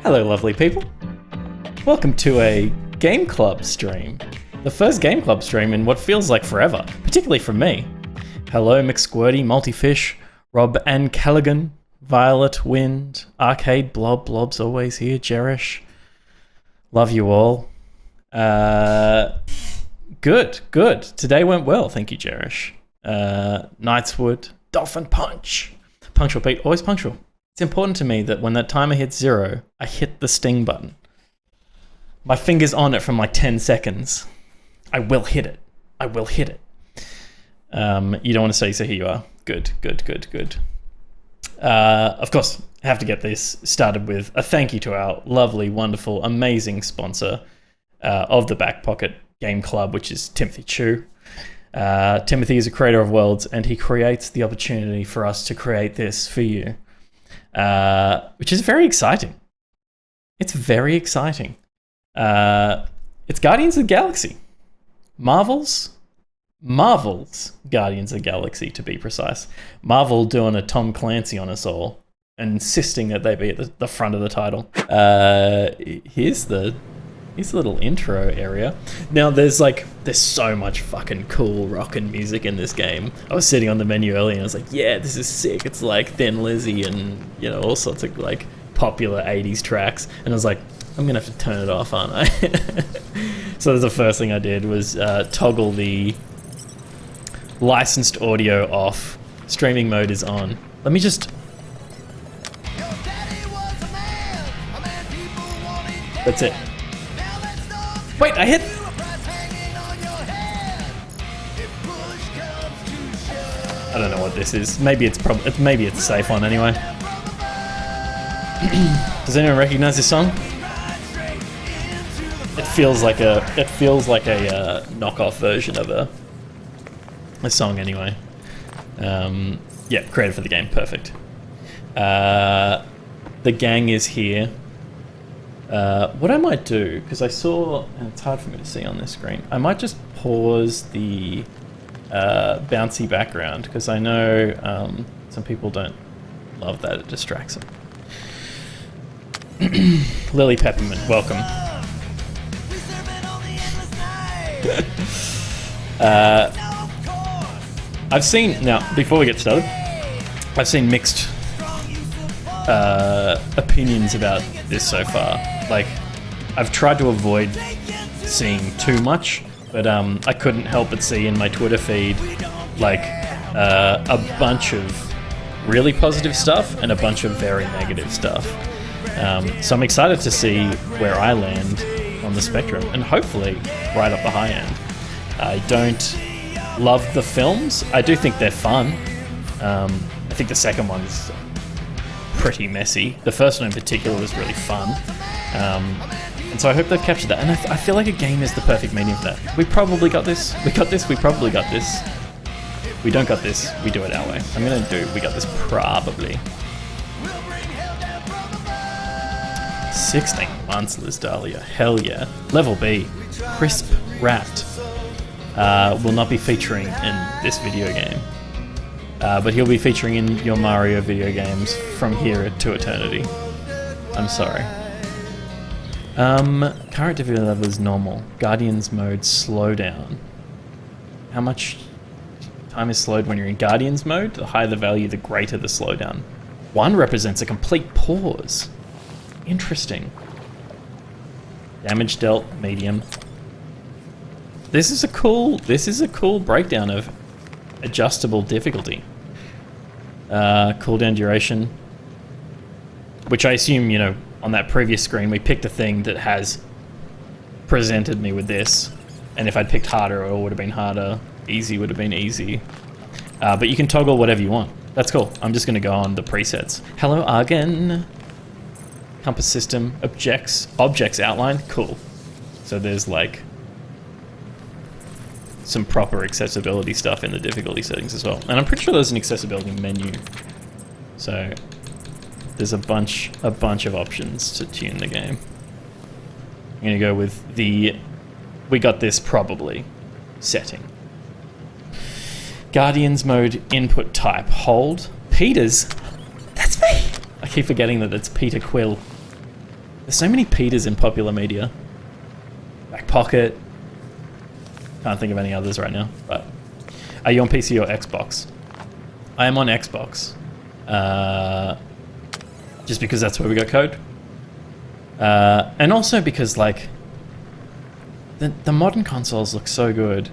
Hello lovely people. Welcome to a Game Club stream. The first Game Club stream in what feels like forever, particularly from me. Hello McSquirty, Multifish, Rob and Callaghan, Violet, Wind, Arcade, Blob's always here, Jerish. Love you all. Good. Today went well, thank you, Jerish. Knightswood, Dolphin Punch. Punctual Pete, always punctual. It's important to me that when that timer hits 0, I hit the sting button. My finger's on it from like 10 seconds. I will hit it. You don't want to say, so here you are. Good. Of course, I have to get this started with a thank you to our lovely, wonderful, amazing sponsor of the Back Pocket Game Club, which is Timothy Chu. Timothy is a creator of worlds, and he creates the opportunity for us to create this for you, which is very exciting. It's very exciting. It's Guardians of the Galaxy. Marvel's Guardians of the Galaxy, to be precise. Marvel doing a Tom Clancy on us all, insisting that they be at the front of the title. Here's the little intro area. Now there's so much fucking cool rockin' music in this game. I was sitting on the menu earlier and I was like, yeah, this is sick. It's like Thin Lizzy and, you know, all sorts of like popular 80s tracks. And I was like, I'm gonna have to turn it off, aren't I? So the first thing I did was toggle the licensed audio off. Streaming mode is on. Let me just... That's it. Wait, I hit... I don't know what this is. Maybe it's a safe one anyway. Does anyone recognize this song? It feels like a knockoff version of a song anyway. Yeah, created for the game, perfect. The gang is here. What I might do, because I saw, and it's hard for me to see on this screen, I might just pause the bouncy background, because I know some people don't love that, it distracts them. Lily Peppermint, welcome. I've seen, now before we get started, I've seen mixed opinions about this so far. Like, I've tried to avoid seeing too much, but I couldn't help but see in my Twitter feed like a bunch of really positive stuff and a bunch of very negative stuff. So I'm excited to see where I land on the spectrum, and hopefully right up the high end. I don't love the films. I do think they're fun. I think the second one's pretty messy. The first one in particular was really fun. And so I hope they've captured that. And I feel like a game is the perfect medium for that. We probably got this. We probably got this. We don't got this. We do it our way. I'm going to do we got this probably. 16 months, Liz Dahlia. Hell yeah. Level B. Crisp Rat. Will not be featuring in this video game. But he'll be featuring in your Mario video games from here to eternity. I'm sorry. Current difficulty level is normal. Guardians mode slowdown. How much time is slowed when you're in Guardians mode? The higher the value, the greater the slowdown. 1 represents a complete pause. Interesting. Damage dealt, medium. This is a cool breakdown of adjustable difficulty. Cooldown duration, which I assume, you know, on that previous screen we picked a thing that has presented me with this, and if I'd picked harder it would have been harder, easy would have been easy, but you can toggle whatever you want. That's cool. I'm just going to go on the presets. Hello Argon. Compass system, objects outline, cool. So there's like some proper accessibility stuff in the difficulty settings as well. And I'm pretty sure there's an accessibility menu. So there's a bunch of options to tune the game. I'm gonna go with the we got this probably setting. Guardians mode input type, hold. Peter's, that's me. I keep forgetting that it's Peter Quill. There's so many Peters in popular media. Back Pocket. Can't think of any others right now. But are you on PC or Xbox? I am on Xbox. Just because that's where we got code. And also because like the modern consoles look so good.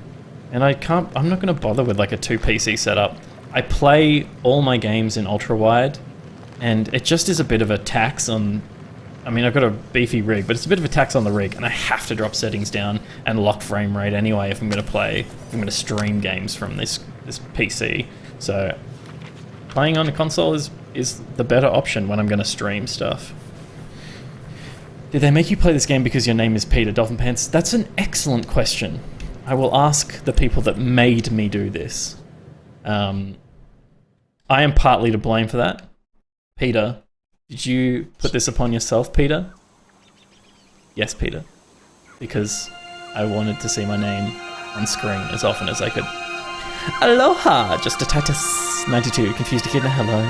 And I'm not gonna bother with like a 2 PC setup. I play all my games in ultra wide, and it just is a bit of a tax on, I mean, I've got a beefy rig, but it's a bit of a tax on the rig, and I have to drop settings down and lock frame rate anyway if I'm gonna stream games from this PC. So playing on a console is the better option when I'm gonna stream stuff. Did they make you play this game because your name is Peter Dolphin Pants? That's an excellent question. I will ask the people that made me do this. I am partly to blame for that. Peter, did you put this upon yourself, Peter? Yes, Peter. Because I wanted to see my name on screen as often as I could. Aloha! Just a Titus 92, confused echidna, hello.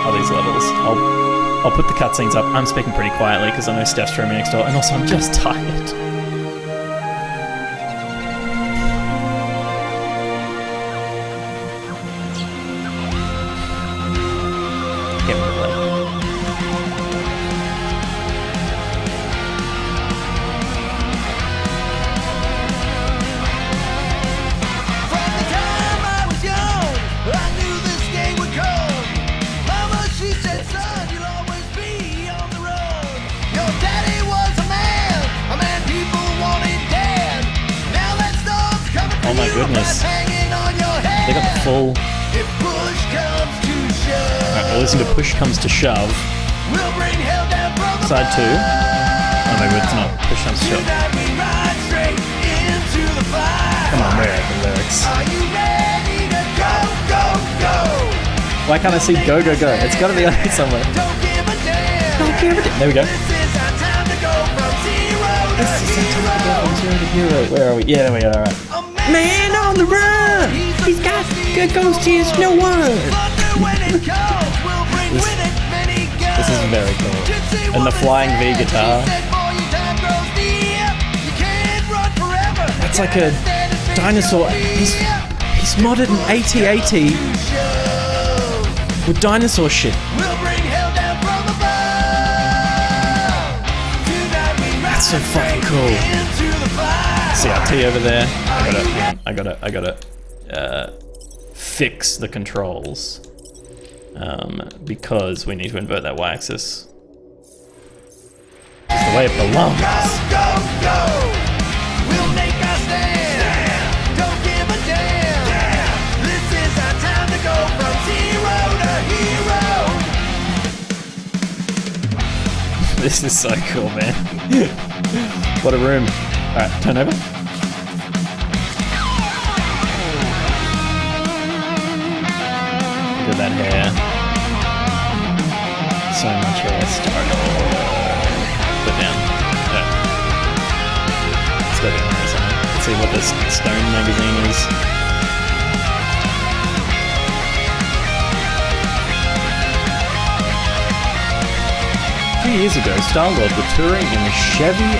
Oh, these levels. I'll put the cutscenes up. I'm speaking pretty quietly because I know Steph's streaming next door, and also I'm just tired. Oh my goodness. They got the full... Alright, we'll listen to Push Comes to Shove. Side 2. Oh maybe it's not. Push Comes to Shove. Come on, where are the lyrics? Why can't I see Go Go Go? It's gotta be on here somewhere. Don't give a damn. There we go. This is the time to go from zero to hero. Where are we? Yeah, there we are, alright. Man on the run! He's got good ghost, he is no one! this is very cool. And the flying V guitar. That's like a dinosaur. He's modded an AT-AT with dinosaur shit. That's so fucking cool. CRT over there. I gotta fix the controls because we need to invert that y-axis. It's the way it belongs. We'll make a stand. Don't give a damn. This is our time to go from zero to hero. This is so cool, man. What a room. Alright, turn over. Look at that hair. So much hair. Start over. Put down. Yeah. Let's go down there somewhere. Let's see what this Stone magazine is. A few years ago, Star-Lord were touring in a Chevy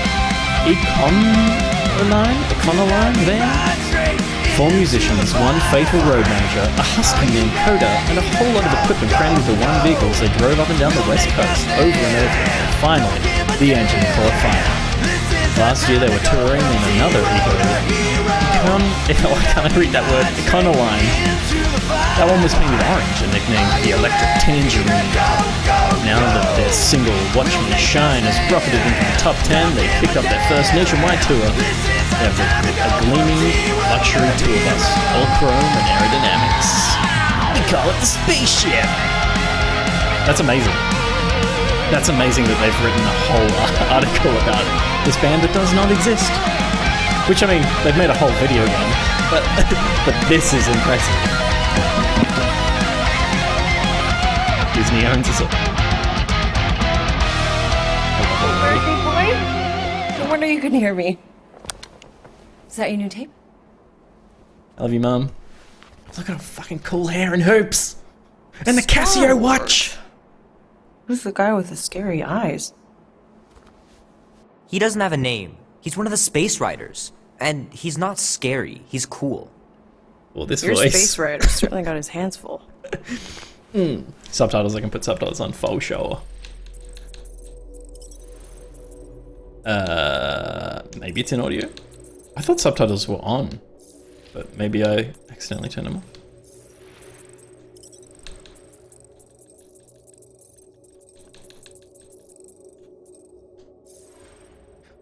Econoline van. 4 musicians, 1 faithful road manager, a husky named Coda, and a whole lot of equipment crammed into one vehicle as they drove up and down the west coast, over and over, and finally, the engine caught fire. Last year they were touring in another Econoline. That one was painted orange and nicknamed the Electric Tangerine. Now that their single Watch Me Shine has rocketed into the top 10, they picked up their first nationwide tour. They have a gleaming luxury tour bus, all chrome and aerodynamics. We call it the spaceship! That's amazing. That's amazing that they've written a whole article about this band that does not exist. Which, I mean, they've made a whole video game, but this is impressive. Disney owns us all. Boy? No wonder you couldn't hear me. Is that your new tape? I love you, Mum. Look at her fucking cool hair and hoops. And the Casio watch! Who's the guy with the scary eyes? He doesn't have a name. He's one of the space riders. And he's not scary. He's cool. Well, this Your voice. space rider certainly got his hands full. Subtitles, I can put subtitles on full show. Maybe it's in audio? I thought subtitles were on, but maybe I accidentally turned them on.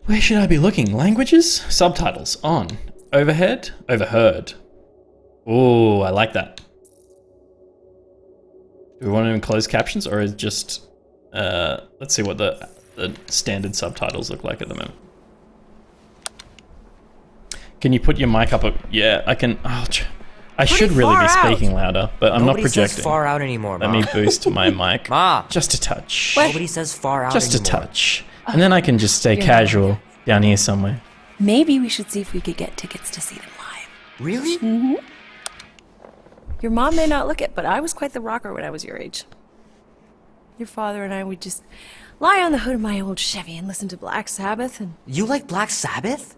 Where should I be looking? Languages? Subtitles on. Overhead? Overheard. Ooh, I like that. Do we want to close captions or is just let's see what the standard subtitles look like at the moment. Can you put your mic up? Yeah, I can. Oh, I should really be speaking louder, but I'm not projecting. Nobody says far out anymore, Ma. Let me boost my mic. Ma. Just a touch. Nobody says far out Just anymore. a touch. And then I can just stay casual down here somewhere. Maybe we should see if we could get tickets to see them live. Really? Mm-hmm. Your mom may not look it, but I was quite the rocker when I was your age. Your father and I would just lie on the hood of my old Chevy and listen to Black Sabbath and... You like Black Sabbath?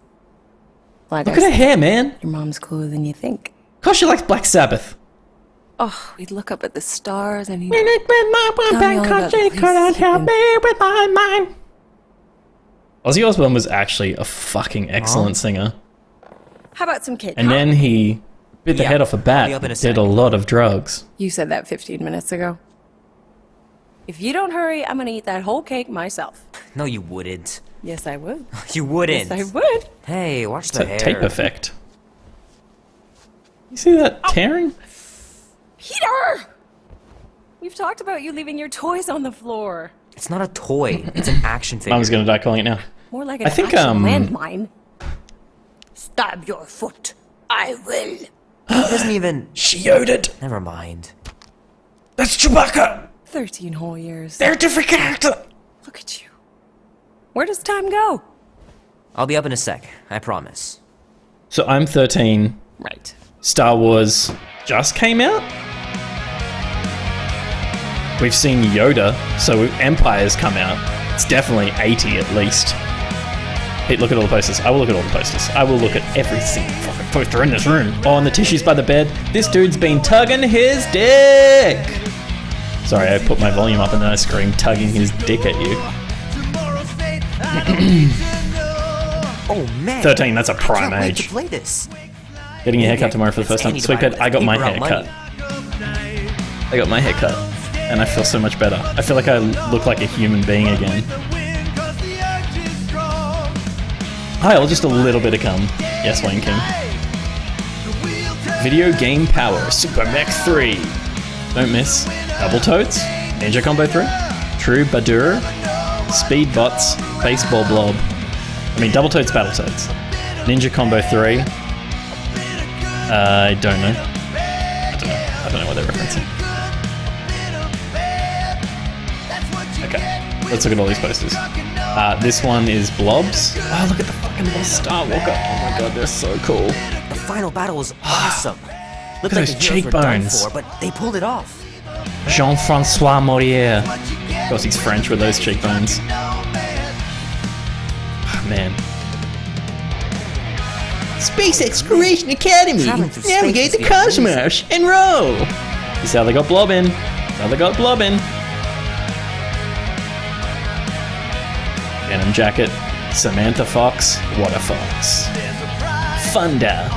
Like Look at her hair, man. Your mom's cooler than you think. Of course she likes Black Sabbath. Oh, we'd look up at the stars and he'd... Ozzy Osbourne was actually a fucking excellent singer. How about some cake? And then he bit the head off a I'll bat be up in a and sec. did a lot of drugs. You said that 15 minutes ago. If you don't hurry, I'm gonna eat that whole cake myself. No, you wouldn't. Yes, I would. You wouldn't. Yes, I would. Hey, watch It's the a hair. tape effect. You see that tearing? Peter! We've talked about you leaving your toys on the floor. It's not a toy. It's an action figure. Mum's gonna die calling it now. More like an I think, actual landmine. Stab your foot. I will. He doesn't even... She yodered. Never mind. That's Chewbacca. 13 whole years. They're a different character. Look at you. Where does time go? I'll be up in a sec. I promise. So I'm 13. Right. Star Wars just came out. We've seen Yoda, so Empire's come out. It's definitely 80 at least. Hey, look at all the posters. I will look at all the posters. I will look at every single fucking poster in this room. Oh, and the tissues by the bed. This dude's been tugging his dick. Sorry, I put my volume up and then I screamed tugging his dick at you. Oh, man. 13, that's a prime Can't wait to age. play this. Getting a haircut tomorrow for the first time. Standing Sweet by Pet, I got my paper out haircut. money. I got my haircut. And I feel so much better. I feel like I look like a human being again. Hi, all, just a little bit of cum. Yes, Wayne King. Video game power, Super Mech 3. Don't miss. Double-Totes, Ninja Combo 3, True Badur, Speed Bots, Baseball Blob. I mean, Double-Totes, Battletoads. Ninja Combo 3. I don't know. I don't know what they're referencing. Okay, let's look at all these posters. This one is Blobs. Oh, look at the fucking Star Walker. Oh my god, they're so cool. The final battle was awesome. Looked at like those the heroes were done cheekbones. for, but they pulled it off. Jean-Francois Morier. Of course, he's French with those cheekbones. Oh, man. Space Exploration Academy. Traveling through space Navigate the must be amazing. cosmos and roll. You see how they got Blobbin. How they got Blobbin. Denim jacket. Samantha Fox. What a fox. Thunder.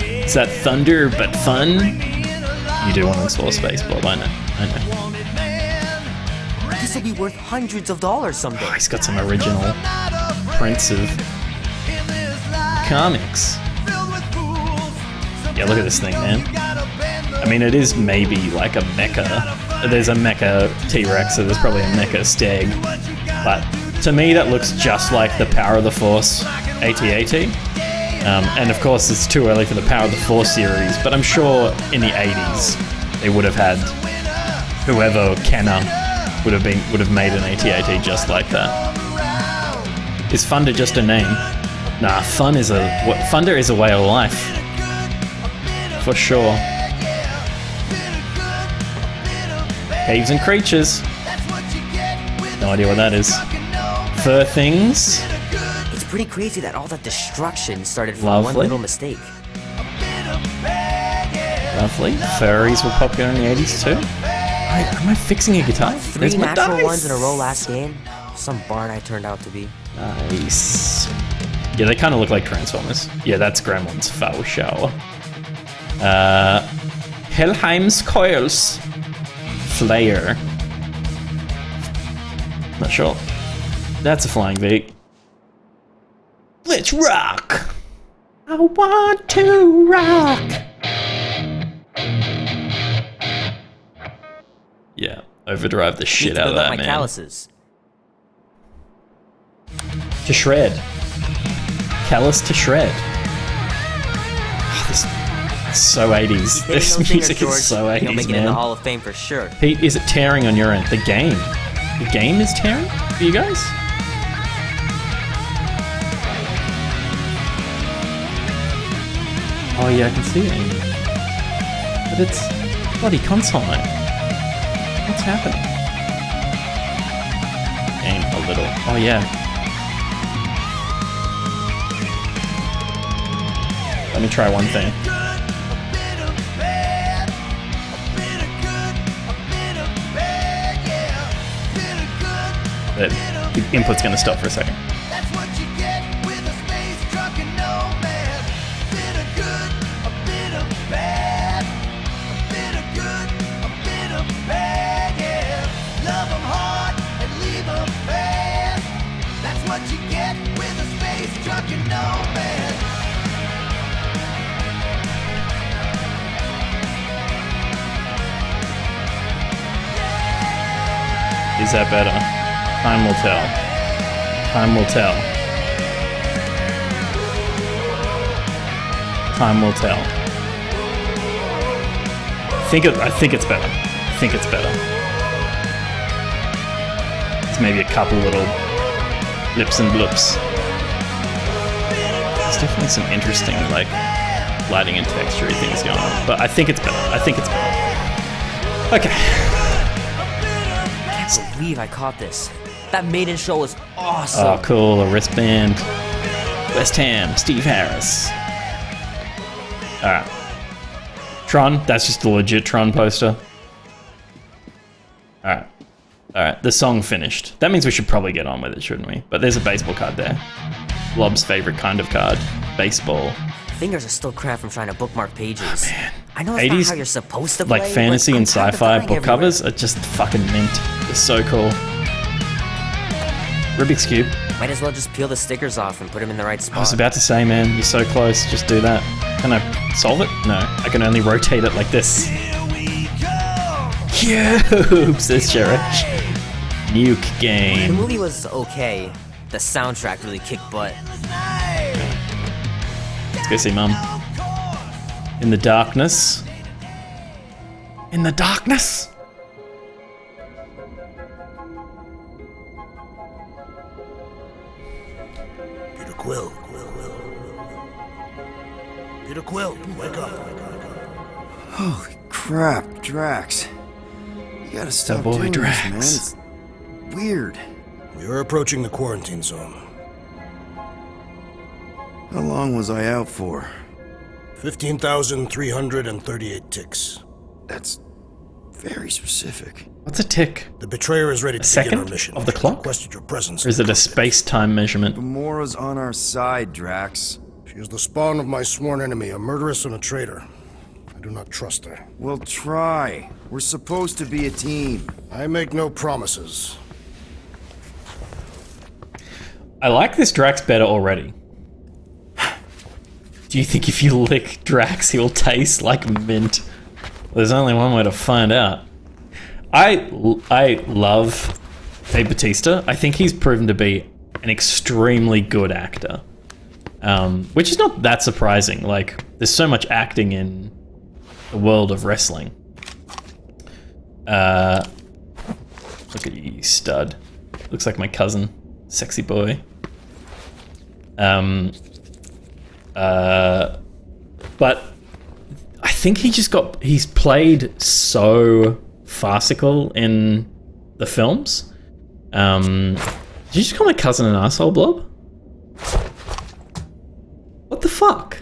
Is that thunder but fun? You do want to explore space, Bob. I know. This will be worth hundreds of dollars someday. Oh, he's got some original prints of comics. Yeah, look at this thing, man. I mean, it is maybe like a mecha. There's a mecha T-Rex, so there's probably a mecha stag. But to me, that looks just like the Power of the Force AT-AT. And of course, it's too early for the Power of the Force series, but I'm sure in the 80s they would have had whoever Kenner would have made an AT-AT just like that. Is Thunder just a name? Nah, Thunder is a way of life. For sure. Caves and creatures. No idea what that is. Fur things. It's pretty crazy that all that destruction started from Lovely. one little mistake. Lovely. Furries were popular in the 80s too. Am I fixing a guitar? Three There's my natural dice. ones in a row last game. Some barn I turned out to be. Nice. Yeah, they kind of look like Transformers. Yeah, that's Gremlin's foul shower. Helheim's Coils. Flare. Not sure. That's a flying V. Let's rock! I want to rock! Yeah, overdrive the shit out of that, my man. calluses. To shred. Callus to shred. Oh, this is so 80s. Hey, This no singer, music George. is so 80s, You'll make it in the man. Hall of Fame for sure. Pete, is it tearing on your end? The game. The game is tearing for you guys? Oh yeah, I can see it. But it's bloody console, mate. What's happening? Game a little. Oh yeah. Let me try one thing. But the input's gonna stop for a second. Is that better? Time will tell. Time will tell. Time will tell. I think it's better. I think it's better. It's maybe a couple little blips and bloops. There's definitely some interesting like lighting and texture-y things going on. But I think it's better. I think it's better. Okay. I can't believe I caught this. That maiden show was awesome. Oh, cool. A wristband. West Ham. Steve Harris. Alright. Tron. That's just a legit Tron poster. Alright. Alright. The song finished. That means we should probably get on with it, shouldn't we? But there's a baseball card there. Lob's favorite kind of card. Baseball. Fingers are still cramped from trying to bookmark pages. Oh, man. I know that's 80s, not how you're supposed to play, like fantasy but and I'm tired of sci-fi dying book everywhere. covers are just fucking mint. They're so cool. Rubik's Cube. Might as well just peel the stickers off and put them in the right spot. I was about to say, man, you're so close. Just do that. Can I solve it? No, I can only rotate it like this. Cubes, says Cherish. Nuke The game. movie was okay. The soundtrack really kicked butt. Let's go see Mum. In the darkness. In the darkness. Peter Quill. Peter Quill, wake up. Holy crap, Drax. You gotta stop boy doing Drax. this, man. It's weird. We are approaching the quarantine zone. How long was I out for? 15,338 ticks. That's very specific. What's a tick? The betrayer is ready to begin second our mission. of the She clock? requested your presence. Or is it a space-time measurement? Gamora's on our side, Drax. She is the spawn of my sworn enemy, a murderess and a traitor. I do not trust her. We'll try. We're supposed to be a team. I make no promises. I like this Drax better already. Do you think if you lick Drax, he'll taste like mint? There's only one way to find out. I love Dave Bautista. I think he's proven to be an extremely good actor. Which is not that surprising. Like, there's so much acting in the world of wrestling. Look at you, you stud. Looks like my cousin. Sexy boy. But I think he's played so farcical in the films. Did you just call my cousin an asshole, Blob? What the fuck?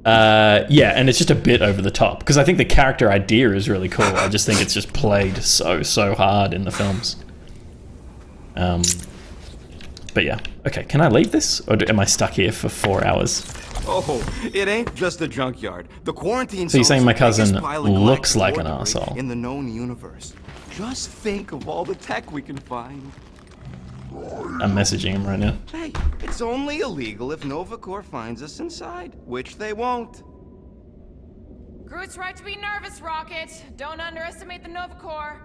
Yeah, and it's just a bit over the top because I think the character idea is really cool. I just think it's just played so hard in the films. But yeah, okay. Can I leave this, or am I stuck here for 4 hours? Oh, it ain't just a junkyard. The quarantine. So you're saying my cousin looks like an asshole? In the known universe. Just think of all the tech we can find. I'm messaging him right now. Hey, it's only illegal if Nova Corps finds us inside, which they won't. Groot's right to be nervous, Rocket. Don't underestimate the Nova Corps.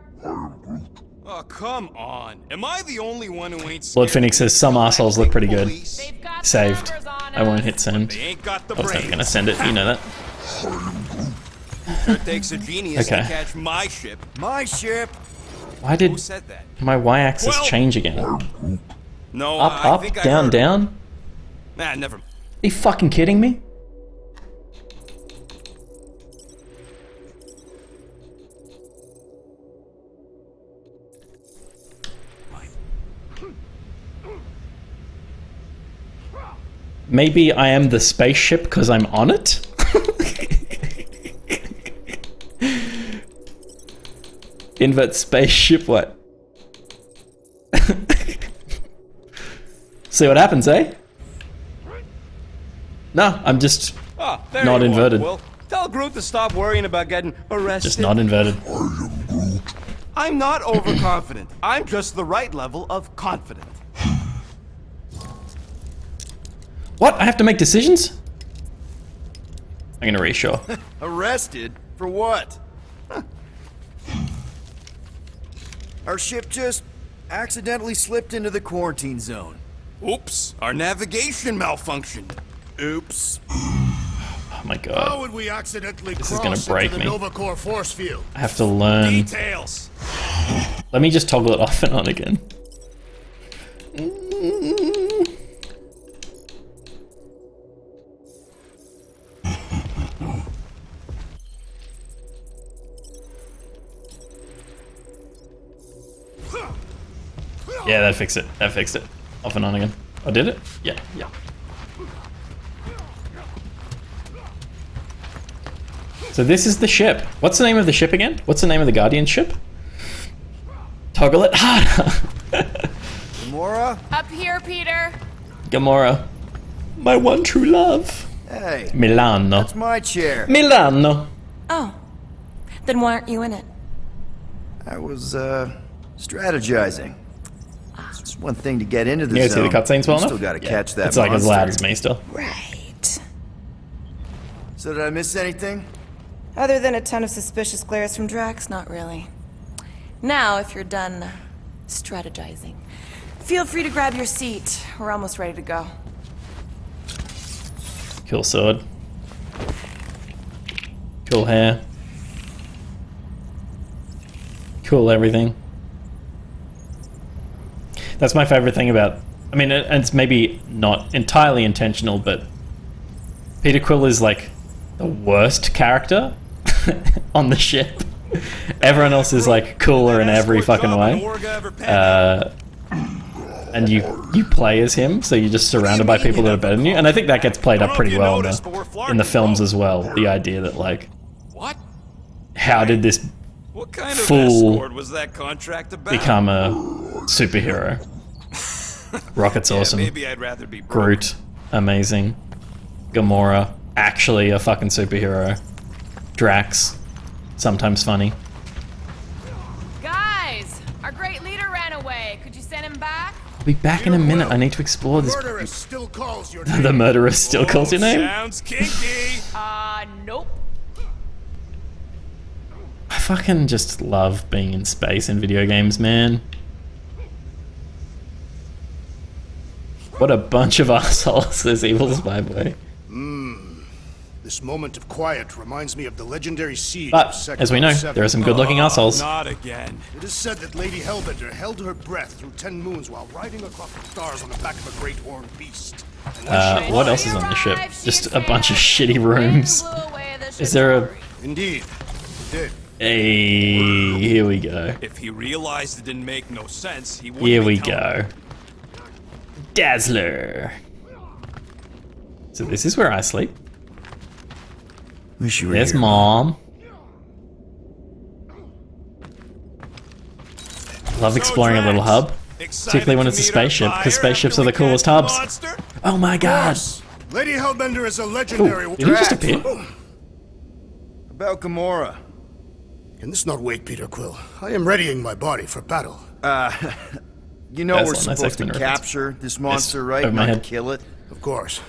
Oh, come on. Am I the only one who ain't Lord Phoenix says some assholes look pretty good. They've got Saved. numbers on I won't us. hit send. They ain't got the I was never brains. gonna send it, you know that. It takes a genius Okay. to catch my ship. My ship. Why did Who said that? my y-axis Well- change again? No, Up, I up, think I down, heard. down? Nah, never. Are you fucking kidding me? Maybe I am the spaceship because I'm on it? Invert spaceship, what? See what happens, eh? No, I'm just Oh, there Not you inverted. Are, Will. Tell Groot to stop worrying about getting arrested. not inverted. I'm not overconfident. I'm just the right level of confident. What? I have to make decisions? I'm gonna reassure. Arrested? For what? Huh. Our ship just accidentally slipped into the quarantine zone. Oops, our navigation malfunctioned. Oops. Oh my How god. would we accidentally This is cross gonna break into the me. Nova Corps force field? I have to learn. Details. Let me just toggle it off and on again. Yeah, that fixed it. That fixed it. Off and on again. Oh, did it? Yeah, yeah. So this is the ship. What's the name of the ship again? What's the name of the Guardian ship? Toggle it harder. Gamora? Up here, Peter. Gamora. My one true love. Hey, Milano. that's my chair. Milano. Oh. Then why aren't you in it? I was, strategizing. It's one thing to get into the You guys see zone. the cutscenes well You enough? Still gotta Yeah. catch that It's like as loud monster. as me still. Right. So did I miss anything? Other than a ton of suspicious glares from Drax, not really. Now, if you're done strategizing, feel free to grab your seat. We're almost ready to go. Cool sword. Cool hair. Cool everything. That's my favorite thing about... I mean, it's maybe not entirely intentional, but Peter Quill is like the worst character on the ship. Everyone else is like cooler in every fucking way. And you play as him, so you're just surrounded by people that are better than you. And I think that gets played up pretty well in the films as well. The idea that like, What? how did this What kind of Fool. escort was that contract about? become a superhero? Rocket's Yeah, awesome. maybe I'd rather be broke. Groot, amazing. Gamora, actually a fucking superhero. Drax, sometimes funny. Guys, our great leader ran away. Could you send him back? I'll be back in a minute. I need to explore this. Murderess still calls your The name. murderer still calls your name? Sounds kinky. Nope. I fucking just love being in space in video games, man. What a bunch of assholes, this evil spy boy. This moment of quiet reminds me of the legendary siege of But, Sector as we know, 7. there are some good-looking assholes. Not again. It is said that Lady Hellbender held her breath through 10 moons while riding across the stars on the back of a great horned beast. And when she What else is on the ship? Just a bunch of shitty rooms. Blew away the Is there a... Indeed. Did. Hey, here we go. If he realized it didn't make no sense, he wouldn't Here be we telling go. Dazzler. So this is where I sleep. Wish you were There's here. Mom. Love exploring a little hub. Particularly when it's a spaceship, because spaceships are the coolest hubs. Oh my god. Lady Hellbender is a legendary... Ooh, did he just appear? About Gamora. Can this not wait, Peter Quill? I am readying my body for battle. You know That's we're a nice supposed to X-Men reference. capture this monster, Yes, right? over my Not head. kill it. Of course.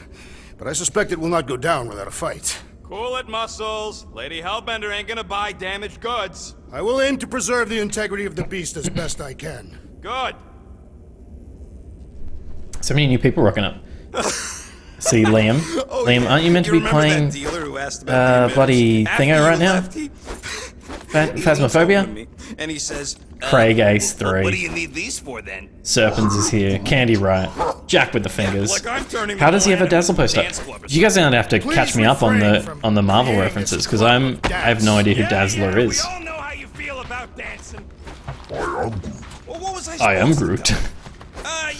But I suspect it will not go down without a fight. Cool it, Muscles. Lady Hellbender ain't gonna buy damaged goods. I will aim to preserve the integrity of the beast as best I can. Good. So many new people rocking up. See Liam. Oh, Liam, yeah. aren't you meant to You be remember playing that dealer who asked about the bloody emitters? After thingo you right now? left, he Phasmophobia? leans over to me, and he says, Craig Ace What do 3. you need these for then? Serpens is here. Candy Right. Jack with the fingers. Like I'm turning How does he have a the Dazzle poster? dance club or You guys are gonna have to Please catch me up on refrain the Marvel from references, because I have no idea who Dazzler is. We all know how you feel about dancing. Well, what was I am supposed to Groot. do?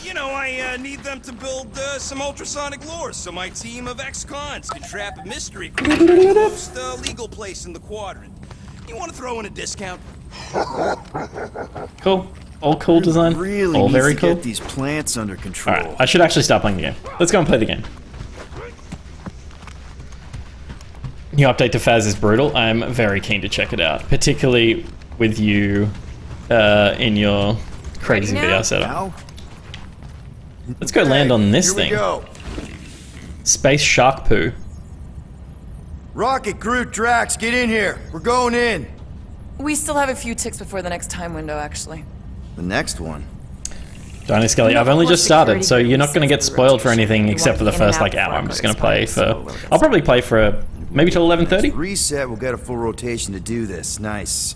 You know, I need them to build some ultrasonic lures so my team of ex-cons can trap a mystery creature in the most legal place in the quadrant. You want to throw in a discount? Cool. All cool design. Really All needs very to cool. get these plants under control. Alright, I should actually start playing the game. Let's go and play the game. New update to Phaz is brutal. I'm very keen to check it out, particularly with you in your crazy Ready now? VR setup. Now? Let's go land on this Here we thing. go. Space shark poo. Rocket, Groot, Drax, get in here. We're going in. We still have a few ticks before the next time window, actually. The next one. Dino Skelly, I've only just started, so you're not going to get spoiled for anything except for the first like hour. I'm just going to play for... I'll probably play for maybe till 11:30. Reset, we'll get a full rotation to do this. Nice.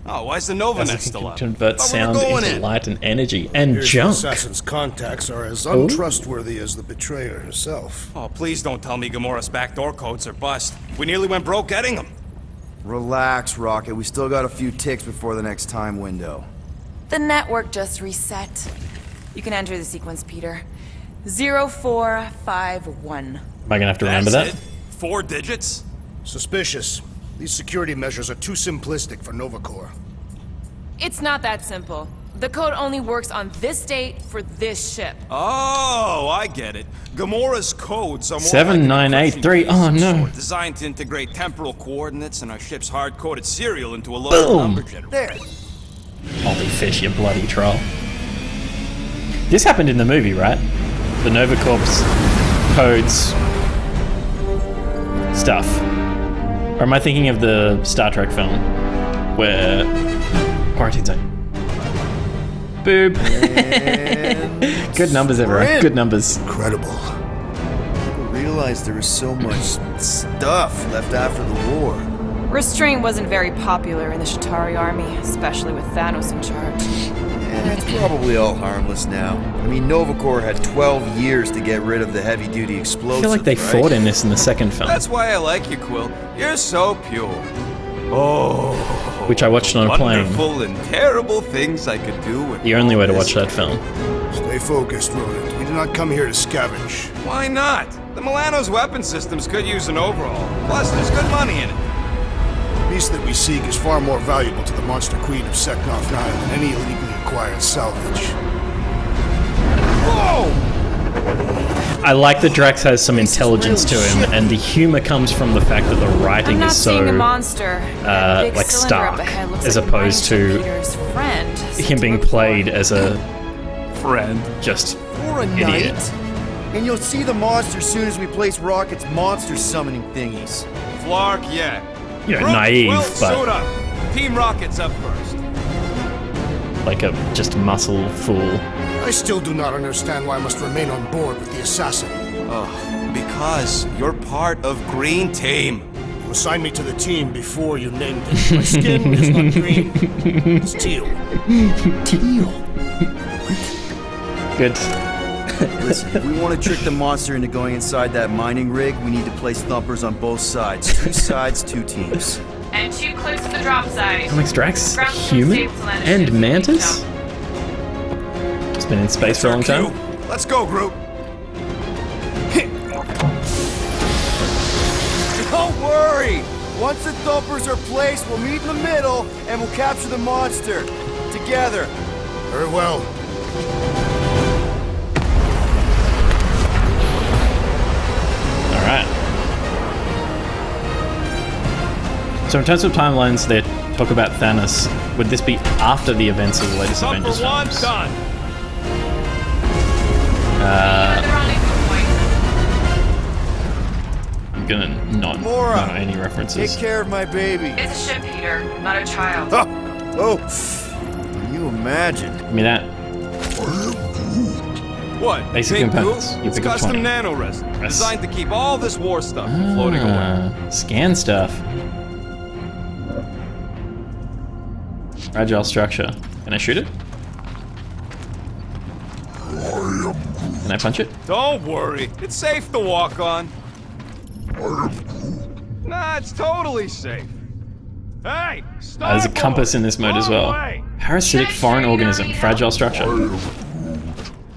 Oh, why's the Nova As net I still up? can convert Thought we were sound going into in. light and energy and Here's the junk. assassin's contacts are as untrustworthy as the betrayer herself. Oh, please don't tell me Gamora's backdoor codes are bust. We nearly went broke getting them. Relax, Rocket. We still got a few ticks before the next time window. The network just reset. You can enter the sequence, Peter. 0451. Am I going to have to remember That's that? it? 4 digits? Suspicious. These security measures are too simplistic for Nova Corps. It's not that simple. The code only works on this date for this ship. Oh, I get it. Gamora's codes are more 7983. like Oh, an encryption no. key designed to integrate temporal coordinates and our ship's hard-coded serial into a low Boom. number generator. There. Holy fish, you bloody troll. This happened in the movie, right? The Nova Corps codes stuff. Or am I thinking of the Star Trek film where Quarantine Zone? Boob. Good numbers, everyone. in. Good numbers. Incredible. People realized there was so much stuff left after the war. Restraint wasn't very popular in the Shatari army, especially with Thanos in charge. And it's probably all harmless now. I mean, Nova Corps had 12 years to get rid of the heavy-duty I explosives, feel like they right? fought in this in the second film, That's why I like you, Quill. You're so pure. Oh, which I watched on a plane. wonderful and terrible things I could do with The only way to all watch this. that film. Stay focused, Rodent. We did not come here to scavenge. Why not? The Milano's weapon systems could use an overhaul. Plus, there's good money in it. The beast that we seek is far more valuable to the Monster Queen of Seknov 9 than any illegally acquired salvage. Whoa! I like that Drax has some intelligence to him, and the humor comes from the fact that the I'm writing not is so seeing a monster. That big like cylinder up stark, ahead looks as like opposed mining to Peter's friend. him being played as a Friend. just For a idiot. night. And you'll see the monster soon as we place Rocket's monster summoning thingies. Flark, yeah. You know, Groot, naive, Quill, suit but up. Team Rocket's up first. like a just muscle fool. I still do not understand why I must remain on board with the assassin. Because you're part of Green Team. You assigned me to the team before you named it. My skin is not green. It's teal. Good. Listen, if we want to trick the monster into going inside that mining rig, we need to place thumpers on both sides. 2 sides, 2 teams. And 2 clips to the drop site. Alex Drax, Ground human stable to land and ship. Mantis. It's been in space for a long time. Let's go, Groot. Don't worry! Once the thumpers are placed, we'll meet in the middle and we'll capture the monster. Together. Very well. Alright. So in terms of timelines, they talk about Thanos. Would this be after the events of the latest Number Avengers 1 films? done. I'm gonna not Mora, know any references. Take care of my baby. It's a ship, Peter, not a child. Oh! Can you imagine? Give me that. What? Basic Pink components. goo? You It's pick up custom 20. nano resin, Yes. designed to keep all this war stuff from floating away. Scan stuff. Fragile structure. Can I shoot it? Can I punch it? Don't worry, it's safe to walk on. Nah, it's totally safe. Hey, stop! There's a compass in this mode as well. Parasitic foreign organism. Fragile structure.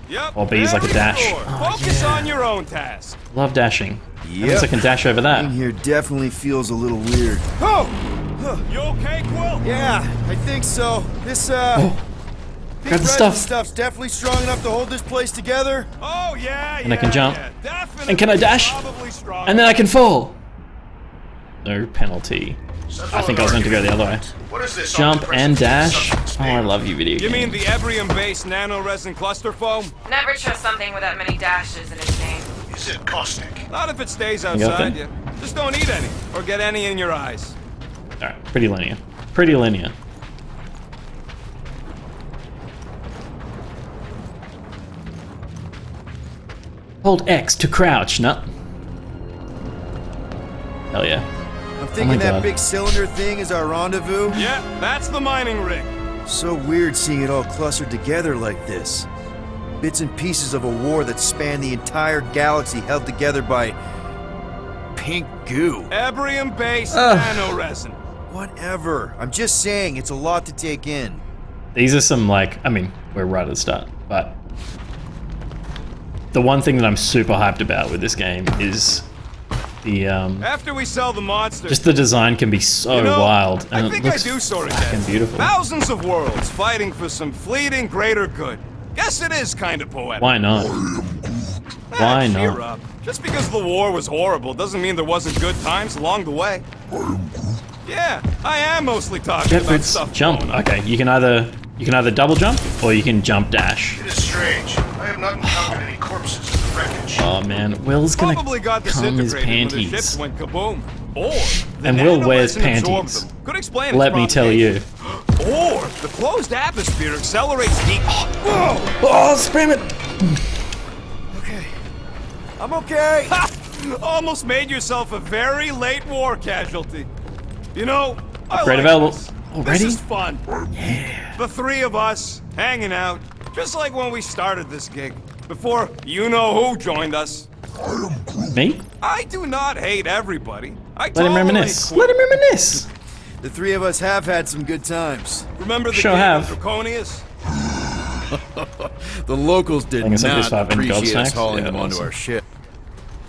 Yep. Or B's like a very dash. sure. Focus on your own task. Love dashing. Yep. Means I can dash over that. In here definitely feels a little weird. Oh! You okay, Quill? Yeah, I think so. This, big Grab the resin stuff. stuff's definitely strong enough to hold this place together. Oh yeah, And I can jump. Yeah, definitely. And can I dash? Probably strong. And then I can fall. No penalty. I think I was meant to go the other way. What is this? Jump and dash. Substance Oh, I named? love you, video You mean games. the Ebrium-based nano-resin cluster foam? Never trust something with that many dashes in its name. Is it caustic? Not if it stays got outside that? you. Just don't eat any, or get any in your eyes. Alright, pretty linear. Pretty linear. Hold X to crouch, no. Hell yeah. I'm thinking that God. big cylinder thing is our rendezvous. Yeah, that's the mining rig. So weird seeing it all clustered together like this. Bits and pieces of a war that spanned the entire galaxy held together by pink goo. Ebrium-based nano-resin. Whatever. I'm just saying, it's a lot to take in. These are some, like, I mean, we're right at the start, but the one thing that I'm super hyped about with this game is the, After we sell the monster, just the design can be so you know, wild, and I it think I looks do sort of fucking get it. beautiful. Thousands of worlds fighting for some fleeting greater good. Guess it is kind of poetic. Why not? Why Cheer not? up. Just because the war was horrible doesn't mean there wasn't good times along the way. Yeah, I am mostly talking Jet about Fritz, stuff. jump. going on. Okay, you can either double jump or you can jump dash. It is strange. I have not encountered any corpses in the wreckage. Oh man, Will's gonna Probably got cum his disintegrated when the panties. ships went kaboom. Or the And Will wears nano-resin absorbed panties. them. Could explain Let its me tell you. propagation. Or the closed atmosphere accelerates deep. Whoa! Oh, spam it! I'm okay. Almost made yourself a very late war casualty. You know, I Upgrade like available. this. Already? This is fun. Yeah. The three of us hanging out, just like when we started this gig. Before you know who joined us. Me? I do not hate everybody. I Let him tolerate reminisce. Quill. Let him reminisce. The three of us have had some good times. Remember the Sure gig have. with Draconius? The locals did Thing is, I just not have in gold appreciate us snacks? hauling Yeah, them onto awesome. our ship.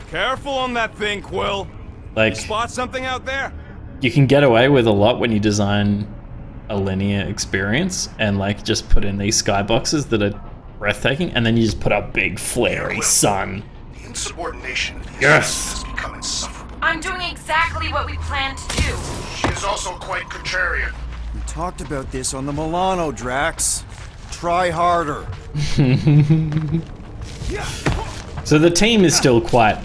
Careful on that thing, Quill. Like, Spot something out there? you can get away with a lot when you design a linear experience and like just put in these skyboxes that are breathtaking, and then you just put a big flary sun. The insubordination of the Yes. has become insufferable. I'm doing exactly what we planned to do. She is also quite contrarian. We talked about this on the Milano, Drax. Try harder. So the team is still quite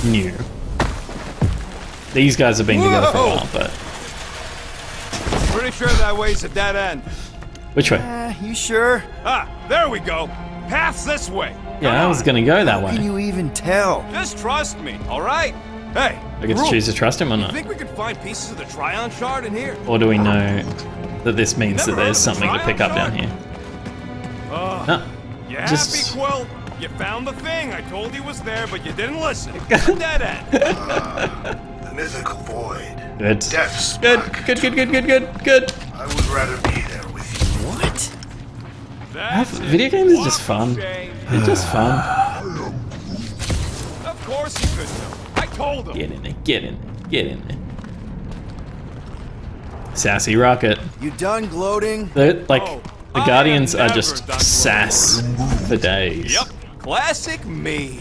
new. These guys have been together for a while, but Pretty sure that way's a dead end. which way? You sure? Ah, there we go. Path's this way. Yeah, I was gonna go that How can way. you even tell? Just trust me, all right? Hey, I get to Groot, choose to trust him or not, think we could find pieces of the Tryon shard in here? or do we know that this means that Never there's heard of the something to pick up down Tryon here? No, You just happy, Quill? You found the thing. I told you was there, but you didn't listen. Dead end. The mythical void. Good. Death's Good. black Good. tomb. Good. I would rather be there with you. What? Video games are just fun. They're just fun. Of course you could know. I told him. Get in there. Get in there. Sassy Rocket. You done gloating? The Guardians I am are just never sass for days. Yep. Classic me.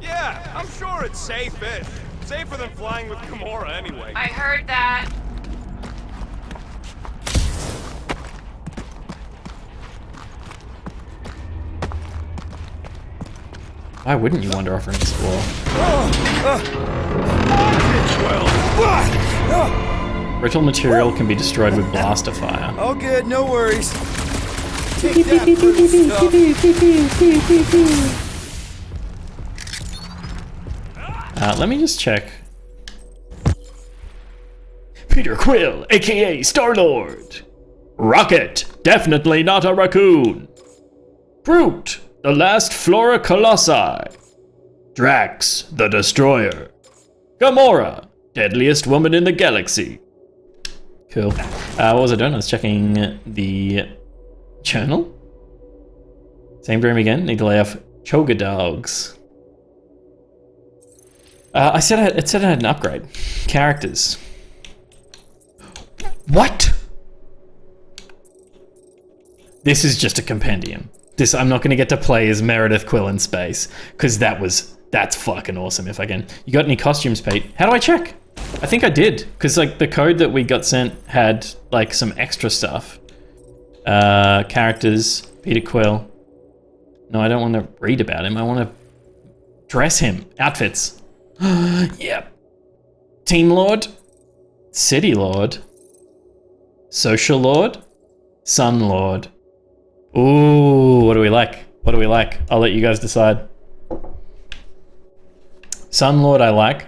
Yeah, I'm sure it's safe-ish. Safer than flying with Gamora anyway. I heard that. Why wouldn't you wander off and explore? Brittle material can be destroyed with blaster fire. All good, no worries. Take that, brittle stuff. Let me just check. Peter Quill, aka Star-Lord. Rocket, definitely not a raccoon. Groot, the last Flora Colossi. Drax, the Destroyer. Gamora, deadliest woman in the galaxy. Cool. What was I doing? I was checking the journal. Same dream again. Need to lay off Choga dogs. It said I had an upgrade. Characters. What? This is just a compendium. I'm not going to get to play as Meredith Quill in space because that's fucking awesome. If I can. You got any costumes, Pete? How do I check? I think I did because the code that we got sent had some extra stuff. Characters, Peter Quill. No, I don't want to read about him. I want to dress him. Outfits. Yep. Team Lord, City Lord, Social Lord, Sun Lord. Ooh, what do we like? What do we like? I'll let you guys decide. Sun Lord I like.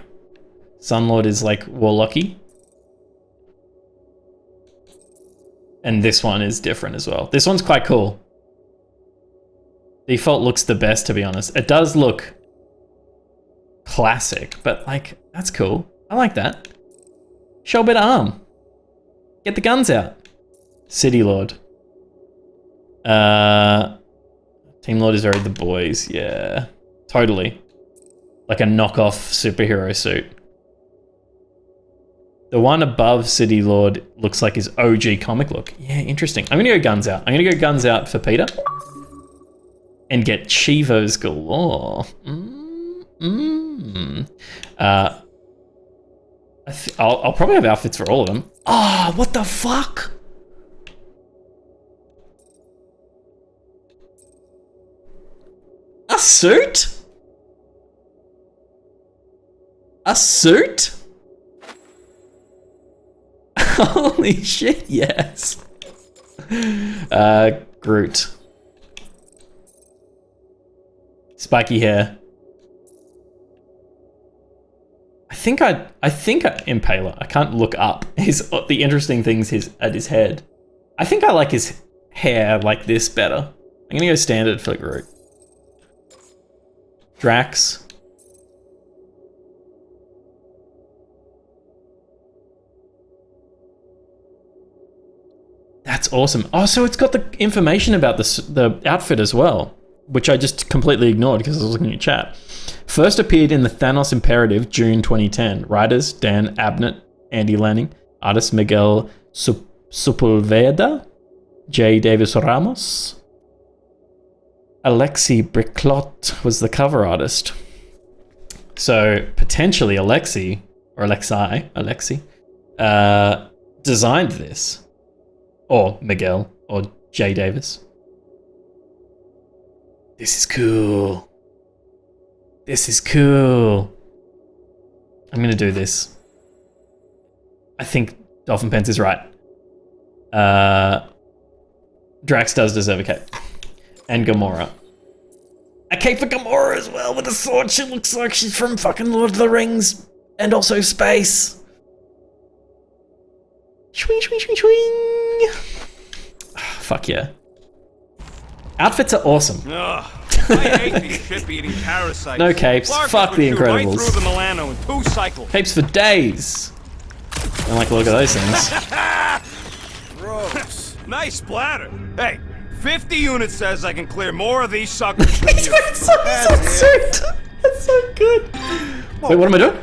Sun Lord is warlocky. And this one is different as well. This one's quite cool. Default looks the best, to be honest. It does look classic, but that's cool. I like that. Show a bit of arm. Get the guns out. City Lord. Team Lord is very the boys, yeah. Totally. Like a knockoff superhero suit. The one above City Lord looks like his OG comic look. Yeah, interesting. I'm gonna go guns out. I'm gonna go guns out for Peter. And get Chivos galore. I'll probably have outfits for all of them. Oh, what the fuck? A suit? A suit? Holy shit, yes. Groot. Spiky hair. I think Impaler. I can't look up the interesting things at his head. I think I like his hair like this better. I'm gonna go standard for Groot. Drax. That's awesome. Oh, so it's got the information about the outfit as well, which I just completely ignored because I was looking at chat. First appeared in the Thanos Imperative, June 2010. Writers, Dan Abnett, Andy Lanning. Artist, Miguel Sepulveda. J. Davis Ramos. Alexi Briclot was the cover artist. So, potentially Alexi designed this. Or Miguel, or J. Davis. This is cool. This is cool. I'm gonna do this. I think Dolphin Pants is right. Drax does deserve a cape. And Gamora. A cape for Gamora as well with a sword. She looks like she's from fucking Lord of the Rings. And also space. Swing, swing, swing, swing. Fuck yeah. Outfits are awesome. Ugh, I hate these ship-eating parasites. No capes. FLARKIN Fuck would the shoot right Incredibles. through the Milano in 2 cycles. Capes for days. I don't like the look of those things. Gross. Nice splatter. Hey, 50 units says I can clear more of these suckers than He's you. wearing some suit. That's so good. Wait, what am I doing?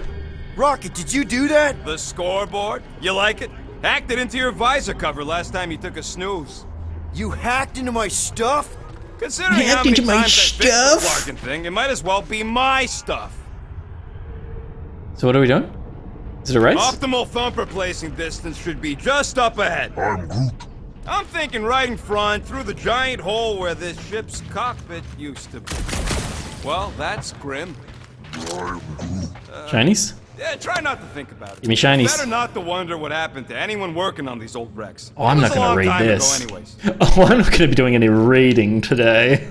Rocket, did you do that? The scoreboard? You like it? Hacked it into your visor cover last time you took a snooze. You hacked into my stuff? Considering how many times I fixed the FLARKIN thing, it might as well be my stuff. So what are we doing? Is it a race? Optimal thumper placing distance should be just up ahead. I'm thinking right in front, through the giant hole where this ship's cockpit used to be. Well, that's grim. Shinies? Yeah, try not to think about it. Give me shinies. Better not to wonder what happened to anyone working on these old wrecks. Oh, I'm It not was a going to long read time this. ago anyways. Oh, I'm not going to be doing any reading today.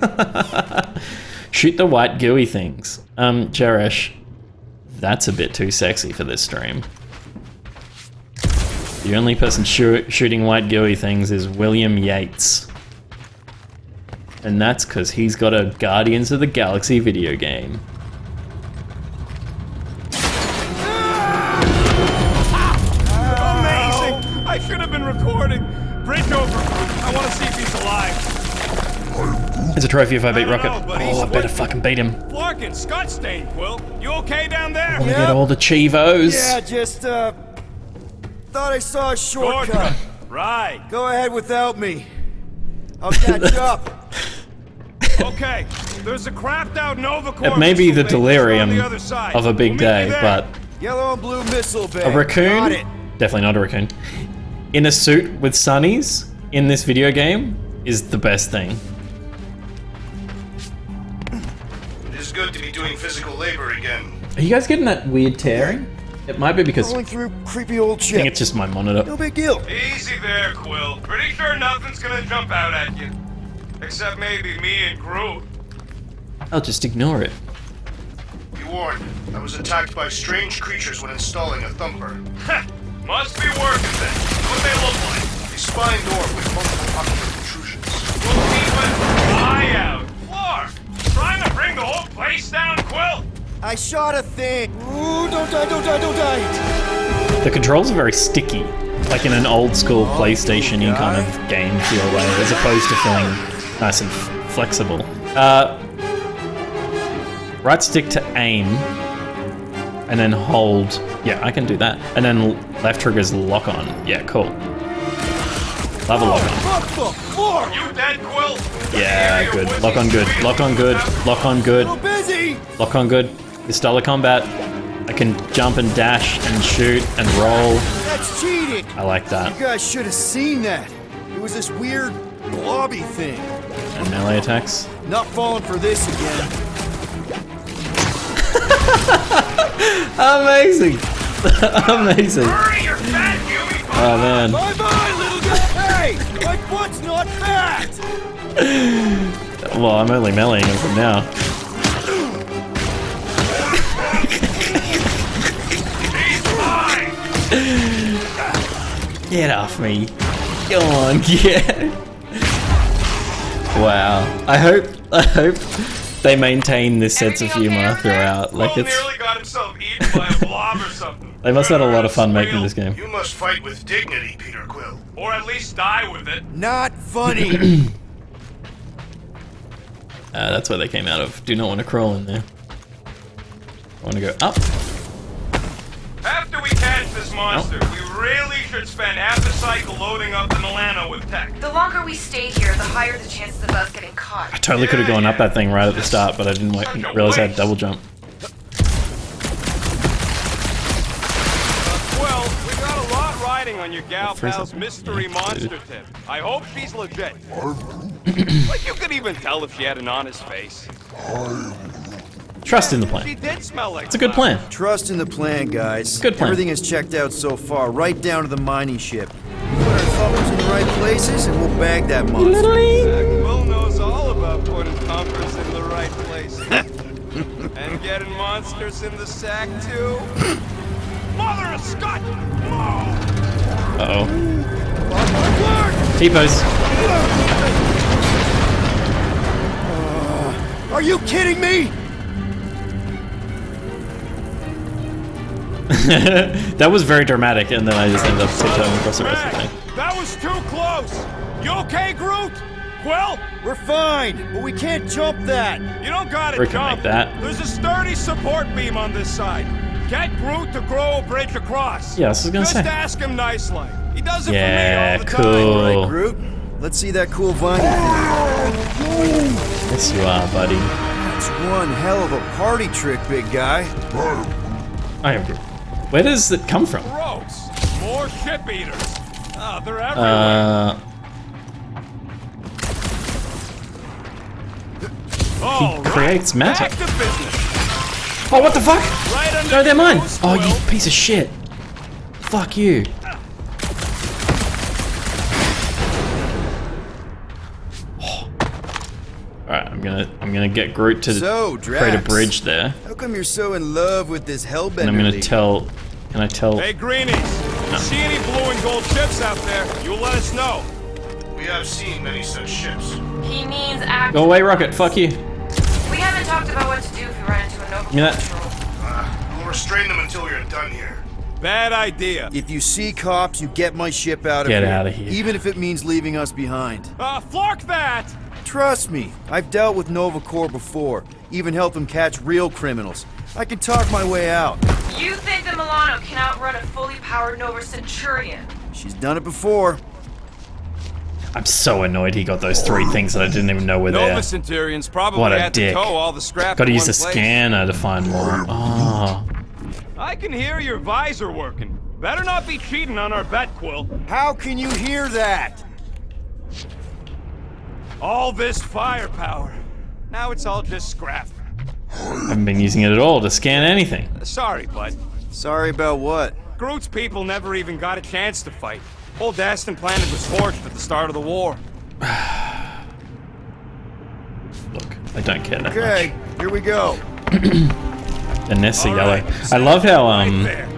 Shoot the white gooey things. Jeresh, that's a bit too sexy for this stream. The only person shooting white gooey things is William Yates. And that's because he's got a Guardians of the Galaxy video game. Amazing! I should have been recording. Bridge over. I want to see if he's alive. It's a trophy if I beat don't Rocket. know, but he's Oh, I better with- fucking beat him. FLARKIN, Scott Stain, Quill. You okay down there? I get all the Chivos. Yeah, just, thought I saw a shortcut. Shortcut. Right. Go ahead without me. I'll catch up. Okay. There's a crapped out Nova Corps. It may be the missile base delirium on the other side. of a big We'll meet day, you there. but Yellow and blue missile bay. a raccoon? Got it. Definitely not a raccoon. In a suit with sunnies in this video game is the best thing. It is good to be doing physical labor again. Are you guys getting that weird tearing? It might be because I Going through creepy old think ship. it's just my monitor. No big deal. Easy there, Quill. Pretty sure nothing's gonna jump out at you. Except maybe me and Groot. I'll just ignore it. Be warned, I was attacked by strange creatures when installing a thumper. Heh, must be working then. What they look like? A spine door with multiple ocular protrusions. We'll keep an eye out. Flark, trying to bring the whole place down, Quill? I shot a thing. Ooh, don't die, don't die, don't die. The controls are very sticky, like in an old school PlayStation-y kind of game feel way, as opposed to feeling nice and flexible. Right stick to aim, and then hold. Yeah, I can do that. And then left trigger's lock on. Yeah, cool. Love a lock on. Fuck the floor. You dead, Quill? Yeah, good. Lock on good. Lock on good. Lock on good. A little busy. Lock on good. This style of combat, I can jump and dash and shoot and roll. That's cheating. I like that. You guys should have seen that. It was this weird blobby thing. And melee attacks. Not falling for this again. Amazing! Amazing. Hurry, you're fat, Huey! Oh man. Bye bye, little guy. Hey, my butt's not fat. Well, I'm only meleeing him from now. He's mine! Get off me. Go on, get. Wow. I hope they maintain this sense of humor throughout. Like Quill it's nearly got himself eaten by a blob or something. they must have had a lot of fun making this game. You must fight with dignity, Peter Quill. Or at least die with it. Not funny. That's where they came out of. Do not want to crawl in there. I want to go up. After we catch this monster, we really should spend half a cycle loading up the Milano with tech. The longer we stay here, the higher the chances of us getting caught. I totally could have gone up that thing right at the start, but I didn't realize I had double jump. Well, we got a lot riding on your gal Freeze pal's up. mystery Yeah, monster dude. tip. I hope she's legit. Like you could even tell if she had an honest face. Trust in the plan. She did smell like It's a good plan. Trust in the plan, guys. Good plan. Everything is checked out so far, right down to the mining ship. We put our thumbs in the right places, and we'll bag that monster. Will knows all about putting thumpers in the right place. And getting monsters in the sack, too. Mother of Scott! Uh-oh. T-pose. Are you kidding me? That was very dramatic, and then I just ended up tiptoeing across the rest of the thing. That was too close! You okay, Groot? Quill? We're fine, but we can't jump that. You don't gotta We can jump. make that. There's a sturdy support beam on this side. Get Groot to grow a bridge across. Yeah, I was gonna Just say. ask him nicely. He does it Yeah, for me all the cool. time. All right, Groot. Let's see that cool vine. Yes, you are, buddy. That's one hell of a party trick, big guy. I am Groot. Where does it come from? Gross. More ship eaters. Oh, they're everywhere. He creates matter. Back to business. Oh, what the fuck? Right under No, they're your mine. nose, Oh, you Quill. piece of shit. Fuck you. Alright, I'm gonna get Groot to So, create a Drax, bridge there. how come you're so in love with this hellbender? And I'm gonna league? tell. Can I tell? Hey, Greenies. See any blue and gold ships out there? You let us know. We have seen many such ships. He means act. Go away, Rocket. Fuck you. We haven't talked about what to do if we run into a Nova Yeah. patrol. We'll restrain them until we are done here. Bad idea. If you see cops, you get my ship out of Get here. outta here. Even if it means leaving us behind. Flark that! Trust me, I've dealt with Nova Corps before. Even helped them catch real criminals. I can talk my way out. You think the Milano can outrun a fully powered Nova Centurion? She's done it before. I'm so annoyed he got those 3 things that I didn't even know were there. Nova Centurions probably What a had dick. to tow all the scrap. Gotta in use one the place. scanner to find more. Oh. I can hear your visor working. Better not be cheating on our bet, Quill. How can you hear that? All this firepower. Now it's all just scrap. Haven't been using it at all to scan anything. Sorry, bud. Sorry about what? Groot's people never even got a chance to fight. Whole Daston planet was torched at the start of the war. Look, I don't care that Okay, here we go. much. The nests are All yellow. right, I love how right there.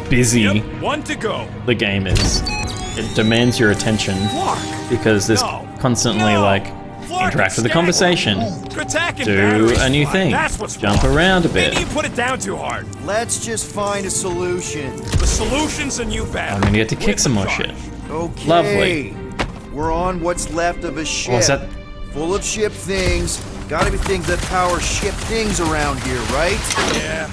busy Yep, one to go. the game is. It demands your attention because there's No. constantly No. like Flark interact with the and conversation, Attacking do batteries a new fine. thing, That's what's jump wrong. around a bit. Maybe you put it down too hard. Let's just find a solution. The solution's a new battery. I'm gonna get to kick with some more charge. shit. Okay. Lovely. We're on what's left of a ship. Oh, is that? Full of ship things. Gotta be things that power ship things around here, right? Yeah.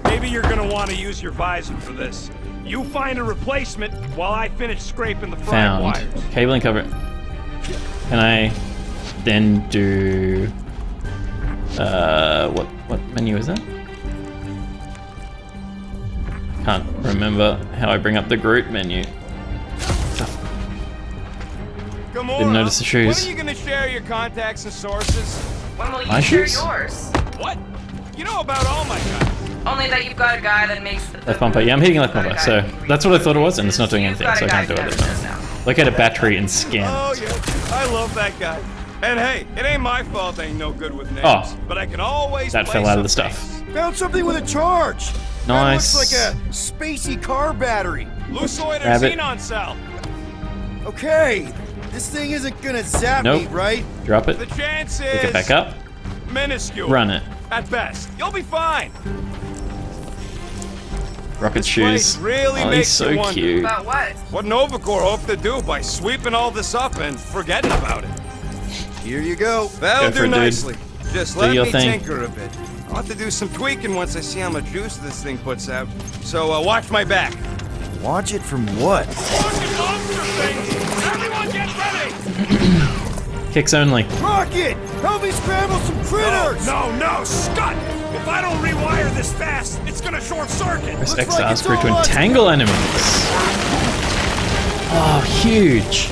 Maybe you're gonna want to use your visor for this. You find a replacement while I finish scraping the front Found. wires. Cabling cover. Can I then do what menu is that? Can't remember how I bring up the Groot menu. Gamora, Didn't notice the shoes. When are you gonna share your contacts and sources? When will you My share shoes? yours? What? You know about all my guys. Only that you've got a guy that makes the Left bumper. Yeah, I'm hitting left bumper. So that's what I thought it was, and it's not doing You've anything, got so a I can't guy do who it. never does now. Look at a battery and scan. Oh yeah, I love that guy. And hey, it ain't my fault I ain't no good with names. Oh. But I can always That play fell out of the some stuff. names. Found something with a charge. Nice. That looks like a spacey car battery. Lucioid or Grab it. xenon cell. Okay, this thing isn't gonna zap Nope. me, right? Drop it. The chance Pick is it back up. minuscule. Run it. At best. You'll be fine. Rocket This place shoes. really Oh, he's makes so you wonder. cute. About what? What Nova Corps hoped to do by sweeping all this up and forgetting about it. Here you go. That'll Go for do it, dude. nicely. Just Do let your me thing. tinker a bit. I'll have to do some tweaking once I see how much juice this thing puts out. So watch my back. Watch it from what? Fucking monster things! Everyone get ready! Kicks only. Rocket! Help me scramble some critters! No, Scott! If I don't rewire this fast, it's gonna short circuit. Press Looks X like to it's ask Groot to all us. entangle enemies. Oh, huge.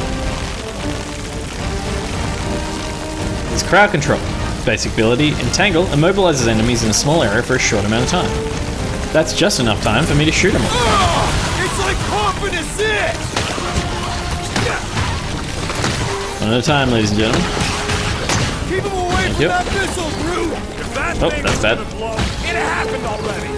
It's crowd control. Basic ability, entangle, immobilizes enemies in a small area for a short amount of time. That's just enough time for me to shoot them. It's like hopping a zit! One at a time, ladies and gentlemen. Keep him away from you. that missile, Groot! If that Oh, thing that's was bad. gonna blow, it happened already.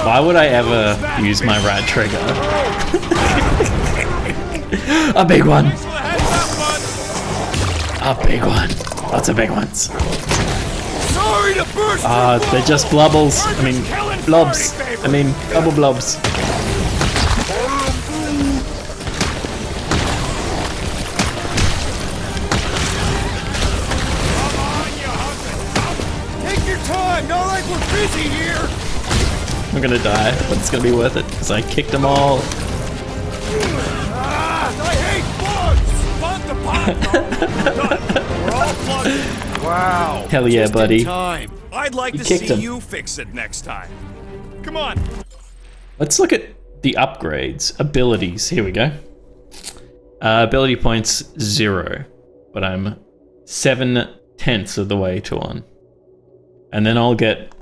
Why would I ever use my right trigger? A big one. Thanks for the heads up, bud. A big one. Lots of big ones. Sorry to burst. They're just blubbles. I mean, blobs. I mean, double blobs. Take your time. Not like we're busy here. I'm gonna die, but it's gonna be worth it because I kicked them all. I hate bugs. We're all plugged in. Wow. Hell yeah, Just in buddy. time. I'd like to kicked see him. you fix it next time. Come on. Let's look at the upgrades. Abilities. Here we go. Ability points 0, but I'm 7/10 of the way to 1. And then I'll get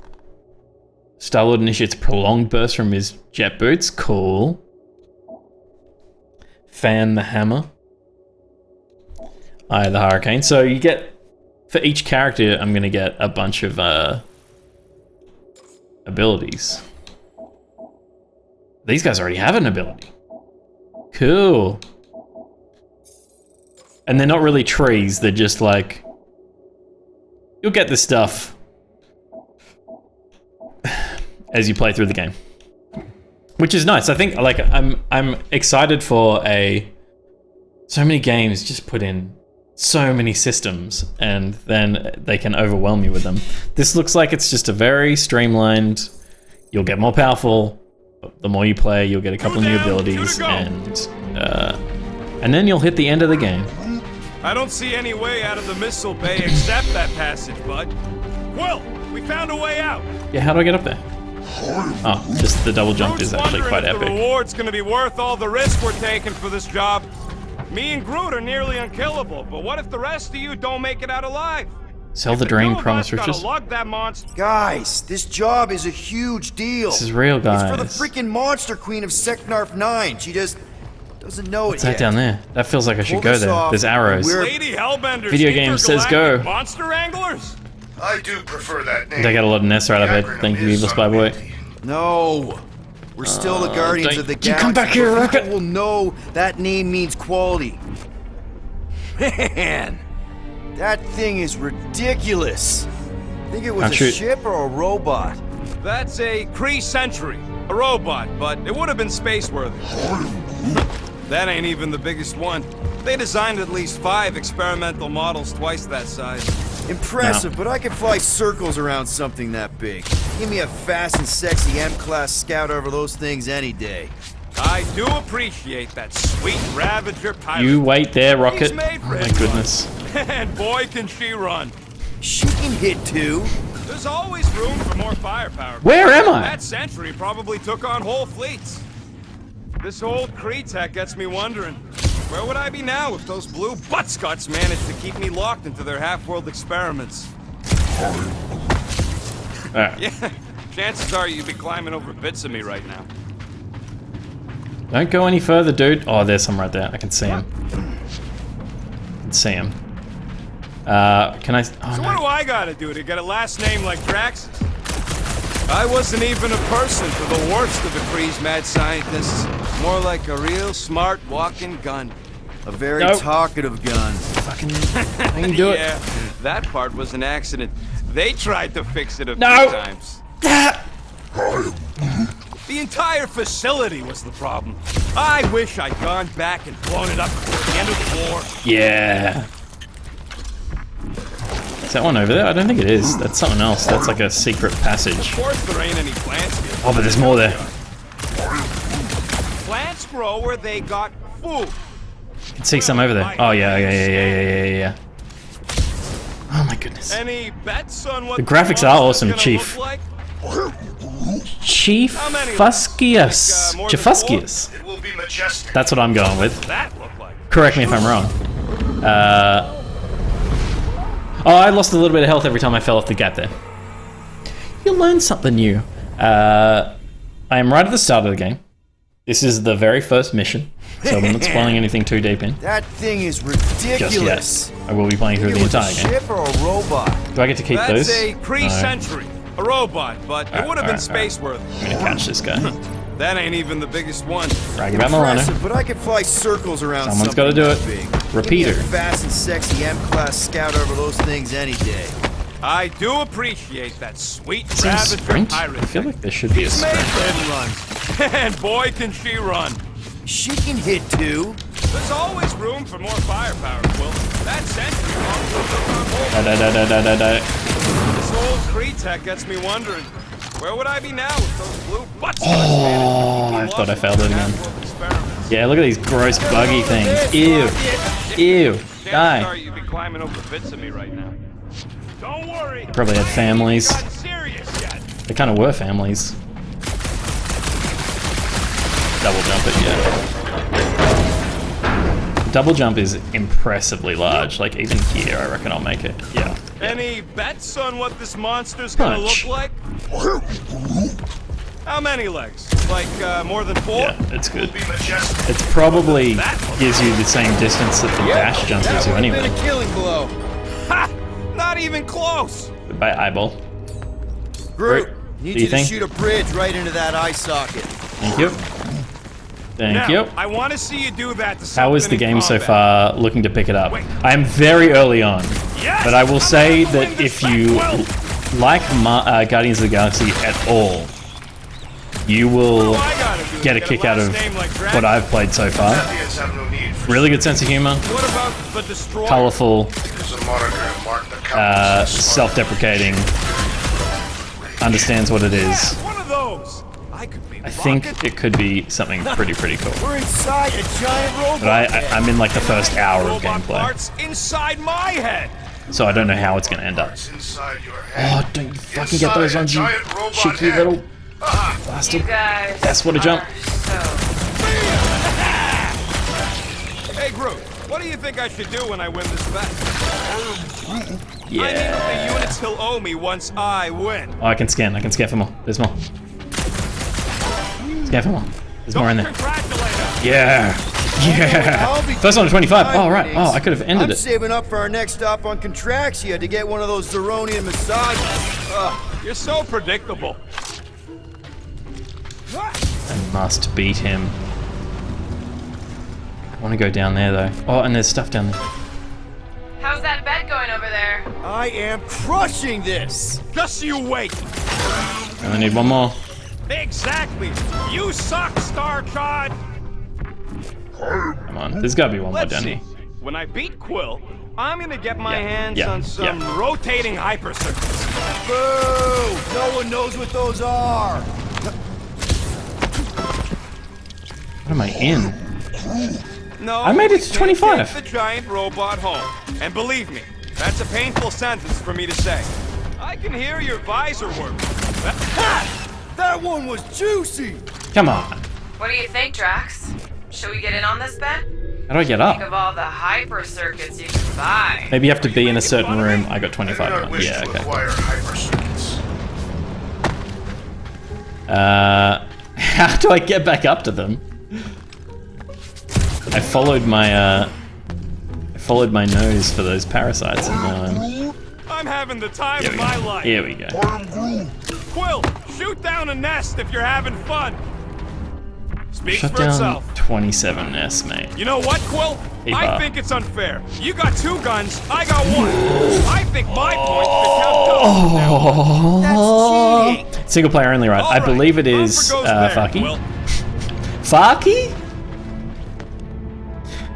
Star-Lord initiates prolonged burst from his jet boots. Cool. Fan the hammer. Eye of the hurricane. So you get, for each character, I'm gonna get a bunch of abilities. These guys already have an ability. Cool. And they're not really trees, they're just like, you'll get this stuff as you play through the game. Which is nice. I think like I'm excited for so many games just put in so many systems and then they can overwhelm you with them. This looks like it's just a very streamlined, you'll get more powerful, the more you play, you'll get a couple new abilities and then you'll hit the end of the game. I don't see any way out of the missile bay except that passage, bud. Quill, we found a way out. Yeah, how do I get up there? Oh, just the double jump Groot's is actually quite wondering if epic. the reward's gonna be worth all the risk we're taking for this job. Me and Groot are nearly unkillable, but what if the rest of you don't make it out alive? Sell the dream, Two of promise us gotta riches. lug that monster. Guys, this job is a huge deal. This is real, guys. It's for the freaking monster queen of Seknarf 9. She just doesn't know What's it that yet. down there? That feels like I should Pull go this there. off, There's arrows. and Lady Hellbender's Video game says go. intergalactic monster wranglers? I do prefer that name. I got a lot of Ness right up The here. acronym Thank you, is Evil Spy Boy. Zombie. No. We're still the guardians don't of the you galaxy. come back here, but Rocket. people will know that name means quality. Man, that thing is ridiculous. Think it was Can't a shoot. ship or a robot? That's a Kree Sentry, a robot, but it would have been space-worthy. That ain't even the biggest one. They designed at least 5 experimental models twice that size. Impressive, but I can fly circles around something that big. Give me a fast and sexy M-class scout over those things any day. I do appreciate that sweet Ravager pilot. You wait there, Rocket. He's made Oh for my it. goodness. And boy, can she run. She can hit too. There's always room for more firepower. Where am I? That Sentry probably took on whole fleets. This old Kree tech gets me wondering, where would I be now if those blue buttscots managed to keep me locked into their half-world experiments? Alright. Yeah, chances are you'd be climbing over bits of me right now. Don't go any further, dude. Oh, there's some right there. I can see him. I can see him. Can I? Oh, So no. what do I gotta do to get a last name like Drax? I wasn't even a person for the worst of the Kree's mad scientists. More like a real smart walking gun. A very Nope. talkative gun. Fucking, I can do it. Yeah, that part was an accident. They tried to fix it a No. few times. The entire facility was the problem. I wish I'd gone back and blown it up before the end of the war. Yeah. Is that one over there? I don't think it is. That's something else. That's like a secret passage. Of course there ain't any plants here. Oh, but there's more there. Plants grow where they got food. I can see some over there. Oh, yeah. Oh my goodness. Any bets on what The graphics are awesome, gonna Chief. look like? Chief How many? Fuscius. More than Jafuscius. It will be majestic. That's what I'm going with. That look like? Correct me if I'm wrong. Oh, I lost a little bit of health every time I fell off the gap there. You learn something new. I am right at the start of the game. This is the very first mission, so I'm not spoiling anything too deep in. That thing is Just ridiculous. yet. I will be playing through It the was a entire game. ship or a robot? Do I get to keep That's those? a Kree No. Sentry, a robot, but it would have been alright. space worthy. I'm gonna catch this guy. That ain't even the biggest one. Bragging about Milano. Impressive, but I can fly circles around Someone's something gotta do that it. big. Repeater. Give me a fast and sexy M-class scout over those things any day. I do appreciate that sweet Seems Ravager sprint? pirate. I feel like there should be a She's made sprint. for hit and runs. And boy, can she run. She can hit too. There's always room for more firepower, Quill. That sentry This old Kree tech gets me wondering, where would I be now with those blue butts? Oh, I thought I failed it again. Yeah, look at these gross buggy things. Ew. Ew. Die. Sorry, you'd be climbing over bits of me right now. Don't worry. Probably had families. Not serious yet. They kind of were families. Double jump it, yeah. Double jump is impressively large. Like, even here, I reckon I'll make it. Yeah. Any bets on what this monster's gonna Punch. look like? How many legs? Like, more than 4? Yeah, it's good. It probably gives you the same distance that the dash jump gives you anyway. Been a killing blow. Ha! Not even close! By eyeball. Groot, Groot, need do you you to think? shoot a bridge right into that eye socket. Thank you. Thank Now, you. I want to see you do that to How is something the in game so combat. far looking to pick it up? I am very early on, Yes! but I will I'm say gonna win that this if you bet, like Guardians of the Galaxy at all, you will All I gotta do is get a kick out last of name like Drax. what I've played so far. Champions have no need for Really good sense of humor, What about the Destroyer? colorful, There's a monogram marked the countless self-deprecating, understands what it is. One of those. I could be I think Rocket. it could be something pretty cool. We're inside a giant robot. But I'm in like the first hour of Robot gameplay, parts inside my head. so I don't know how it's gonna end up. inside your head. Oh, don't you fucking get those ones, you Giant robot cheeky head. little bastard. guys. That's what a jump. Hey, Groot, what do you think I should do when I win this bet? I need Yeah. the units he'll owe me once I win. Oh, I can scan for more. There's more. Scan for more. There's more in there. Congratulate him. Yeah. Yeah. First one to 25. Oh, right. Oh, I could have ended I'm it. saving up for our next stop on Contraxia to get one of those Zeronian massages. You're so predictable. I must beat him. I want to go down there, though. Oh, and there's stuff down there. How's that bet going over there? I am crushing this. Just you wait. I only need one more. Exactly. You suck, Starchild. Come on. There's got to be one more Let's down see. here. When I beat Quill, I'm gonna get my Yeah, hands yeah, on some yeah. rotating hyper circuits. Boo! No one knows what those are. What am I in? No, I made it we to can't 25. Take the giant robot home. And believe me, that's a painful sentence for me to say. I can hear your visor work. That one was juicy. Come on. What do you think, Drax? Should we get in on this bet? How do I get Think up? of all the hyper circuits you can buy. Maybe you have to be in a certain room. I got I do 25. not wish Yeah, to okay. acquire hyper circuits. How do I get back up to them? I followed my nose for those parasites, and now I'm having the time here of we my go. life. Here we go. Quill, shoot down a nest if you're having fun. Speaks Shut for down itself. 27s, mate. You know what, Quill? Hey, I Bob. think it's unfair. You got 2 guns, I got 1. I think my points should count double. Single player only, right? I All right, believe it is Bumper goes there, Farky. Quill. Farky?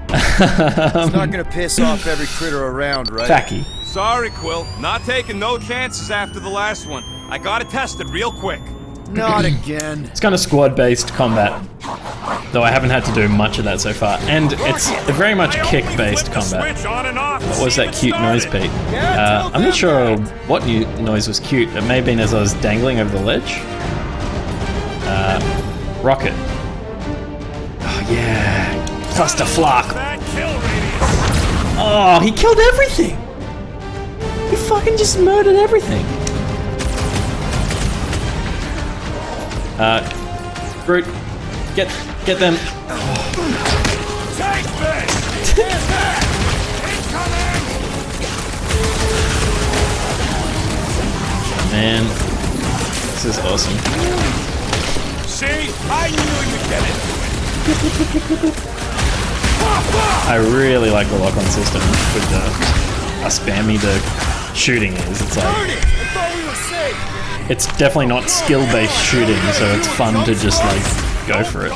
It's not gonna piss off every critter around, right? Facky. Sorry, Quill. Not taking no chances after the last one. I gotta test it real quick. Not again. It's kind of squad-based combat, though I haven't had to do much of that so far, and it's very much I only kick-based flipped the combat. switch on and off to What was see that if it cute noise, started. Pete? Yeah, I'm not sure what noise was cute. It may have been as I was dangling over the ledge. Rocket. Oh yeah, cluster flock. That kill radius. Oh, he killed everything. He fucking just murdered everything. Groot, get them. Take this! Incoming! Man, this is awesome. See? I knew you'd get it. I really like the lock-on system with how spammy the shooting is. It's like, it's definitely not skill-based shooting, so it's fun to just like go for it.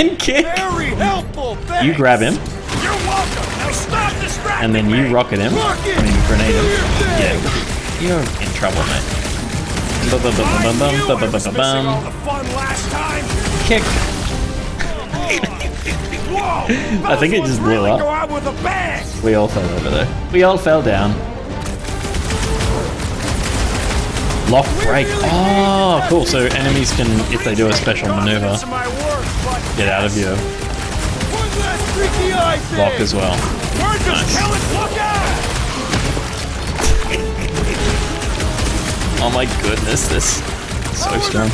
And kick. Very helpful. You grab him, You're welcome. Now stop distracting and then you rocket him. I mean, grenade him. Yeah, you're in trouble, mate. All the fun last time. Kick. I think it just blew up. Go out with a bang. We all fell over there. We all fell down. Lock break. Oh, cool. So enemies can, if they do a special maneuver, get out of your lock as well. Nice. Oh my goodness, this is so strong.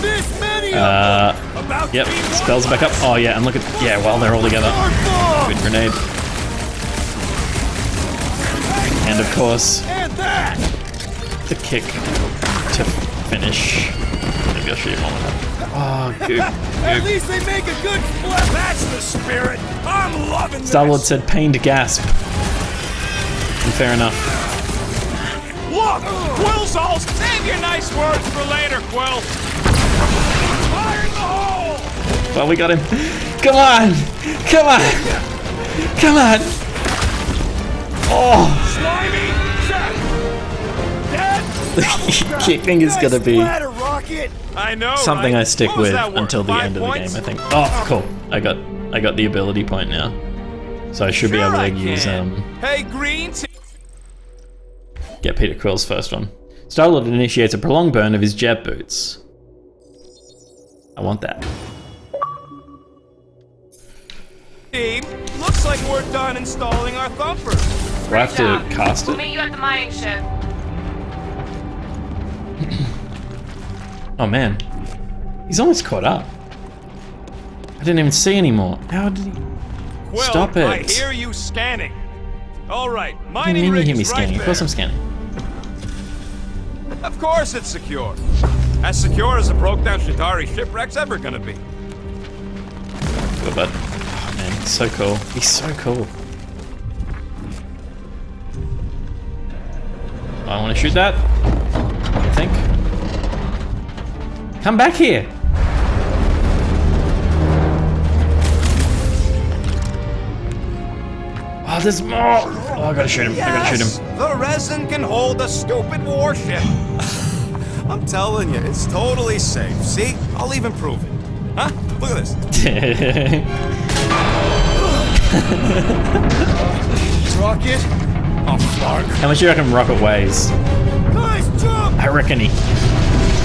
Yep, spells back up. Oh yeah, and look at, yeah, well, they're all together. Good grenade. And of course, the kick to finish. Maybe I'll shoot him all that. Oh, goop. At least they make a good split. That's the spirit. I'm loving this. Star-Lord said pain to gasp. And fair enough. Look, Quill's all. Save your nice words for later, Quill. Fire in the hole. Well, we got him. Come on! Come on! Come on! Oh! Slimy. Dead. The kicking is gonna be I know, something right? I stick What was with that worth? until the 5 end of the points? game, I think. Oh, cool. I got the ability point now. So I should be able to use Hey, Green. get Peter Quill's first one. Star-Lord initiates a prolonged burn of his jet boots. I want that. Team, looks like we're done installing our thumpers. Do I have to cast We'll it? meet you at the mining ship. Oh man. He's almost caught up. I didn't even see anymore. How did he... Quill, Stop it. I hear you scanning. All right, What do mining you mean you rig hear me is right scanning? Of course there. I'm scanning. Of course it's secure. As secure as a broke-down Shatari shipwreck's ever gonna be. Good bud. Oh man, he's so cool. He's so cool. I want to shoot that. I think. Come back here. Oh, there's more. Oh, I gotta shoot him. I gotta shoot him. The resin can hold a stupid warship. I'm telling you, it's totally safe. See? I'll even prove it. Huh? Look at this. Rocket? Oh, Flark. How much do you reckon Rocket weighs? Nice jump! I reckon he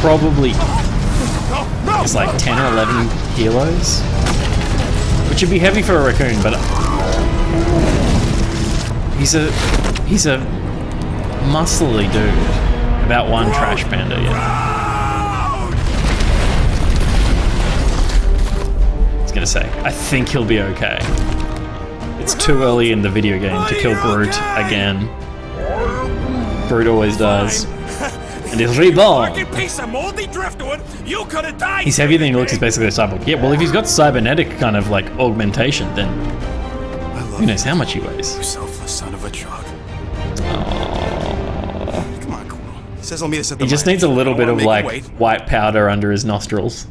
probably No, is like 10 or 11 kilos. Which would be heavy for a raccoon, but he's a muscly dude. About one trash panda, yeah. I was gonna say, I think he'll be okay. It's too early in the video game to kill Groot again. Groot always dies. And he's reborn. Piece of moldy driftwood, you could have died. He's heavier than he looks, he's basically a cyborg. Yeah, well if he's got cybernetic kind of like augmentation, then who knows how much he weighs. You selfless son of a truck. Come on, Quill. Says I'll meet us at the He just mine. needs a little I bit wanna of make like him wait. white powder under his nostrils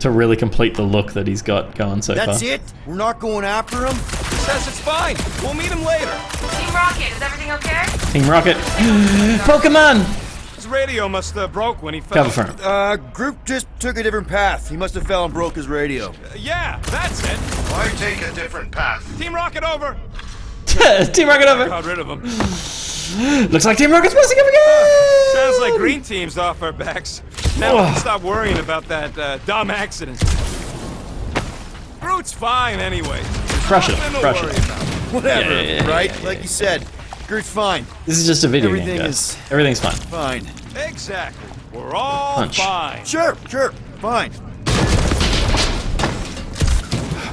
to really complete the look that he's got going so far. That's it? We're not going after him? He says it's fine. We'll meet him later. Team Rocket, is everything okay? Team Rocket. Pokemon! His radio must have broke when he fell. Cover for him. Groot just took a different path. He must have fell and broke his radio. Yeah, that's it. Why take a different path? Team Rocket over. Team Rocket over! Got rid of him. Looks like Team Rocket's messing up again! Sounds like Green Team's off our backs. Now we Ugh. can stop worrying about that dumb accident. Groot's fine anyway. Crush it, Nothing to crush worry it. about. Whatever, Yeah. right? Like you said, Groot's fine. This is just a video Everything game, is- guys. Everything's fine. Fine. Exactly. We're all Punch. fine. Sure, fine.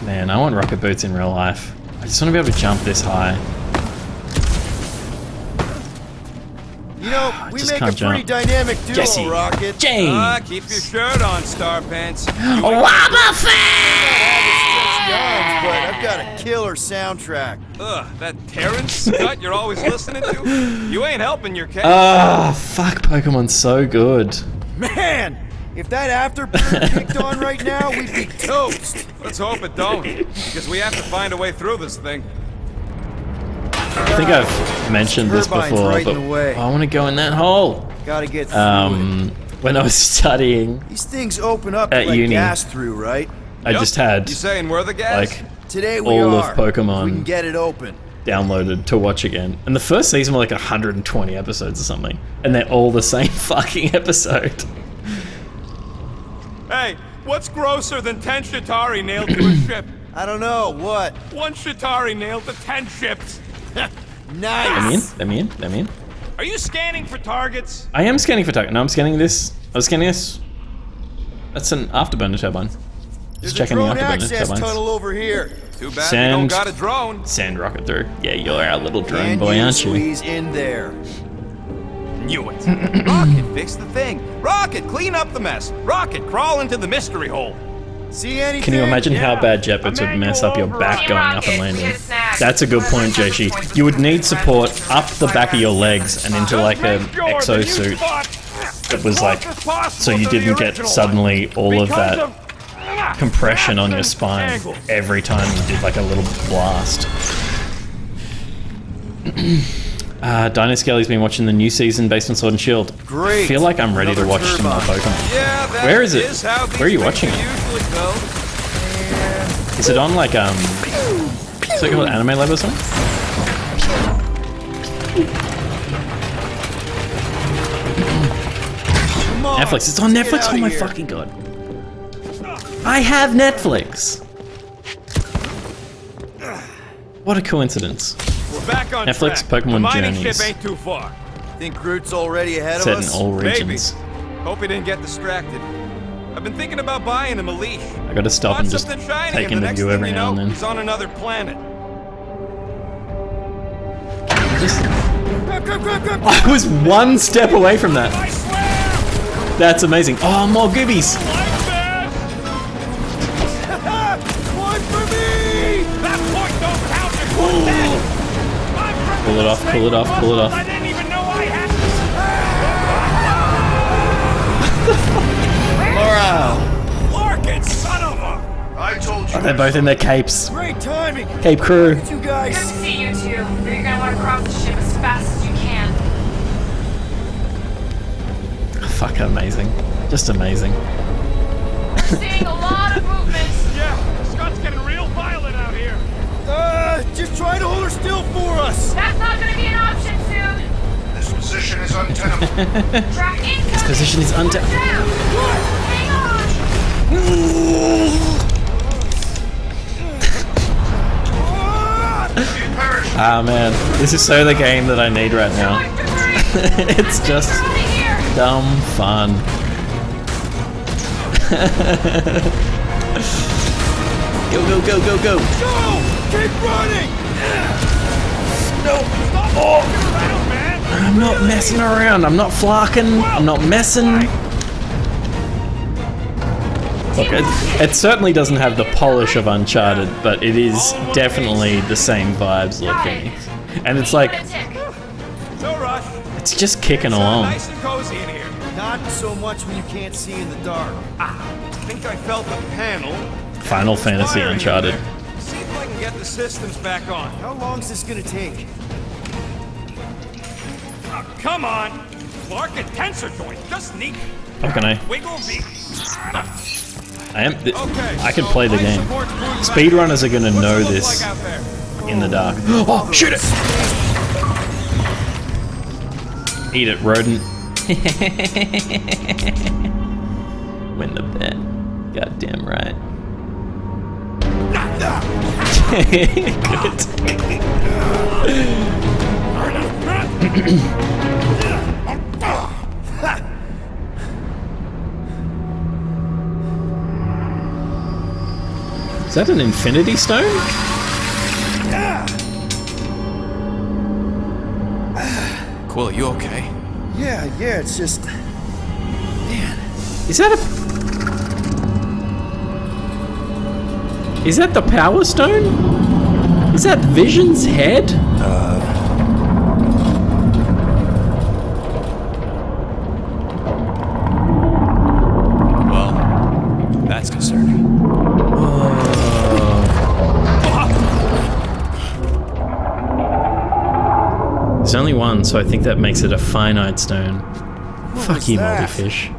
Man, I want rocket boots in real life. I just want to be able to jump this high. You know, we just make a can't pretty jump. dynamic duo, Jesse. Rocket. Jane. Keep your shirt on, Starpants. Wobba Guns, but I've got a killer soundtrack. Ugh, that Terrence Scott you're always listening to? You ain't helping your case. Fuck, Pokemon's so good. Man, if that afterburner kicked on right now, we'd be toast. Let's hope it don't, because we have to find a way through this thing. I think I've mentioned this Turbine's before, right but in the way. I want to go in that hole. Gotta get through it. When I was studying, These things open up at to let uni. gas through, right? I just had You saying we're the guys? like Today we all are. of Pokemon We can get it open. downloaded to watch again. And the first season were like 120 episodes or something. And they're all the same fucking episode. Hey, what's grosser than 10 Shatari nailed to a ship? I don't know, what? 1 Shatari nailed to 10 ships. Nice. Let me in. Are you scanning for targets? I am scanning for target. No, I'm scanning this. I was scanning this. That's an afterburner turbine. There's Just a checking the drone afterburner access turbines. tunnel over here. Too bad we Send. don't got a drone. Sand rocket through. Yeah, you're our little drone And boy, you aren't you? squeeze in there. Knew it. Rocket, fix the thing. Rocket, clean up the mess. Rocket, crawl into the mystery hole. See anything? Can you imagine how bad Jetbits would mess up your back going up and landing? That's a good point, Joshi. You would need support up the back of your legs and into like an exosuit that was like, so you didn't get suddenly all of that compression on your spine every time you did like a little blast. Dino Skelly's been watching the new season based on Sword and Shield. Great. I feel like I'm ready to watch some more Pokemon. Yeah, that Where is it? how Where are you these watching things it? usually go. Is it on like is it called Anime Lab or something? Come on, Netflix. It's on let's get Netflix. out Oh my of here. fucking god. I have Netflix. What a coincidence. We're back on Netflix track. Pokemon the mining Journeys. ship ain't too far. Think Groot's already ahead Set of in us? all Maybe. regions. Hope he didn't get distracted. I've been thinking about buying him a leash. I gotta stop and just something shiny, take and in the the next view thing every you now know, and then. he's on another planet. I was one step away from that. I swear! That's amazing. Oh, more goobies. One for me! That point don't count as one dead! Pull it off, pull it off, pull it off. I didn't even know I had FLARKIN, son of a... I told you. They're both in their capes. Great timing. Cape crew. You guys. Good to see you two. But you're gonna want to cross the ship as fast as you can. Fuck, amazing. Just amazing. Seeing a lot of movement. Yeah, Scott's getting real violent out here. Just try to hold her still for us. That's not gonna be an option soon. This position is untenable. Track incoming. This position is Down. Hang on. Ah man, this is so the game that I need right now. It's just Out of here. dumb fun. Go, go, go, go, go. Go! Keep running! I'm not messing around. I'm not flarking. I'm not messing. Look, it certainly doesn't have the polish of Uncharted, but it is definitely the same vibes looking. And it's like, No rush. it's just kicking along. Nice and cozy in here. Not so much when you can't see in the dark. I think I felt the panel. Final Fantasy Wiring in Uncharted. there. See if I can get the systems back on. How long's this gonna take? Oh, come on. FLARKIN tensor joint. Just neat. How can I? Wiggle V. I can so play the life game. support's moving back. Speedrunners are gonna What's know it look this like out there? in the dark. Oh, shoot it! Eat it, rodent. Win the bet. Goddamn right. Is that an infinity stone? Quill, you okay? Yeah, it's just... Man. Is that the Power Stone? Is that Vision's head? Well, that's concerning. There's only one, so I think that makes it a finite stone. Fuck was you, that? multi-fish.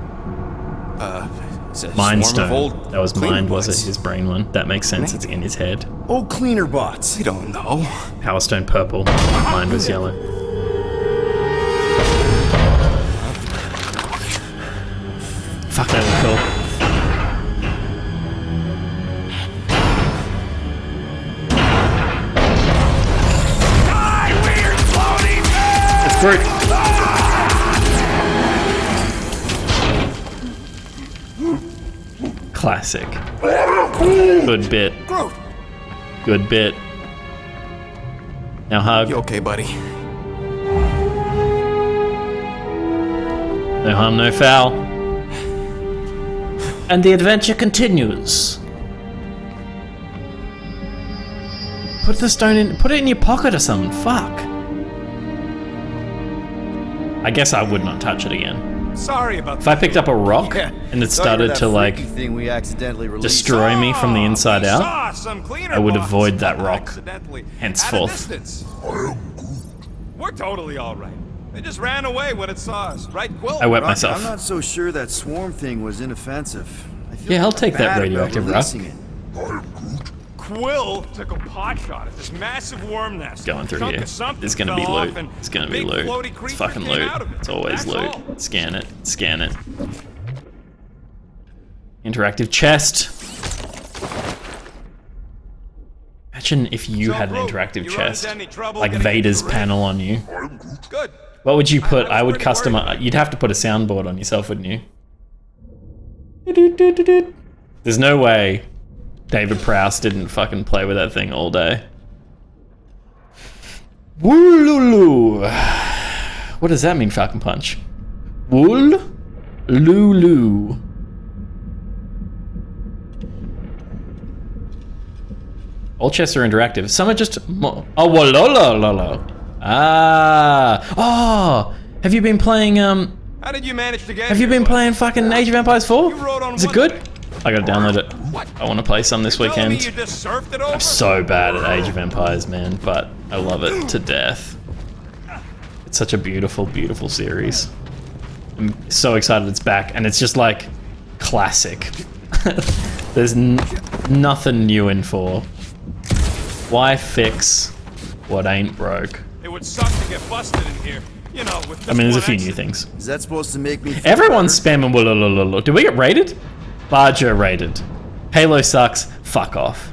It's a Mind swarm of stone. old That was cleaner mind, was boys. it? His brain one. That makes sense. It's in his head. Old cleaner bots. We don't know. Power Stone purple. Mind was yellow. Fuck, that was cool. It's Groot. Classic. Good bit. Good bit. Now hug. You okay, buddy? No harm, no foul. And the adventure continues. Put the stone in. Put it in your pocket or something. Fuck. I guess I would not touch it again. Sorry about If I picked up a rock Yeah. and it Sorry started about to that like freaky thing we accidentally released. destroy me from the inside out, I would avoid that rock accidentally henceforth. At a distance. We're totally all right. They just ran away when it saw us, right, Quill? I wet Rocky, myself. I'm not so sure that swarm thing was inoffensive. I feel Yeah, I'll kinda take that bad about radioactive rock. releasing it. Quill took a pot shot at this massive worm nest. Going through Chunk here. of something There's gonna be fell loot. off and It's gonna be big loot. floaty It's creature fucking came loot. out of it. It's always That's loot. all. Scan it. Scan it. Interactive chest. Imagine if you So, had an Groot, interactive you run chest, into any trouble like getting Vader's into the ring? panel on you. Good. What would you put? I I was would pretty worried. customize. You'd have to put a soundboard on yourself, wouldn't you? There's no way David Prowse didn't fucking play with that thing all day. Woolulu. What does that mean, Falcon Punch? Wool? Lulu. All chests are interactive. Some are just... Oh, well, la. Ah. Oh. Have you been playing, How did you manage to get Have you here, been bud? playing fucking Age of Empires 4? You rode on Is it one good? today. I gotta download it. What? I want to play some this Telling me weekend. you just surfed it over? I'm so bad at Age of Empires, man, but I love it to death. It's such a beautiful, beautiful series. I'm so excited it's back, and it's just like classic. There's nothing new in 4. Why fix what ain't broke? It would suck to get busted in here. You know, with I mean, there's a just few one new accident. things. Is that supposed to make me feel Everyone's better? spamming Wololololo. Did we get raided? Barjo raided. Halo sucks. Fuck off.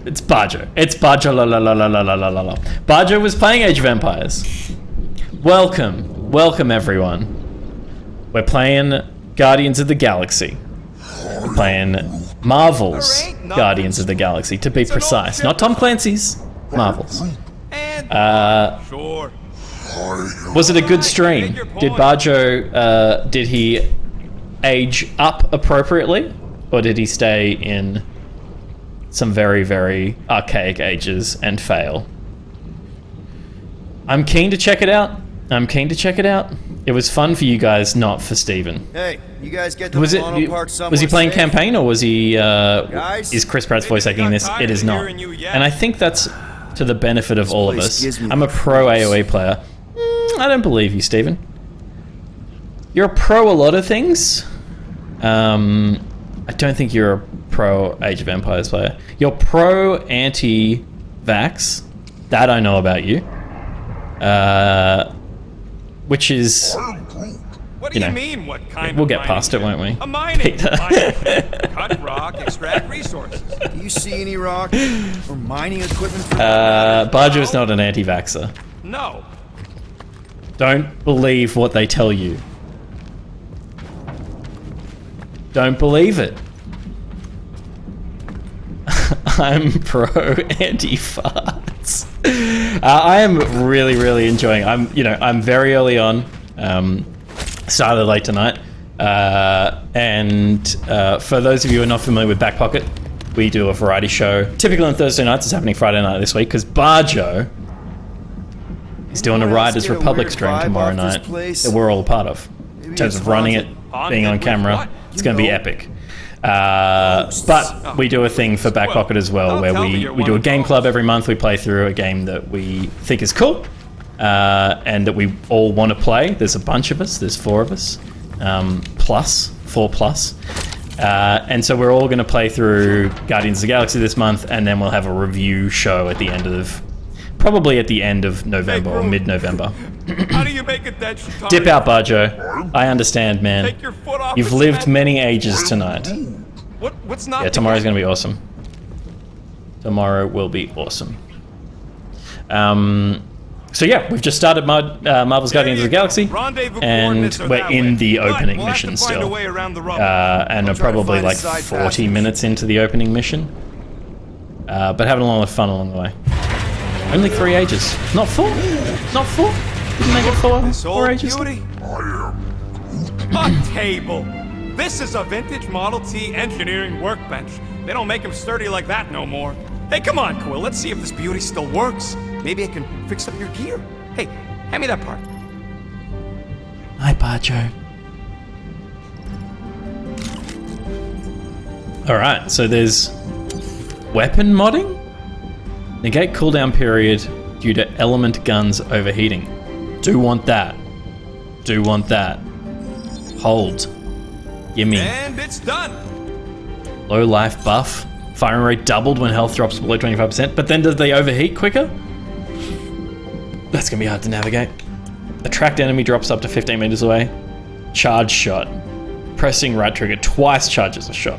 It's Barjo. It's Barjo la la la la la la la la la. Barjo was playing Age of Empires. Welcome. Welcome everyone. We're playing Guardians of the Galaxy. We're playing Marvel's There ain't nothing. Guardians of the Galaxy, to be It's an old precise. ship. Not Tom Clancy's. Marvel's. And sure. Was it a good stream? Did Barjo, did he age up appropriately? Or did he stay in some very, very archaic ages and fail? I'm keen to check it out. It was fun for you guys, not for Steven. Hey, you guys get to Was Milano Park somewhere was he playing safe? campaign, or was he Guys? is Chris Pratt's voice Maybe acting they this? got It tired is of not. hearing you yell. And I think that's to the benefit of all of place us. gives me I'm a the pro creeps. AoE player. I don't believe you, Steven. You're a pro a lot of things. I don't think you're a pro Age of Empires player. You're pro anti-vax. That I know about you. Which is... What do you you know, mean, what kind we'll of get mining past it, ship? won't we? A mining Peter. Cut rock, extract resources. Do you see any rock or mining equipment? For Barjo is not an anti-vaxxer. No. Don't believe what they tell you. Don't believe it. I'm pro anti-farts. I am really, really enjoying. I'm very early on. Started late tonight. And for those of you who are not familiar with Back Pocket, we do a variety show. Typically on Thursday nights. It's happening Friday night this week because Barjo is doing a Riders Republic stream tomorrow night that we're all a part of. In terms of running it, being on camera, it's going to be epic. But we do a thing for Back Pocket as well, where we do a game club every month. We play through a game that we think is cool, and that we all want to play. There's a bunch of us. There's 4 of us, four plus. And so we're all going to play through Guardians of the Galaxy this month, and then we'll have a review show at the end of, probably at the end of November or mid-November. How do you make it that Chitauri? Dip out, Barjo. I understand, man. Take your foot off You've its lived neck. many ages tonight. What's not? Yeah, tomorrow's going to be awesome. Tomorrow will be awesome. So yeah, we've just started Marvel's Guardians of the Galaxy, and we're in the opening mission still. And are probably like 40 minutes into the opening mission. But having a lot of fun along the way. Only 3 ages. Not 4. Not 4. Didn't make it 4 ages. A table. This is a vintage Model T engineering workbench. They don't make them sturdy like that no more. Hey, come on, Quill. Let's see if this beauty still works. Maybe I can fix up your gear. Hey, hand me that part. Hi, Barjo. Alright, so there's weapon modding? Negate cooldown period due to element guns overheating. Do want that. Do want that. Hold. Gimme. And it's done. Low life buff. Firing rate doubled when health drops below 25%, but then do they overheat quicker? That's gonna be hard to navigate. A tracked enemy drops up to 15 meters away. Charge shot. Pressing right trigger twice charges a shot.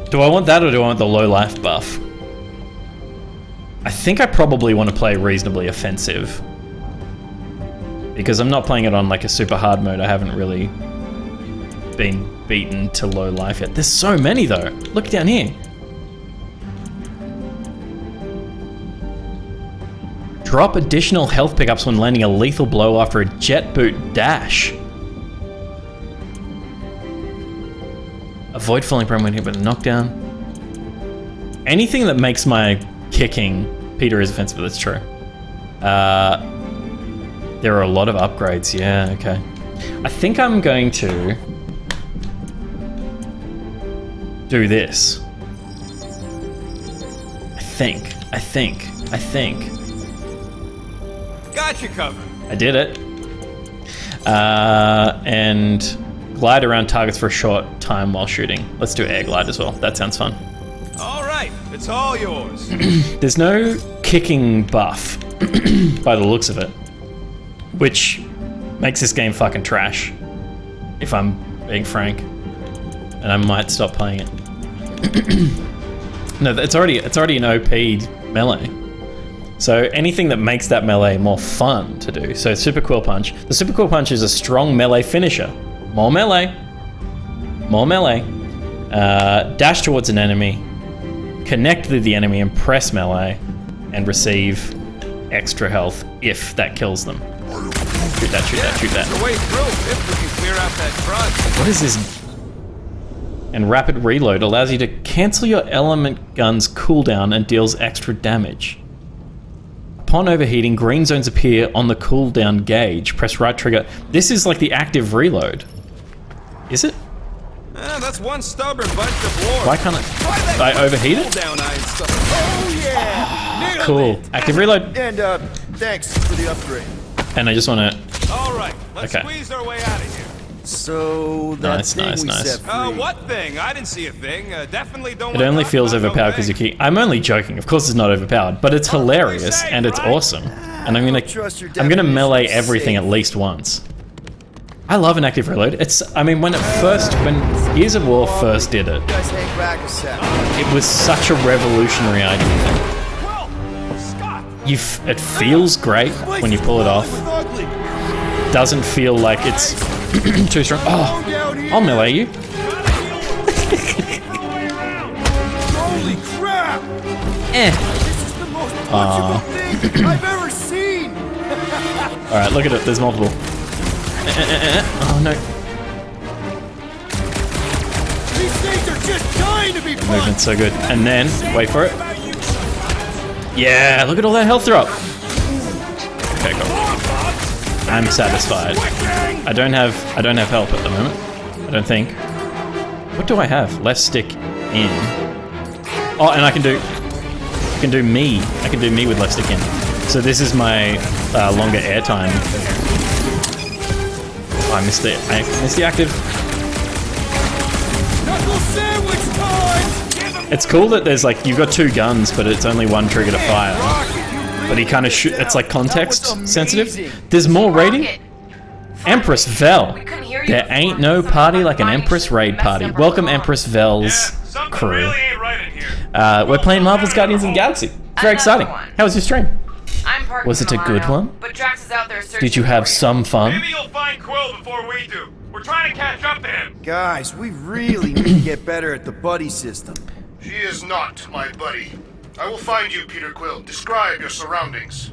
Do I want that or do I want the low life buff? I think I probably want to play reasonably offensive. Because I'm not playing it on like a super hard mode. I haven't really been beaten to low life yet. There's so many though. Look down here. Drop additional health pickups when landing a lethal blow after a jet boot dash. Avoid falling prone when hit with a knockdown. Anything that makes my kicking... Peter is offensive, but that's true. There are a lot of upgrades, yeah, okay. I think I'm going to do this. I think. Got you covered. I did it. And glide around targets for a short time while shooting. Let's do air glide as well. That sounds fun. All right, it's all yours. There's no kicking buff by the looks of it, which makes this game fucking trash, if I'm being frank. And I might stop playing it. No, it's already an OP melee. So anything that makes that melee more fun to do. So Super Quill Punch. The Super Quill Punch is a strong melee finisher. More melee. Dash towards an enemy. Connect with the enemy and press melee. And receive extra health if that kills them. Shoot that. The way through if we can clear out that front. What is this? And rapid reload allows you to cancel your element gun's cooldown and deals extra damage. Upon overheating, green zones appear on the cooldown gauge. Press right trigger. This is like the active reload. Is it? That's one stubborn bunch of lore. Why can't I overheat it? Oh yeah! Cool. Active reload. And thanks for the upgrade. And I just want to... All right, let's squeeze our way out of here. So that thing we set free. What thing? I didn't see a thing. Definitely don't. It only feels overpowered because you keep... I'm only joking. Of course it's not overpowered, but it's hilarious and it's awesome. And I'm gonna melee everything at least once. I love an active reload. When Gears of War first did it, it was such a revolutionary idea. It feels great when you pull it off. Doesn't feel like it's too strong. Oh, I'll melee you. Holy crap! Eh. This is the most punchable thing I've ever seen! Alright, look at it. There's multiple. Oh, no. These things are just dying to be The movement's so good. And then, wait for it. Yeah, look at all that health drop. Okay, cool. I'm satisfied. I don't have help at the moment. I don't think. What do I have? Left stick in. Oh, and I can do me. I can do me with left stick in. So this is my longer airtime. Oh, I missed the active. It's cool that there's like, you've got 2 guns, but it's only 1 trigger to fire. But he kind of it's like context sensitive. There's more raiding. Empress Vel. There ain't no party like an Empress raid party. Welcome Empress Vel's crew. We're playing Marvel's Guardians of the Galaxy. Very exciting. How was your stream? Was it a good one? Did you have some fun? Maybe you'll find Quill before we do. We're trying to catch up to him. Guys, we really need to get better at the buddy system. She is not my buddy. I will find you, Peter Quill. Describe your surroundings.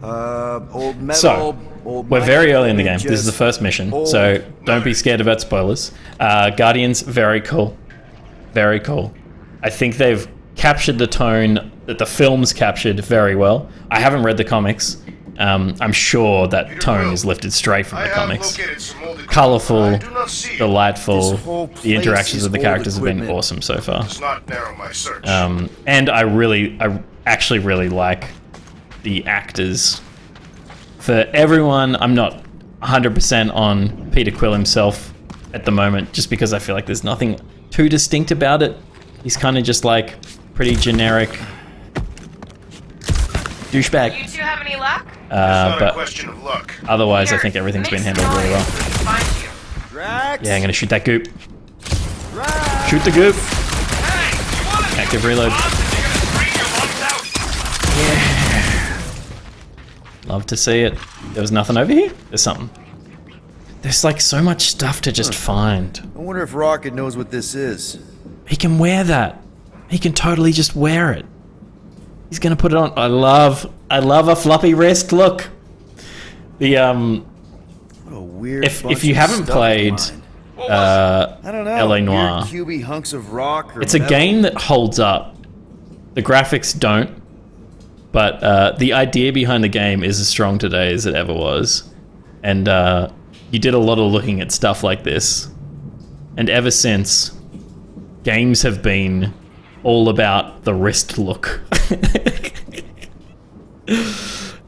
Old metal, So, old we're very early in the game. ninjas, This is the first mission, old so don't be scared about spoilers. Guardians, very cool. Very cool. I think they've captured the tone that the films captured very well. I haven't read the comics. I'm sure that tone is lifted straight from the comics. Colorful, delightful. The interactions with the characters have been awesome so far. Does not narrow my search. And I actually really like the actors. For everyone, I'm not 100% on Peter Quill himself at the moment, just because I feel like there's nothing too distinct about it. He's kind of just like pretty generic douchebag. You two have any luck? It's not a But question of luck. otherwise, I think everything's been handled really well. Drax! Yeah, I'm gonna shoot that goop. Shoot the goop. Active reload. Yeah. Love to see it. There was nothing over here? There's something. There's like so much stuff to just find. I wonder if Rocket knows what this is. He can wear that. He can totally just wear it. He's gonna put it on. I love a floppy wrist. Look. The What a weird if you haven't played I don't know, LA Noire, weird cubey hunks of rock or it's a metal. game that holds up. The graphics don't, but the idea behind the game is as strong today as it ever was. And you did a lot of looking at stuff like this, and ever since, games have been all about the wrist look.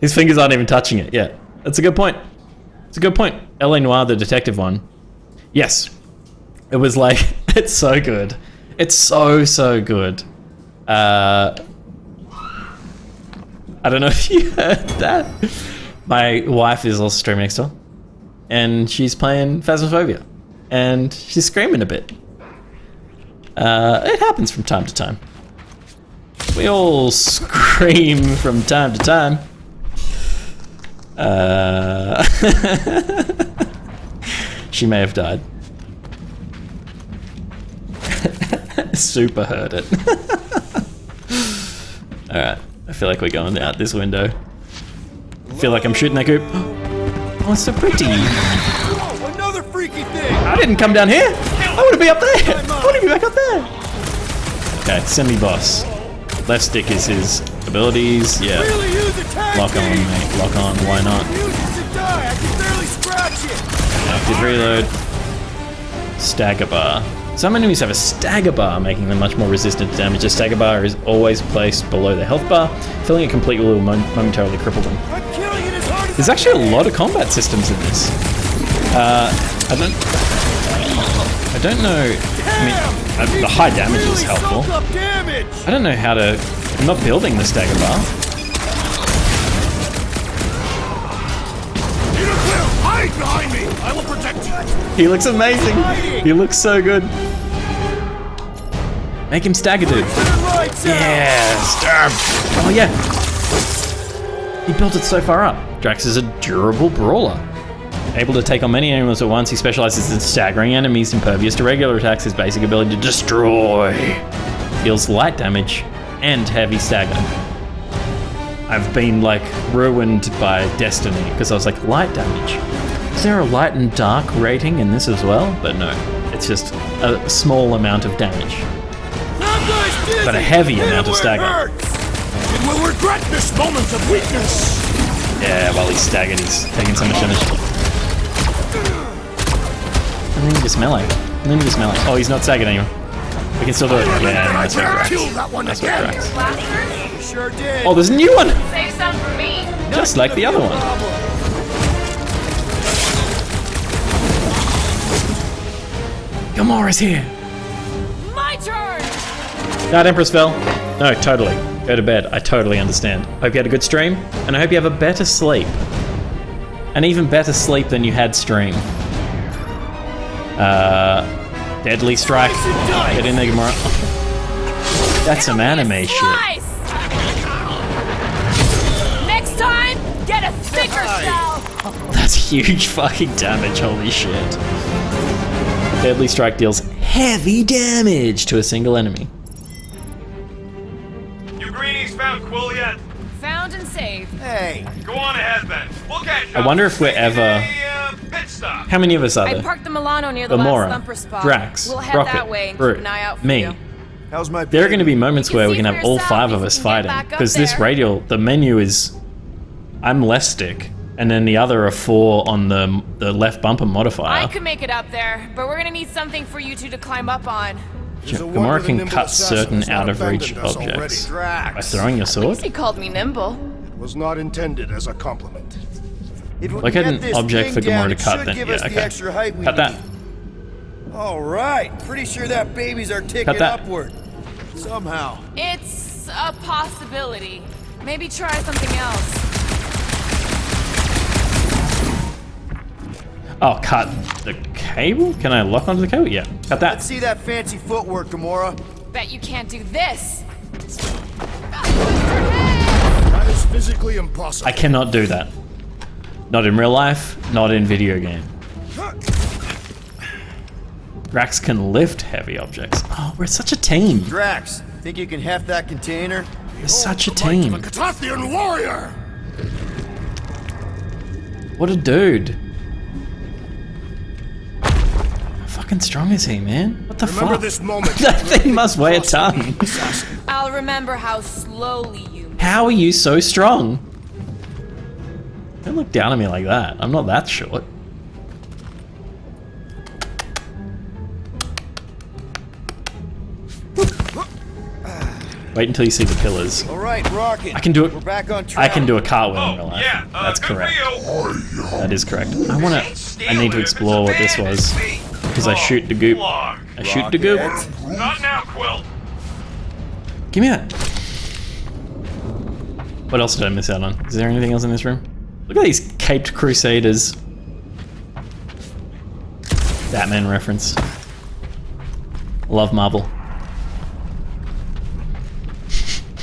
His fingers aren't even touching it yet. That's a good point. It's a good point. LA Noire, the detective one. Yes. It was like, it's so good. It's so good. I don't know if you heard that. My wife is also streaming next door, and she's playing Phasmophobia, and she's screaming a bit. It happens from time to time. We all scream from time to time. She may have died. Super heard it. Alright, I feel like we're going out this window. I feel like I'm shooting that goop. Oh, it's so pretty. Oh, another freaky thing! I didn't come down here. I want to be up there. I want to be back up there. Okay, semi-boss. Left stick is his abilities. Yeah. Really use attack Lock on, beam. mate. Lock on. Why not? Use it to die. I can barely scratch it. Active reload. Stagger bar. Some enemies have a stagger bar, making them much more resistant to damage. A stagger bar is always placed below the health bar. Filling it complete will momentarily cripple them. I'm killing it as hard as There's actually a lot of combat systems in this. I don't know. I mean, the high damage is helpful. soak up damage. I don't know how to. I'm not building the stagger bar. Peter Quill, hide behind me. I will protect you. He looks amazing. He looks so good. Make him stagger, dude. Yeah, stab. Oh yeah. He built it so far up. Drax is a durable brawler. Able to take on many enemies at once, he specializes in staggering enemies impervious to regular attacks. His basic ability to destroy. Deals light damage and heavy stagger. I've been like ruined by destiny because I was like, light damage. Is there a light and dark rating in this as well? But no, it's just a small amount of damage. But a heavy amount of stagger. It will regret this moment of weakness. Yeah, while he's staggered, he's taking so much damage. And then he just melee. Oh, he's not staggered anymore. We can still do it. Yeah, nice one, Drax. Nice one, Drax. Sure did. Oh, there's a new one! Save some for me. Just like the other one. Gamora's here. My turn. That Empress fell. No, totally. Go to bed. I totally understand. Hope you had a good stream, and I hope you have a better sleep. An even better sleep than you had stream. Deadly Strike. Get in there, Gamora. That's some anime shit. Slice. Next time, get a thicker shell. That's huge fucking damage, holy shit. Deadly Strike deals heavy damage to a single enemy. You greenies found Quill yet? Found and saved. Hey, Go on ahead then. We'll catch I up. wonder if we're ever... Pit stop. How many of us are I there? parked the Milano near the Gamora, last thumper spot. Drax, We'll head Rocket, that way and Groot, keep an eye out for me. you. how's my There are going to be moments You can where we see can for have all yourself 5 if of you us can get fighting. back up Because this there. radial, the menu is... I'm left stick, and then the other are 4 on the left bumper modifier. I could make it up there, but we're gonna need something for you two to climb up on. It's a Gamora wonder the can nimble cut assassin certain has not out-of-reach abandoned us already. objects. By Drax? throwing your sword? He called me nimble. It was not intended as a compliment. If we Look can at get an this object thing for down, Gamora to it cut, should then give yeah, us the okay. extra height we Cut that. need. All right, pretty sure that babies are ticking Cut that. upward. Somehow. It's a possibility. Maybe try something else. Oh, cut the cable? Can I lock onto the cable? Yeah, cut that. Let's see that fancy footwork, Gamora. Bet you can't do this. That is physically impossible. I cannot do that. Not in real life, not in video game. Drax can lift heavy objects. Oh, we're such a team. Drax, think you can heft that container? We're such a The might of team. a Catathian warrior. What a dude. How fucking strong is he, man? What the Remember fuck? this moment. That thing must weigh a ton. Assassin. I'll remember how slowly you move. How are you so strong? Don't look down at me like that. I'm not that short. Wait until you see the pillars. All right, Rocket. I can do it. We're back on track. I can do a cartwheel in real Oh, life. yeah. That's good correct. for you. That is correct. I need to explore what this was. Because I shoot the goop. I shoot the goop. Not now, Quill. Give me that. What else did I miss out on? Is there anything else in this room? Look at these caped crusaders. Batman reference. Love Marvel.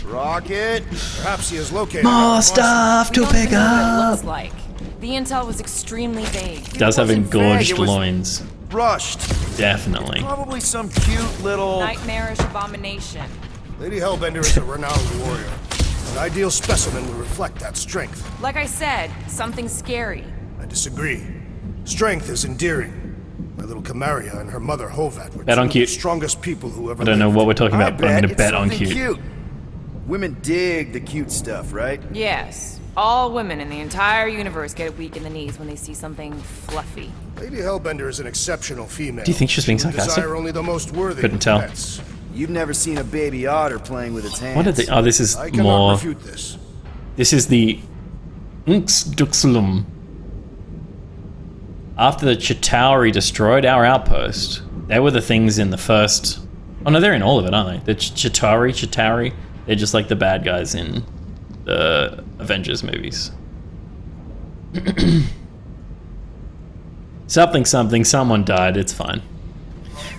Rocket. Perhaps he has located More our stuff We to don't pick even know what it up. looks like. The intel was extremely vague. Does have wasn't vague, engorged it was- loins. Rushed. Definitely. Probably some cute little. Nightmarish abomination. Lady Hellbender is a renowned warrior. An ideal specimen would reflect that strength. Like I said, something scary. I disagree. Strength is endearing. My little Camaria and her mother Hovat were Bet on two of the cute. strongest people who ever I don't know lived. what we're talking I about, but I'm gonna it's bet on something cute. Women dig the cute stuff, right? Yes. All women in the entire universe get weak in the knees when they see something fluffy. Lady Hellbender is an exceptional female. Do you think she's being She would sarcastic? desire only the most worthy Couldn't of tell. pets. You've never seen a baby otter playing with its hands. What did they? Oh, this is I cannot more. refute this. This is the Unxduxlum. After the Chitauri destroyed our outpost, they were the things in the first... Oh no, they're in all of it, aren't they? The Chitauri, they're just like the bad guys in the Avengers movies. Someone died, it's fine.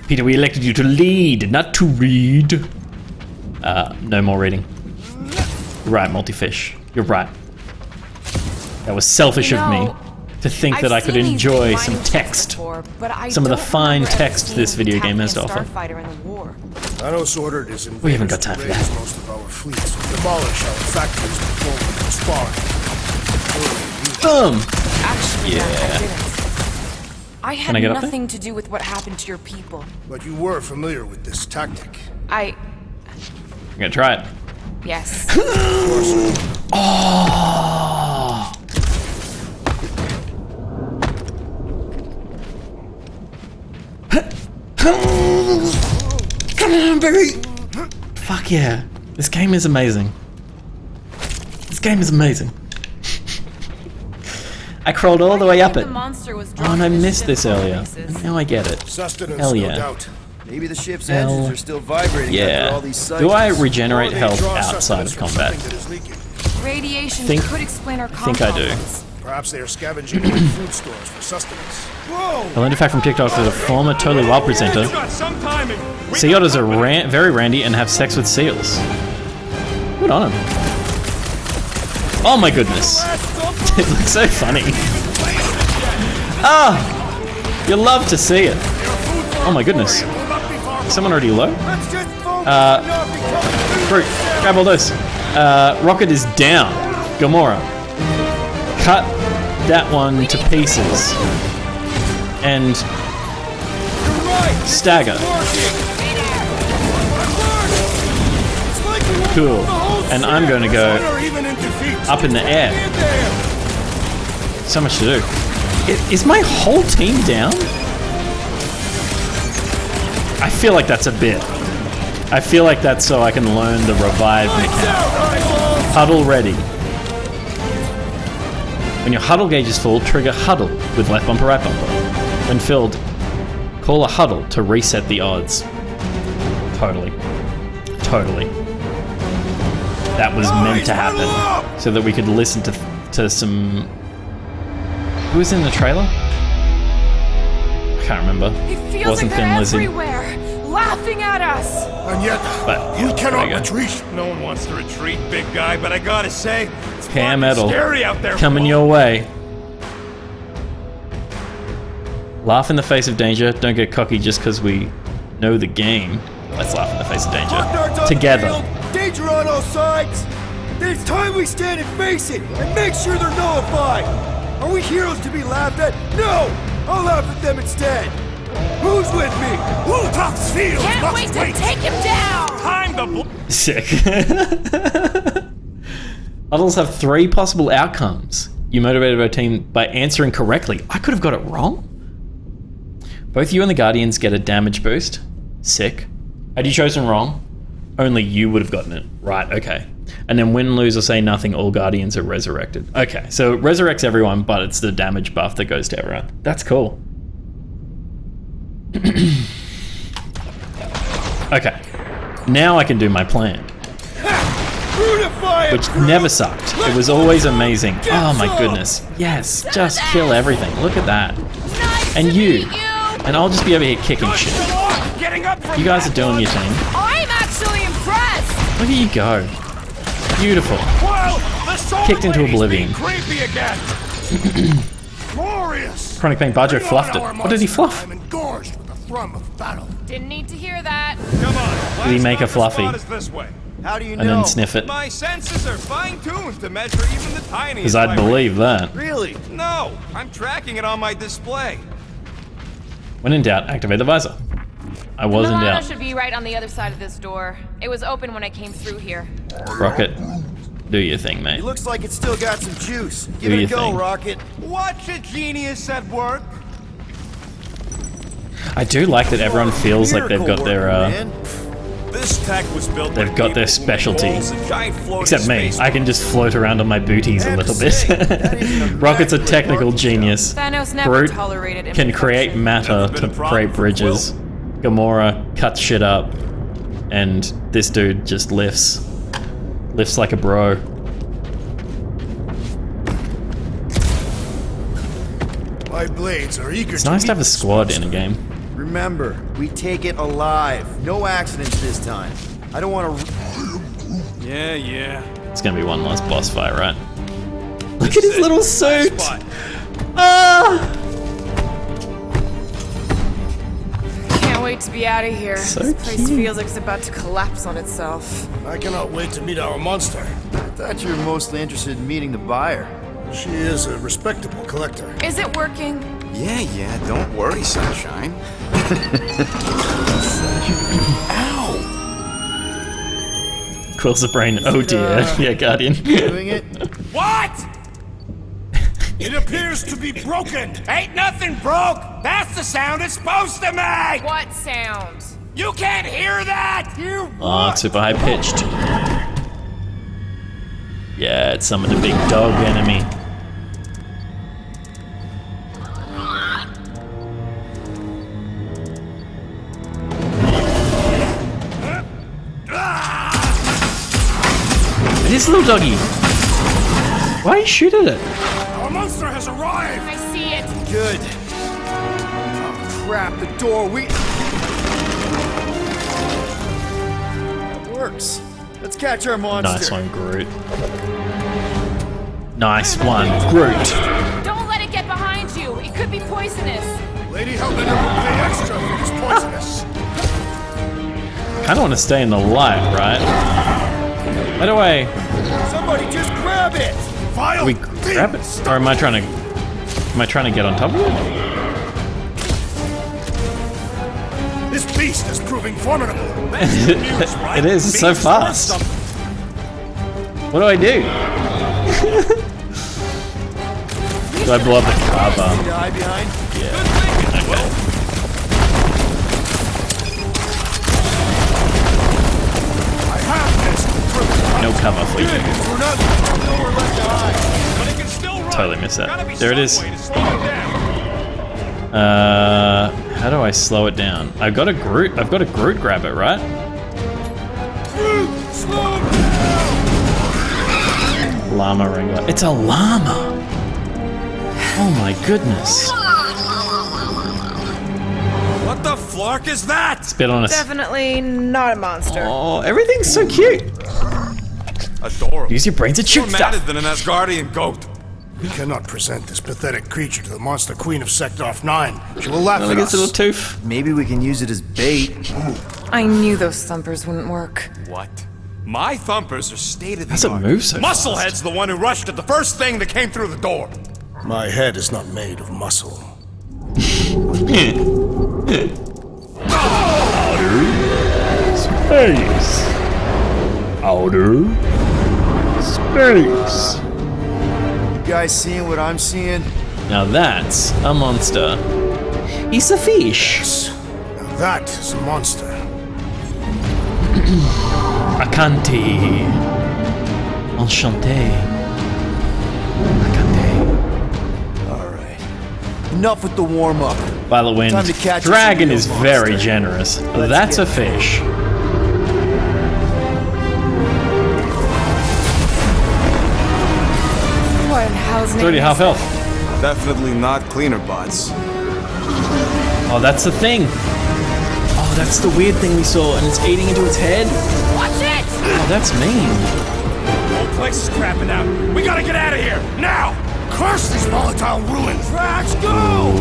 Peter, we elected you to lead, not to read. No more reading. You're right, Multifish. You're right. That was selfish of me to think that I could enjoy some text. Some of the fine text this video game has to offer. I know Sorted is in. We haven't got time for that. Most of our fleets, demolish our factories before we respond. Boom! Actually, Yeah. I didn't. I Can had I get up there? nothing to do with what happened to your people. But you were familiar with this tactic. I'm gonna try it. Yes. Oh! Come on, baby! Fuck yeah. This game is amazing. This game is amazing. I crawled all the way up it. Oh, and I missed this earlier. Now I get it. Sustenance, Hell yeah. no doubt. Maybe the ship's Hell engines are still vibrating after all Yeah. these Do I sightings. regenerate Or they health draw outside sustenance of from combat? something that is leaking. Radiation Think- could explain our think I do. compounds. Perhaps they are scavenging old food stores for sustenance. I learned a fact from TikTok that a former Totally Wild presenter. Got some timing. Sea otters are very randy and have sex with seals. Good on them. Oh my goodness. It looks so funny. Ah! You love to see it. Oh my goodness. Is someone already low? Brute, grab all those. Rocket is down. Gamora. Cut that one to pieces. And stagger. Cool. And I'm going to go up in the air. So much to do. Is my whole team down? I feel like that's a bit. I feel like that's so I can learn the revive mechanic. Huddle ready. When your huddle gauge is full, trigger huddle with left bumper, right bumper. When filled, call a huddle to reset the odds. Totally. Totally. That was meant to happen so that we could listen to some... Who was in the trailer? I can't remember. It feels Wasn't like Thin they're Lizzy. everywhere, laughing at us. And yet, But we there cannot you go. retreat. No one wants to retreat, big guy, but I gotta say, it's Hair fucking metal scary out there. coming your way. Laugh in the face of danger. Don't get cocky just because we know the game. Let's laugh in the face of danger. Together. Danger on all sides! Then it's time we stand and face it, and make sure they're nullified! Are we heroes to be laughed at? No! I'll laugh at them instead! Who's with me? Who talks field? Can't wait to take him down. Time to Sick. Huddles have 3 possible outcomes. You motivated our team by answering correctly. I could have got it wrong. Both you and the Guardians get a damage boost. Sick. Had you chosen wrong, only you would have gotten it. Right, okay. And then win, lose, or say nothing, all Guardians are resurrected. Okay, so it resurrects everyone, but it's the damage buff that goes to everyone. That's cool. Okay. Now I can do my plan. Which never sucked. It was always amazing. Oh my goodness. Yes, just kill everything. Look at that. And you. And I'll just be over here kicking shit. You guys are doing your thing. I'm actually impressed. Look at you go. Beautiful. Kicked into oblivion. creepy again. Glorious. Chronic Pain Bajo fluffed it. What did he fluff? I'm engorged with the thrum of battle. Didn't need to hear that. Come on. Did he make a last fluffy? spot is this way. How do you know? And then sniff it. My senses are fine-tuned to measure even the tiniest. Because I'd believe that. Really? No, I'm tracking it on my display. When in doubt, activate the visor. I was in Milano doubt. should be right on the other side of this door. It was open when I came through here. Rocket, do your thing, mate. It looks like it's still got some juice. Give Do it a your go, thing. Rocket. Watch a genius at work. I do like that everyone feels like they've got their, Man. This tech was built. They've by got their people who specialty. balls a giant floating except me. space I can just float around on my booties a little bit. Rocket's a technical genius. Thanos never Brute tolerated can create imperfection. matter Never been to a problem create for bridges. Gamora cuts shit up. And this dude just lifts. Lifts like a bro. My blades are eager It's nice to have a squad in a game. Remember, we take it alive. No accidents this time. I don't want to. Yeah. It's gonna be one last boss fight, right? Look at his little suit! Can't wait to be out of here. So this place cute. feels like it's about to collapse on itself. I cannot wait to meet our monster. I thought you were mostly interested in meeting the buyer. She is a respectable collector. Is it working? Yeah, don't worry, Sunshine. Quills the brain. Oh dear. Yeah, Guardian. Doing it? What? It appears to be broken. Ain't nothing broke! That's the sound it's supposed to make! What sound? You can't hear that! Oh, it's super high pitched. Yeah, it's some of the big dog enemy. It is little doggy. Why are you shooting it? Our monster has arrived. I see it. Good. Oh, crap, the door, That works. Let's catch our monster. Nice one, Groot. Nice one, Groot. Don't let it get behind you. It could be poisonous. Lady Hellbender will pay extra for this poisonous. Kind of want to stay in the light, right? How do I? Somebody just grab it! Vile We grab it, or am I trying to? Am I trying to get on top of it? This beast is proving formidable. It is. It's so fast. What do I do? Do I blow up the car bomb? Die behind? Okay. I have this to prove. No cover for you. We're not nowhere left to hide. But it can still run. Totally missed that. Gotta be There it is. some way to slow it down. How do I slow it down? I've got a Groot grab it, right? Slow down. Llama wrangler. It's a llama. Oh my goodness. What the flark is that? Spit on us. Definitely not a monster. Oh, everything's so cute. Adorable. Use your brain to More shoot matted stuff. than an Asgardian goat. We cannot present this pathetic creature to the monster queen of Sector 9. She will laugh Look at at its little us. tooth. Maybe we can use it as bait. I knew those thumpers wouldn't work. What? My thumpers are state of the How's it art. move so fast? Musclehead's the one who rushed at the first thing that came through the door. My head is not made of muscle. Space. Outer space. You guys seeing what I'm seeing? Now that's a monster. He's a fish. Now that is a monster. Akanti. Enchanté. Akante. Alright. Enough with the warm-up. Violet Wind. Time to catch Dragon us is a real very monster. generous. Let's That's get a fish. What in hell's It's name already is half health. Definitely not cleaner bots. Oh, that's the thing. Oh, that's the weird thing we saw, and it's eating into its head. Watch it! Oh, that's mean. The whole place is crapping out. We gotta get out of here now. Curse these volatile ruins! Trash, go!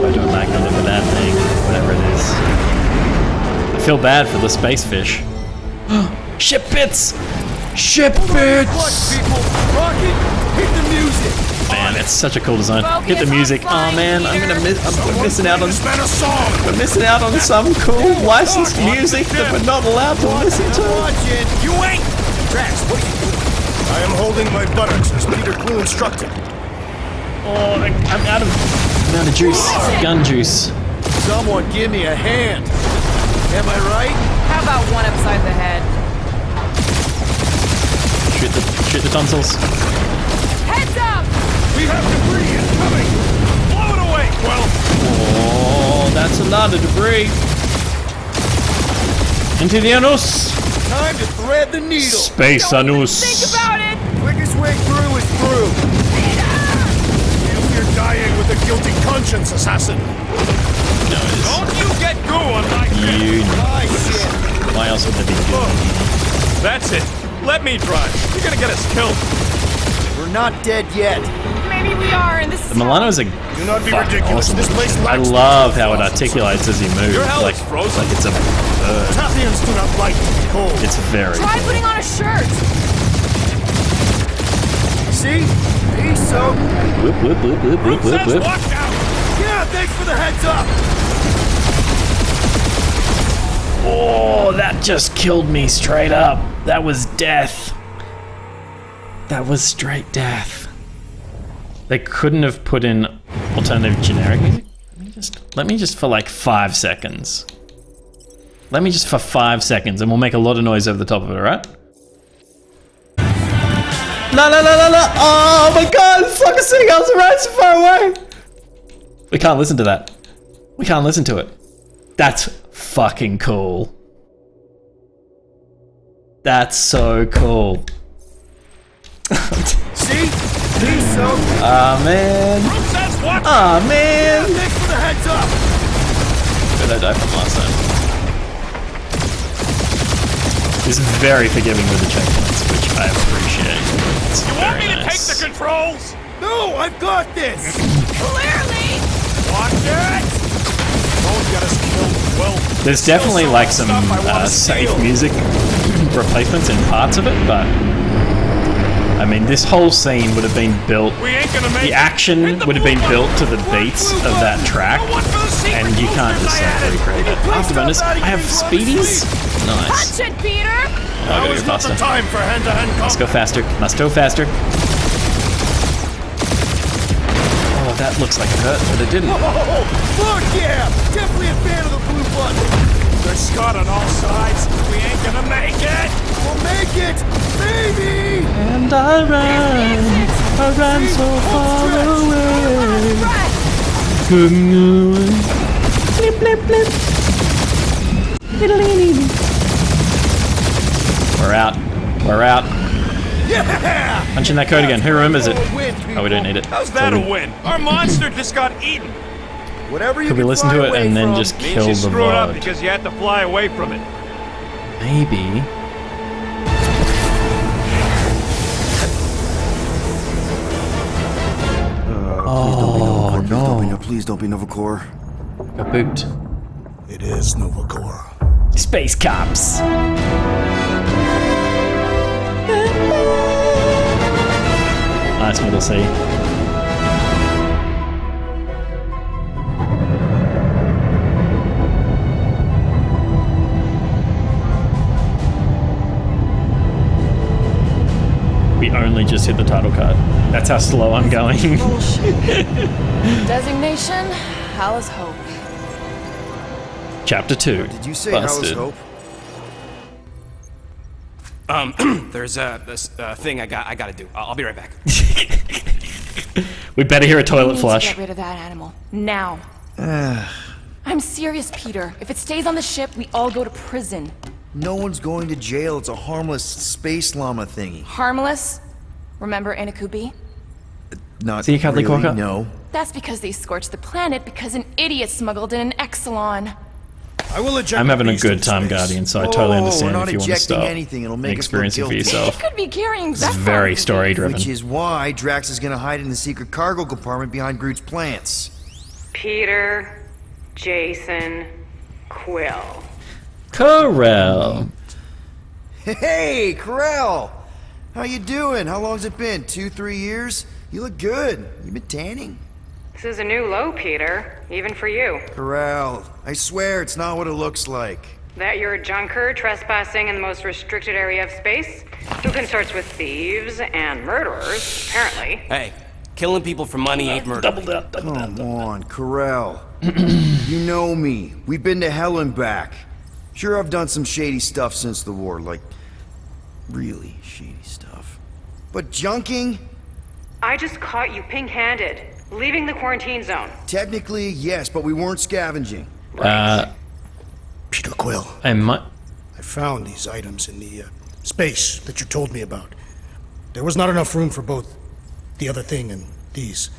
I don't like to look at that thing, whatever it is. I feel bad for the space fish. Ship bits! Ship Clutch, bits! people! Rocket, hit the music! Man, it's such a cool design. Focus Hit the on music. Oh flying, man, I'm gonna Peter. we're missing out on This man a song! we're missing out on some cool licensed music that we're not allowed to listen to. Watching! You ain't. Drax, what are you doing? I am holding my buttocks as Peter Quill instructed. Oh, I'm out of juice. Gun juice. Someone give me a hand! Am I right? How about one upside the head? Shoot the tonsils. Heads up! We have debris incoming. Blow it away, Quill. Oh, that's a lot of debris. Into the anus. Time to thread the needle! Space anus. Think about it! Quickest way through is through! You're dying with a guilty conscience, assassin. No, it Don't you get goo on my is. ship. You. My shit! Why else would there be good? That's it. Let me drive. You're gonna get us killed. We're not dead yet. Maybe army we are, and this is The Milano's a Do not be fucking ridiculous. awesome. This place I lacks love how it faucets. articulates as you move. Your hell Like, is frozen. like it's a bird. Tathians do not like to be cold. It's very Try cool. putting on a shirt. See? He's so... Whoop, whoop, whoop, whoop, whoop, whoop, whoop. Watch out! Yeah, thanks for the heads up! Oh, that just killed me straight up. That was death. That was straight death. They couldn't have put in alternative generic music. Let me just for like 5 seconds. Let me just for 5 seconds, and we'll make a lot of noise over the top of it. All right? La la la la la! Oh my God! Fucking seagulls are right so far away. We can't listen to that. We can't listen to it. That's fucking cool. That's so cool. See? He's so... Ah man. Ah man. Thanks for the heads up! Did I die from last time? This is very forgiving with the checkpoints, which I appreciate. It's very nice. controls? No, I've got this! Clearly! Watch it! Don't get us killed. Well, There's definitely like some safe music replacements in parts of it, but I mean, this whole scene would have been built. we ain't gonna make The action would have been built to the beats of that track, and you can't just recreate it. Afterburners, I have speedies. Nice. Punch it, Peter! Oh, I gotta go faster. Time for hand-to-hand Let's combat. go faster. Must go faster. Oh, that looks like it hurt, but it didn't. Oh, fuck yeah! Definitely a fan of the blue button! There's Scott on all sides. We ain't gonna make it! We'll make it! Maybe! And I ran so far away. Couldn't go away. Blip, blip, blip. We're out. We're out. Yeah! Punch in that code again. Who remembers it? Win, Oh, we don't need it. How's that a win? Our monster just got eaten. Whatever you Could we can listen fly to it away and then from. just Means kill you the screwed up VOD? because you had to fly away from it. Maybe. Oh no! Please don't be Novacore. Got booped. It is Novacore. Space cops. Nice middle C. We only just hit the title card. That's how slow I'm going. Designation, Hal's Hope. Chapter 2. Did you say Busted. How's Hope? There's this thing I gotta do. I'll be right back. We better hear a We toilet need flush. to get rid of that animal. Now. I'm serious, Peter. If it stays on the ship, we all go to prison. No one's going to jail. It's a harmless space llama thingy. Harmless? Remember Inakubi? Not See you, Cuddly really, Quokka? no. That's because they scorched the planet because an idiot smuggled in an Exelon. I will eject I'm having the a beast good into time, space. Guardian, so I totally Whoa, understand we're not if you want to ejecting stop anything. It'll make and us look experiencing for guilty. yourself. He could be carrying This is Zephyr. very story driven. Which is why Drax is going to hide in the secret cargo compartment behind Groot's plants. Peter, Jason, Quill. Corel. Hey, Corel! How you doing? How long's it been? 2-3 years? You look good. You been tanning? This is a new low, Peter, even for you. Corel, I swear it's not what it looks like. That you're a junker trespassing in the most restricted area of space, who consorts with thieves and murderers, apparently. Hey, killing people for money ain't murder. Come on, Corel. You know me. We've been to hell and back. Sure, I've done some shady stuff since the war, like really shady stuff. But junking? I just caught you pink-handed, leaving the quarantine zone. Technically, yes, but we weren't scavenging. Peter Quill, I might. I found these items in the space that you told me about. There was not enough room for both the other thing and these.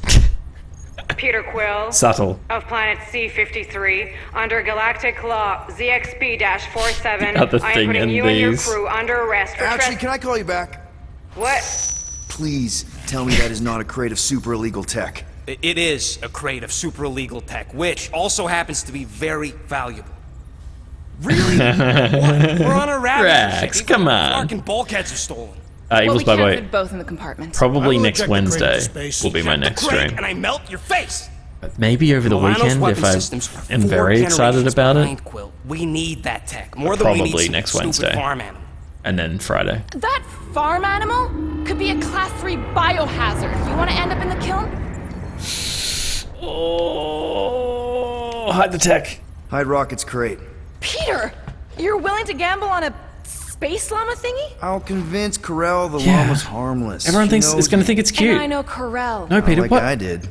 Peter Quill. Subtle. Of planet C-53, under Galactic Law ZXP-47, Other I am thing putting and you and your these. crew under arrest for Actually, can I call you back? What? Please tell me that is not a crate of super illegal tech. It is a crate of super illegal tech, which also happens to be very valuable. Really? What? We're on a rabbit. Rax, come on. Fucking bulkheads are stolen. Evil's we by can't way. fit both in the compartment. Probably I will next eject the crate into Wednesday space. will be my next stream. And I melt your face. Maybe over the Milano's weekend weapon if I systems are am 4 very excited generations about it. behind, Quill. We need that tech more than we need Probably some next stupid Wednesday. farm animal. And then Friday. That farm animal could be a class 3 biohazard. You want to end up in the kiln? Oh, hide the tech. Hide Rocket's crate. Peter, you're willing to gamble on a space llama thingy? I'll convince Corell the Yeah. llama's harmless. Everyone She thinks knows it's gonna me. think it's cute. And I know Corell. No, Peter, Like what? I did.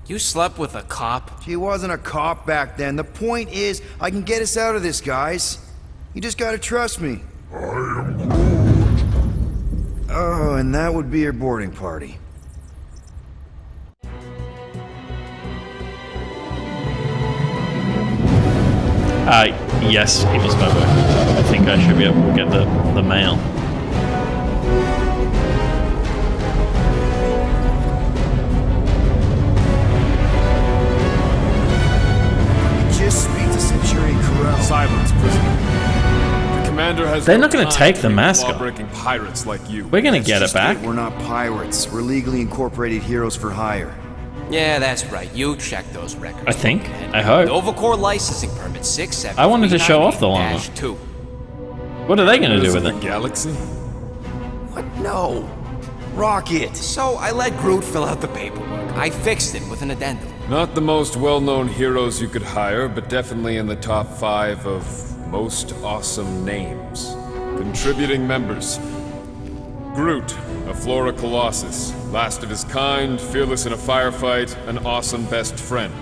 You slept with a cop? She wasn't a cop back then. The point is, I can get us out of this, guys. You just gotta trust me. Oh, and that would be your boarding party. Yes, Evil's by way. I think I should be able to get the mail. Just speak to Centurion Corell. Silence, prisoner. The commander has They're no not gonna time take to the deal with mask off. law-breaking pirates like you. We're gonna get it back. We're not pirates. We're legally incorporated heroes for hire. Yeah, that's right. You check those records. I think. I hope. Novacore licensing permit 67. I wanted to show off the llama. 2. What are they gonna do Is with the it? galaxy? What? No. Rocket! So I let Groot fill out the paperwork. I fixed it with an addendum. Not the most well-known heroes you could hire, but definitely in the top 5 of most awesome names. Contributing members. Groot, a Flora Colossus, last of his kind, fearless in a firefight, an awesome best friend.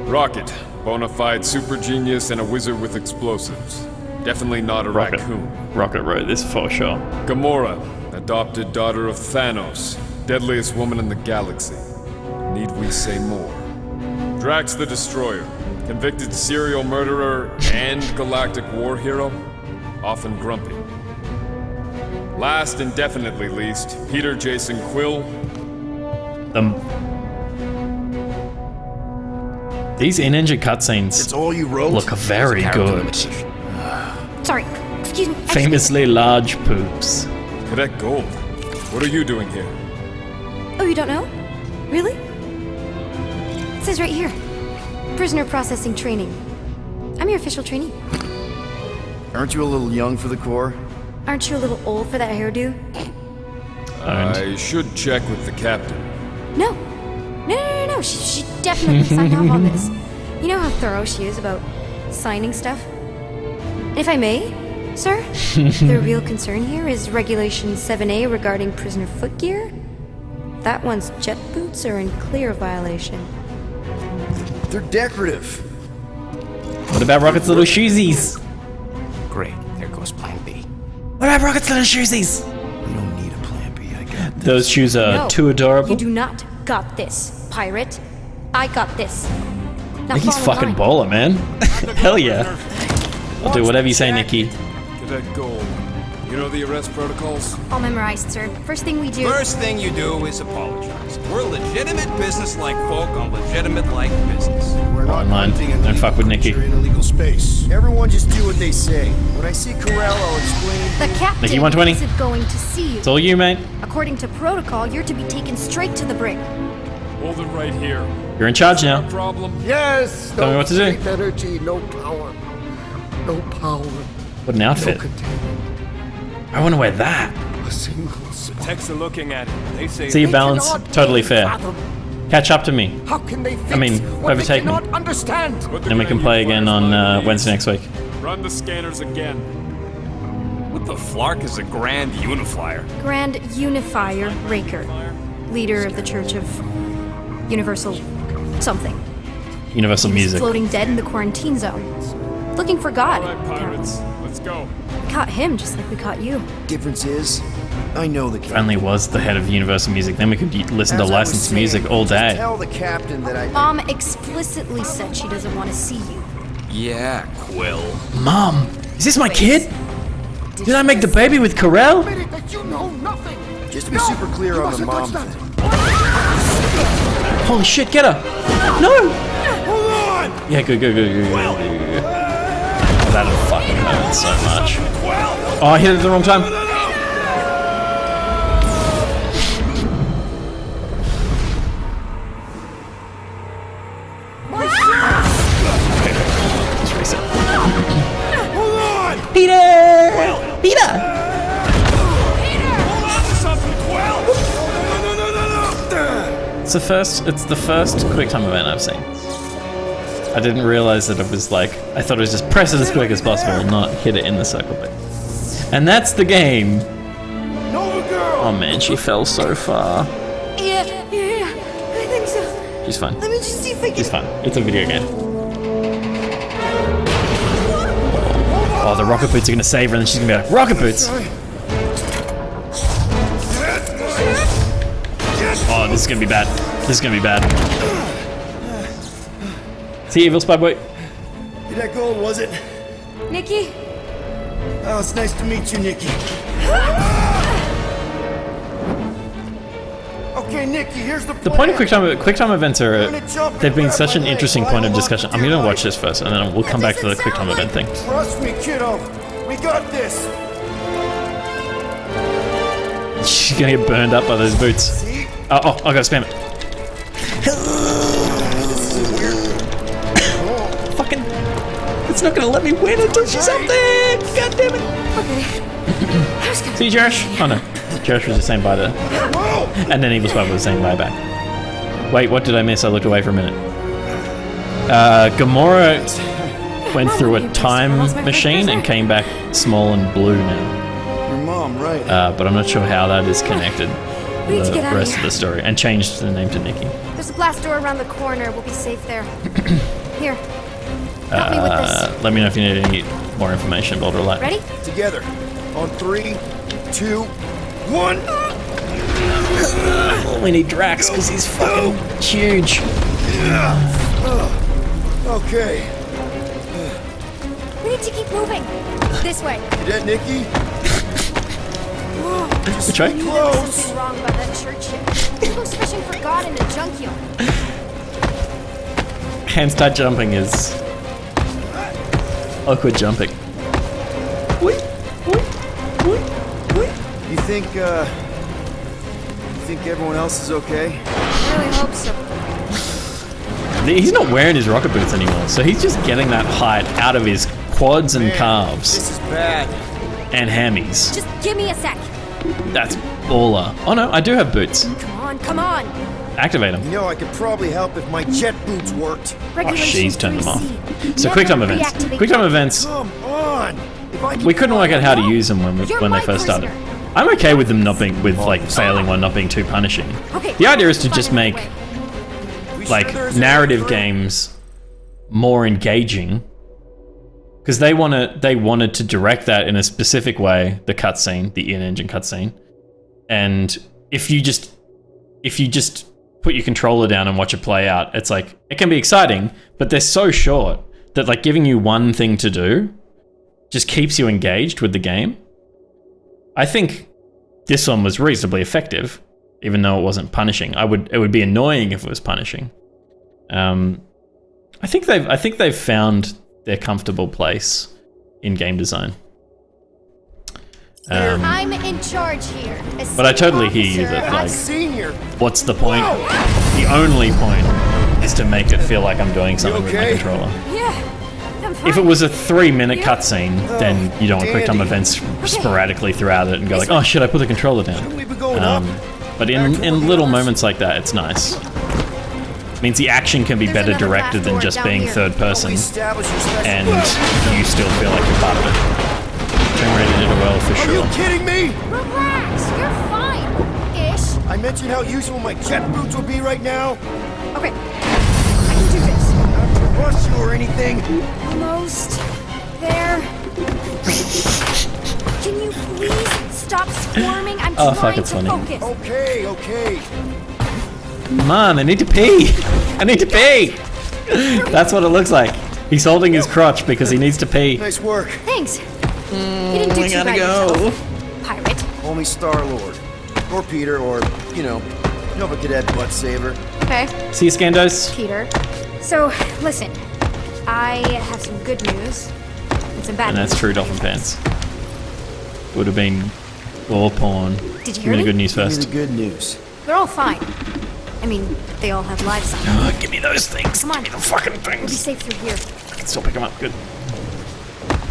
Rocket, bona fide super genius and a wizard with explosives. Definitely not a raccoon. Rocket wrote this for sure. Gamora, adopted daughter of Thanos, deadliest woman in the galaxy. Need we say more? Drax the Destroyer, convicted serial murderer and galactic war hero, often grumpy. Last and definitely least, Peter Jason Quill. These in-engine cutscenes It's all you wrote? look very good. Sorry, excuse me. Famously large poops. Cadet Gold, what are you doing here? Oh, you don't know? Really? It says right here. Prisoner processing training. I'm your official trainee. Aren't you a little young for the Corps? Aren't you a little old for that hairdo? I should check with the captain. No. No. She definitely signed off on this. You know how thorough she is about signing stuff? If I may, sir, the real concern here is Regulation 7A regarding prisoner footgear. That one's jet boots are in clear violation. They're decorative. What about Rocket's little shoesies? Great. There goes Plan B. What about Rocket's little shoesies? We don't need a plan B, I got this. Those shoes are No, too adorable. You do not got this, pirate. I got this. Now Nikki's fall in fucking line. baller, man. Hell yeah. I'll do whatever you say, Nikki. Cadet Gold, you know the arrest protocols? All memorized, sir. First thing we do. First thing you do is apologize. We're legitimate business-like folk on legitimate-like business. We're not Online. hunting an Don't illegal fuck with Nikki. creature in illegal space. Everyone just do what they say. When I see Corell, I'll explain. The captain Nikki, 120. isn't going to see you. It's all you, mate. According to protocol, you're to be taken straight to the brig. Hold it right here. You're in charge now. Problem? Yes! Tell me what to do. Deep energy, no power. No power. What an outfit. No containment. I want to wear that. A single spot. Techs are looking at it. They say See your They balance. cannot Totally fair. fathom. Catch up to me. How can they fix overtake what they me. cannot understand? Then we can play again on Wednesday next week. Run the scanners again. What the Flark is a grand unifier? Grand Unifier Raker, leader of the Church of Universal something. Universal Music. Floating dead in the quarantine zone. Looking for God. All right, pirates, let's go. We caught him just like we caught you. Difference is, I know the If captain. only was the head of Universal Music, then we could listen to As I was licensed saying, music all just day. Tell the captain that I. Mom explicitly said she doesn't want to see you. Yeah, Quill. Mom, is this my kid? Did I make the baby with Corell? Admit it that you know nothing. Just to be super clear on the mom thing. Holy shit, get her! No! Hold on! Yeah, good. Oh, that'll fucking hurt so much. Oh, I hit it at the wrong time. Just reset. Hold on! Peter! Peter! It's the first quick time event I've seen. I didn't realize that it was like, I thought it was just press it as quick as possible and not hit it in the circle bit. And that's the game. Oh man, she fell so far. Yeah, I think so. She's fine. Let me just see if I can... She's fine. It's a video game. Oh, the rocket boots are gonna save her and then she's gonna be like, rocket boots! Oh, this is gonna be bad. This is gonna be bad. See, evil spy boy. You're that gold, was it? Nikki? Oh, it's nice to meet you, Nikki. Okay, Nikki, here's the plan. The point of quick time events are, they've been such an interesting point of discussion. I'm gonna watch this first and then we'll come back to the quick time event thing. Trust me, kiddo. We got this. She's gonna get burned up by those boots. Oh, I gotta spam it. Fucking, it's not gonna let me win until she's up there. God damn it. Okay. See, Josh? Oh no, Josh was just saying bye to, and then Evil Spy was saying bye back. Wait, what did I miss? I looked away for a minute. Gamora went through a time machine and came back small and blue now. Your mom, right? But I'm not sure how that is connected. The rest of the story, and changed the name to Nikki. There's a glass door around the corner. We'll be safe there. Here. Help me with this. Let me know if you need any more information, Boulder Light. Ready? Together. On 3, 2, 1. We need Drax because he's fucking huge. Okay. We need to keep moving. This way. You dead, Nikki? Which way? There's something wrong about that church ship. Who goes fishing for God in a junkyard? Hand start jumping is awkward jumping. You think everyone else is okay? I really hope so. He's not wearing his rocket boots anymore, so he's just getting that height out of his quads and calves. This is bad. And hammies. Just give me a sec. That's baller. Oh no, I do have boots. Come on. Activate them. You know, I could probably help if my jet boots worked. Oh, she's turned them off. So quick time events. Quick time events. Come on. We couldn't work out how to use them when they first started. I'm okay with them not being, with like failing one not being too punishing. The idea is to just make like narrative games more engaging, because they wanted to direct that in a specific way, the cutscene, the in-engine cutscene, and if you just put your controller down and watch it play out, it's like, it can be exciting, but they're so short that like giving you one thing to do just keeps you engaged with the game. I think this one was reasonably effective, even though it wasn't punishing. It would be annoying if it was punishing. I think they've found their comfortable place in game design. I'm in charge here. But I totally hear you that like, what's the point? The only point is to make it feel like I'm doing something with my controller. Yeah. If it was a 3-minute cutscene, then you don't want quick time events sporadically throughout it and go like, oh shit, I put the controller down. But in little moments like that, it's nice. It means the action can be better directed than just being third person, and you still feel like you're part of it. Tomb Raider did it well for sure. Are you kidding me? Relax, you're fine. Ish. I mentioned how useful my jet boots will be right now. Okay, I can do this. Not to rush you or anything. Almost there. Can you please stop squirming? I'm trying to focus. Okay. Come on, I need to pee. I need to pee. That's what it looks like. He's holding his crotch because he needs to pee. Nice work. Thanks. You didn't do too bad yourself, pirate. Only Star-Lord. Or Peter, or, Nova Cadet Butt Saver. Okay. See you, Scandos. Peter. So, listen. I have some good news and some bad And that's news. true, Dolphin Pants. Would have been all porn. Did you Give hear me the me? good news Give me first. the good news. They're all fine. I mean, they all have lives on them. Oh, give me those things. Come on. Give me the fucking We'll be things. safe through here. I can still pick them up. Good.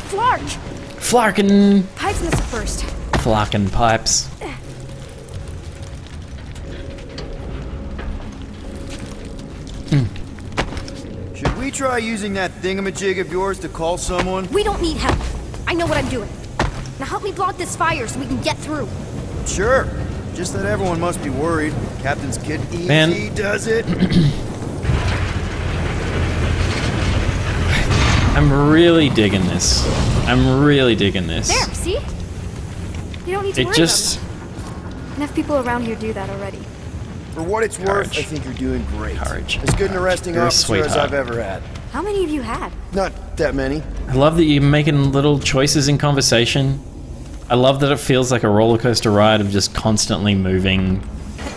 Flark! Flarkin. Pipes missile first. Flarkin pipes. Should we try using that thingamajig of yours to call someone? We don't need help. I know what I'm doing. Now help me block this fire so we can get through. Sure. Just that everyone must be worried. Captain's kid easy Man. does it. I'm really digging this. I'm really digging this. There, see? You don't need to It worry just... about me. Enough people around here do that already. For what it's worth, I think you're doing great. As good an arresting You're a officer as sweetheart. I've ever had. How many of you had? Not that many. I love that you're making little choices in conversation. I love that it feels like a roller coaster ride of just constantly moving,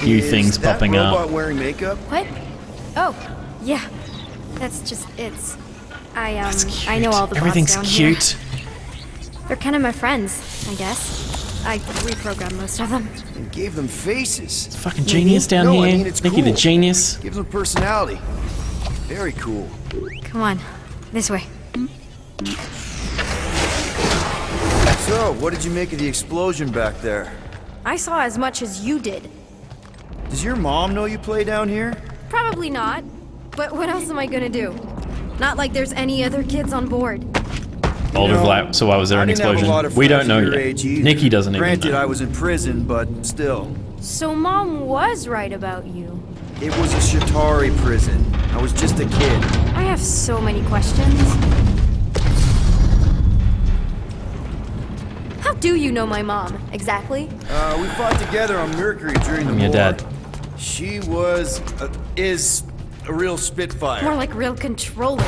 new Is things that popping robot up. wearing makeup? What? Oh, yeah. That's just, it's... That's cute. I know all the bots Everything's down cute. Here. They're kind of my friends, I guess. I reprogrammed most of them. And gave them faces. It's fucking genius down no, here. I mean, it's Nikki the cool. genius. Gives them personality. Very cool. Come on, this way. So, what did you make of the explosion back there? I saw as much as you did. Does your mom know you play down here? Probably not. But what else am I gonna do? Not like there's any other kids on board. Older Vlad, so why was there I an didn't have a explosion? lot of We don't friends know your yet. age either. Nikki doesn't even Granted, know. I was in prison, but still. So Mom was right about you. It was a Shatari prison. I was just a kid. I have so many questions. How do you know my mom, exactly? We fought together on Mercury during the I'm war. your dad. She was, is a real spitfire. More like real controlling.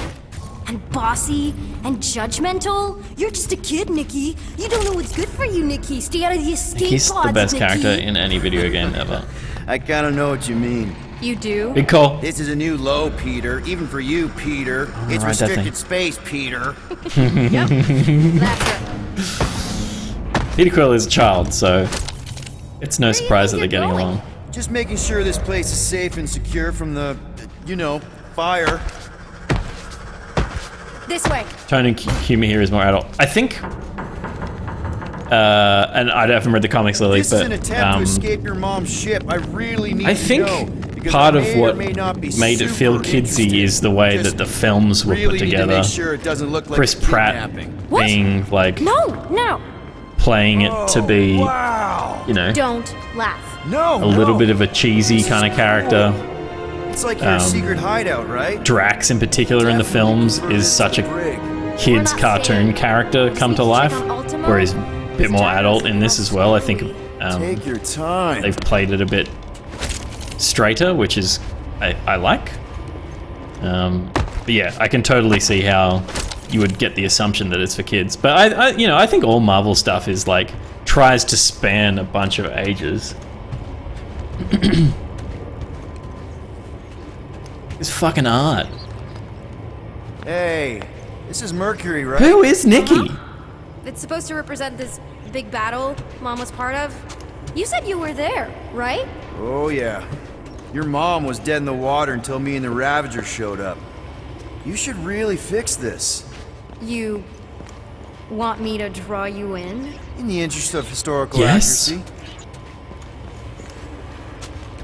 And bossy and judgmental. You're just a kid, Nikki. You don't know what's good for you, Nikki. Stay out of the escape He's pods, the best Nikki. character in any video game ever. I kind of know what you mean. You do? Big call. This is a new low, Peter. Even for you, Peter. It's right, that restricted thing. space, Peter. Yep. That's it. Peter Quill is a child, so it's no surprise that they're getting along. Just making sure this place is safe and secure from the, fire. This way. Tone and humor here is more adult. I think, and I haven't read the comics, Lily, This is but an attempt to escape your mom's ship. I really need I to think know. Because part I of may or what may not be made it feel super kidsy interested. is the way Just that the films were really put need to together. make sure it doesn't look like Chris a Pratt kidnapping. What? being like No. playing it to be, Wow. Don't laugh. No. a little bit of a cheesy kind of character. It's like your secret hideout, right? Drax, in particular, in the films, is such a kid's cartoon character come to life, where he's a bit more adult in this as well. I think Take your time. they've played it a bit straighter, which is I like. But yeah, I can totally see how you would get the assumption that it's for kids. But I think all Marvel stuff is like tries to span a bunch of ages. It's fucking art. Hey, this is Mercury, right? Who is Nikki? It's supposed to represent this big battle Mom was part of. You said you were there, right? Oh yeah. Your mom was dead in the water until me and the Ravager showed up. You should really fix this. You want me to draw you in? In the interest of historical Yes. accuracy.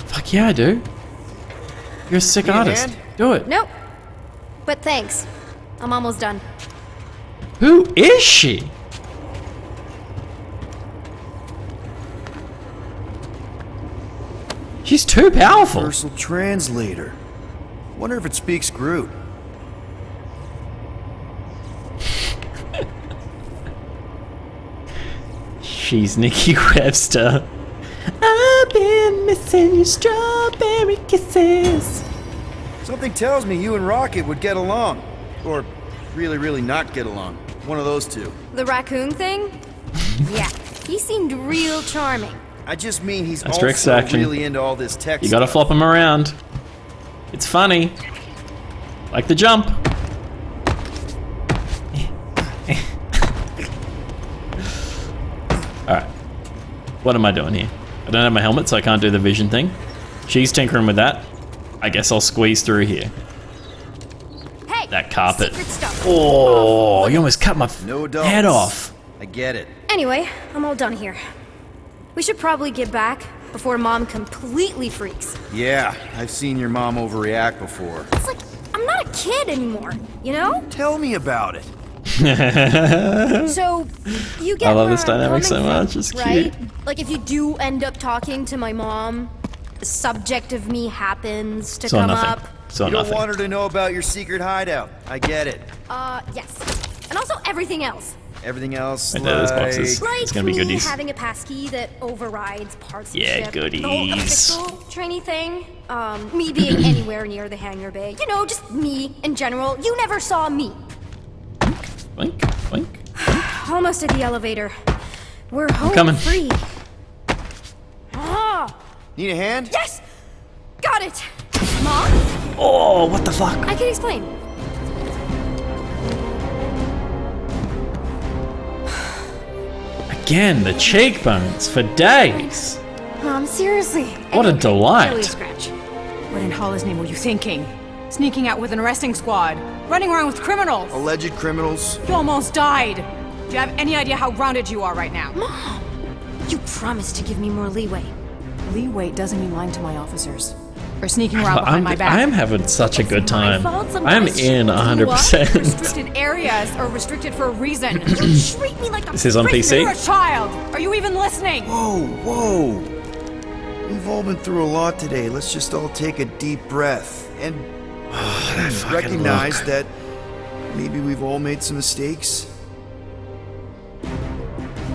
Fuck yeah, I do. You're a sick Need a artist. hand? Do it. Nope. But thanks. I'm almost done. Who is she? She's too powerful. Universal translator. Wonder if it speaks Groot. She's Nikki Webster. I've been missing your strawberry kisses. Something tells me you and Rocket would get along. Or really, really not get along. One of those two. The raccoon thing? Yeah, he seemed real charming. I just mean he's That's direct also action. really into all this tech You gotta stuff. flop him around. It's funny. Like the jump. Alright. What am I doing here? I don't have my helmet, so I can't do the vision thing. She's tinkering with that. I guess I'll squeeze through here. Hey, that carpet. secret stuff. Oh, you almost cut my No adults. head off. I get it. Anyway, I'm all done here. We should probably get back before Mom completely freaks. Yeah, I've seen your mom overreact before. It's like, I'm not a kid anymore, you know? Tell me about it. So, you get I love where this I'm dynamic so coming much, from, it's right? cute. Like, if you do end up talking to my mom, the subject of me happens to So come nothing. up. So you don't nothing. want her to know about your secret hideout. I get it. Yes. And also everything else. Everything else, Right there, there's like... boxes. Like It's gonna be me goodies. having a passkey that overrides parts Yeah, of the ship. The whole goodies. official trainee thing. Me being anywhere near the hangar bay. You know, just me in general. You never saw me. Blink, blink. Almost at the elevator. We're home coming. free. Ah! Need a hand? Yes! Got it! Mom? Oh, what the fuck? I can explain. Again, the cheekbones for days. Mom, seriously. What a Barely a delight. scratch. What in Hollis' name were you thinking? Sneaking out with an arresting squad? Running around with criminals? Alleged criminals? You almost died. Do you have any idea how grounded you are right now? Mom! You promised to give me more leeway. Leeway doesn't mean lying to my officers. Or sneaking around behind my back. I am having such a good time. fault I am sometimes. in 100%. Restricted areas are restricted for a reason. You treat me like a This is on prisoner. You're PC. a child. Are you even listening? Whoa, whoa. We've all been through a lot today. Let's just all take a deep breath and fucking recognize look. that maybe we've all made some mistakes.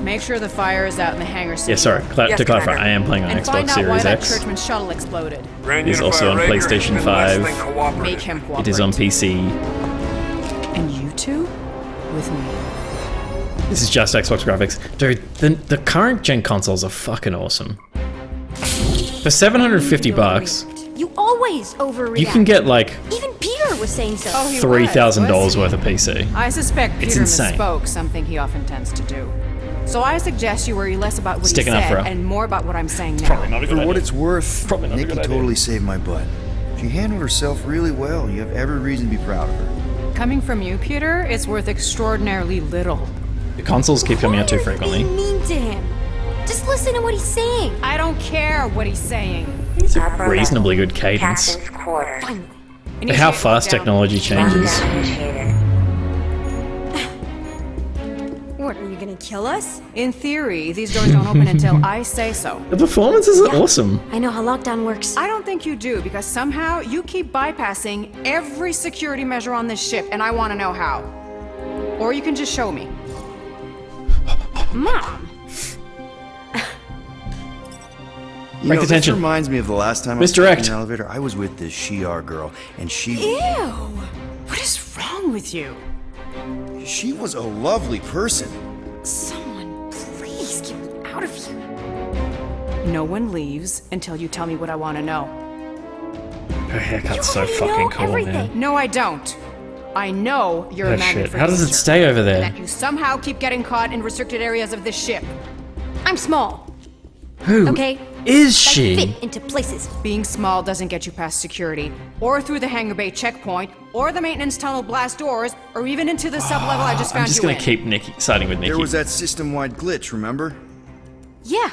Make sure the fire is out in the hangar. Yeah, sorry. To clarify, I am playing on And Xbox find out why Series that X. Churchman shuttle exploded. It is also on PlayStation 5. Make him cooperate. It is on PC. And you two? With me. This is just Xbox graphics. Dude, the current gen consoles are fucking awesome. For 750 bucks, You always overreact. you can get like Even Peter was saying so. Oh, he $3,000 was he? worth of PC. I suspect It's Peter insane. misspoke, something he often tends to do. So I suggest you worry less about what Sticking he up for said her. and more about what I'm saying now. Probably not a good For what idea. it's worth, Probably not a Nikki good idea. totally saved my butt. She handled herself really well. You have every reason to be proud of her. Coming from you, Peter, it's worth extraordinarily little. The consoles keep coming out too frequently. Being mean to him. Just listen to what he's saying. I don't care what he's saying. It's a reasonly good cadence. Finally. How fast technology changes. What, are you gonna kill us? In theory, these doors don't open until I say so. The performances are awesome. I know how lockdown works. I don't think you do, because somehow you keep bypassing every security measure on this ship, and I want to know how. Or you can just show me. Mom! You Break know, attention. this reminds me of the last time I was Misdirect. in the elevator. I was with this Shi'ar girl, and Ew! What is wrong with you? she was a lovely person. Someone, please get me out of here. No one leaves until you tell me what I want to know. Her haircut's so already fucking know cool, everything. man. No, I don't. I know you're Oh a magnet shit. for How does it danger, stay over and there? that you somehow keep getting caught in restricted areas of this ship. I'm small. Who Okay? is I she? fit into places. Being small doesn't get you past security, or through the hangar bay checkpoint, or the maintenance tunnel blast doors, or even into the sublevel I just found I'm just you gonna in. keep Nikki siding with Nikki. There was that system-wide glitch, remember? Yeah.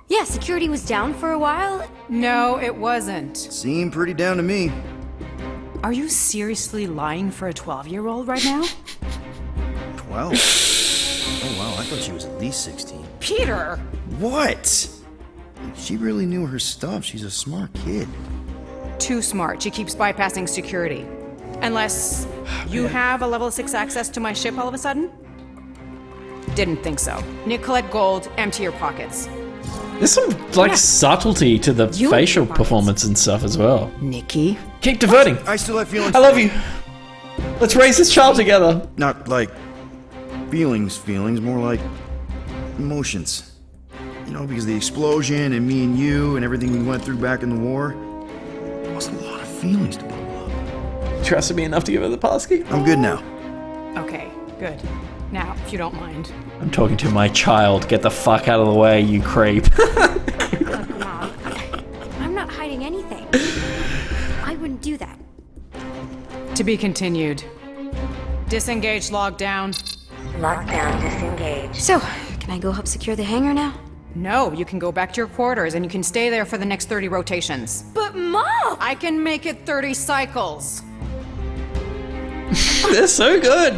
Yeah, security was down for a while. No, it wasn't. Seemed pretty down to me. Are you seriously lying for a 12-year-old right now? 12? Oh wow, I thought she was at least 16. Peter! What? She really knew her stuff. She's a smart kid. Too smart. She keeps bypassing security. Unless you have a level 6 access to my ship all of a sudden? Didn't think so. Nick, collect gold, empty your pockets. There's some like subtlety to the You facial and your performance and stuff as well. Nikki? Keep diverting. I still have feelings. I love you. Let's raise this child together. Not like feelings, more like emotions. You know, because of the explosion and me and you and everything we went through back in the war. There was a lot of feelings to bubble up. Trusted me enough to give her the passkey? I'm good now. Okay, good. Now, if you don't mind. I'm talking to my child. Get the fuck out of the way, you creep. Look, Mom, I'm not hiding anything. I wouldn't do that. To be continued. Disengage, lockdown. Lockdown disengaged. So, can I go help secure the hangar now? No, you can go back to your quarters and you can stay there for the next 30 rotations. But Mom! I can make it 30 cycles. They're so good.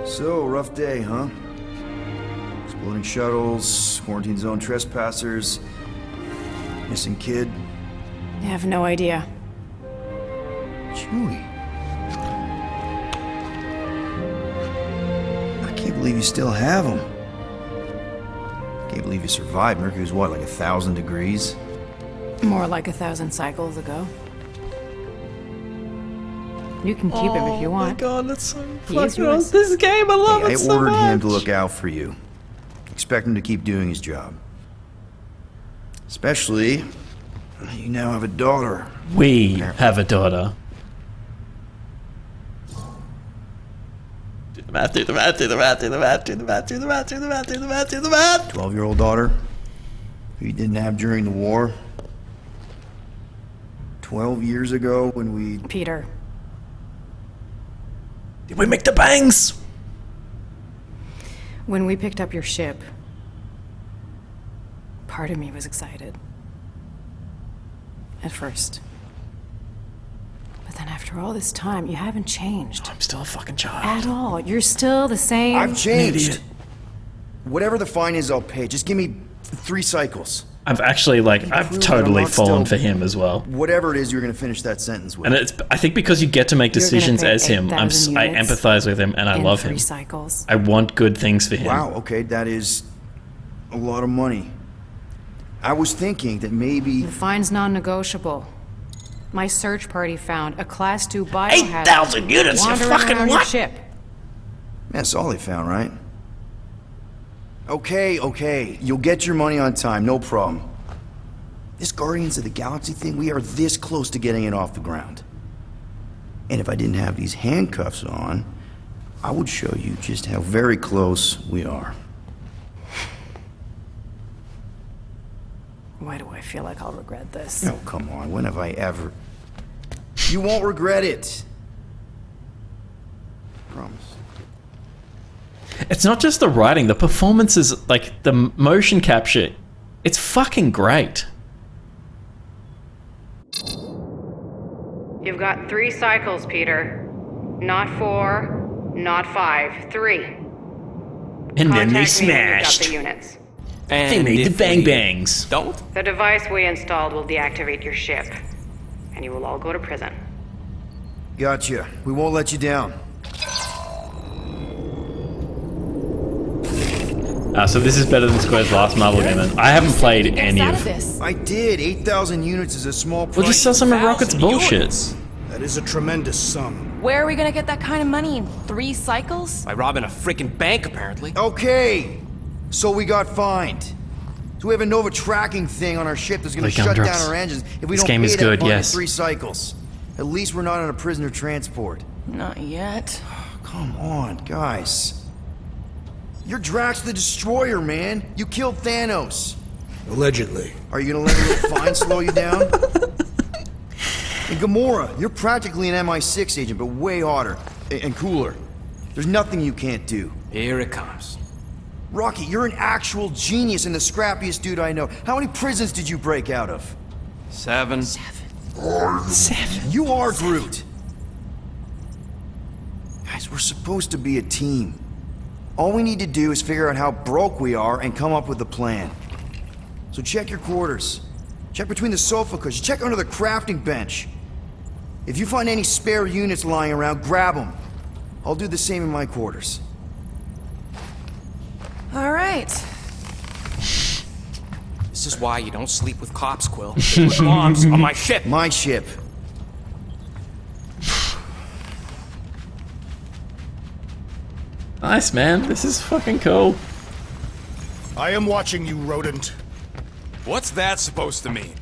So, rough day, huh? Exploding shuttles, quarantine zone trespassers, missing kid. I have no idea. Chewie. I can't believe you still have him. Can't believe you survived. Mercury's what, like 1,000 degrees? More like 1,000 cycles ago. You can keep him if you want. Oh my god, that's so He is fucking yours. awesome. This game, I love I it so ordered much. him to look out for you. Expect him to keep doing his job. Especially, you now have a daughter. We have a daughter. Do the math, do the math, do the math, do the math, do the math, do the math, do the math, do the math, do the math. 12-year-old daughter, who you didn't have during the war. 12 years ago when we... Peter. Did we make the bangs? When we picked up your ship, part of me was excited. At first. But then after all this time, you haven't changed. I'm still a fucking child. At all. You're still the same. I've changed. Whatever the fine is, I'll pay. Just give me 3 cycles. I've actually, like, I've totally fallen for him as well. Whatever it is you're going to finish that sentence with. And it's, I think because you get to make decisions pay as him, I 8,000 units empathize with him and I in love 3 him. cycles. I want good things for him. Wow, okay, that is a lot of money. I was thinking that maybe... The fine's non-negotiable. My search party found a Class 2 biohazard 8,000 units, you wandering fucking around your what? ship. That's all they found, right? Okay, you'll get your money on time, no problem. This Guardians of the Galaxy thing, we are this close to getting it off the ground. And if I didn't have these handcuffs on, I would show you just how very close we are. Why do I feel like I'll regret this? Oh, come on, when have I ever... You won't regret it. Promise. It's not just the writing, the performance is, like, the motion capture. It's fucking great. You've got 3 cycles, Peter. Not 4, not 5, 3. And then they Contact me when you've got smashed. the units. They And made the if bang we bangs. Don't? The device we installed will deactivate your ship, and you will all go to prison. Gotcha. We won't let you down. So this is better than Square's last Marvel game. And I haven't played any of. this. I did. 8,000 units is a small price. We'll just sell some of Rocket's bullshit. That is a tremendous sum. Where are we gonna get that kind of money in 3 cycles? By robbing a freaking bank, apparently. Okay, so we got fined. So we have a Nova tracking thing on our ship that's going to Play shut gumdrops. down our engines if we This don't game pay is that good, fine in yes. 3 cycles. At least we're not on a prisoner transport. Not yet. Come on, guys. You're Drax the Destroyer, man. You killed Thanos. Allegedly. Are you going to let a little fine slow you down? And Gamora, you're practically an MI6 agent, but way hotter and cooler. There's nothing you can't do. Here it comes. Rocky, you're an actual genius and the scrappiest dude I know. How many prisons did you break out of? 7. 7. You are Groot. Guys, we're supposed to be a team. All we need to do is figure out how broke we are and come up with a plan. So check your quarters. Check between the sofa cushions. Check under the crafting bench. If you find any spare units lying around, grab them. I'll do the same in my quarters. All right. This is why you don't sleep with cops, Quill. They put bombs on my ship. My ship. Nice, man. This is fucking cool. I am watching you, rodent. What's that supposed to mean?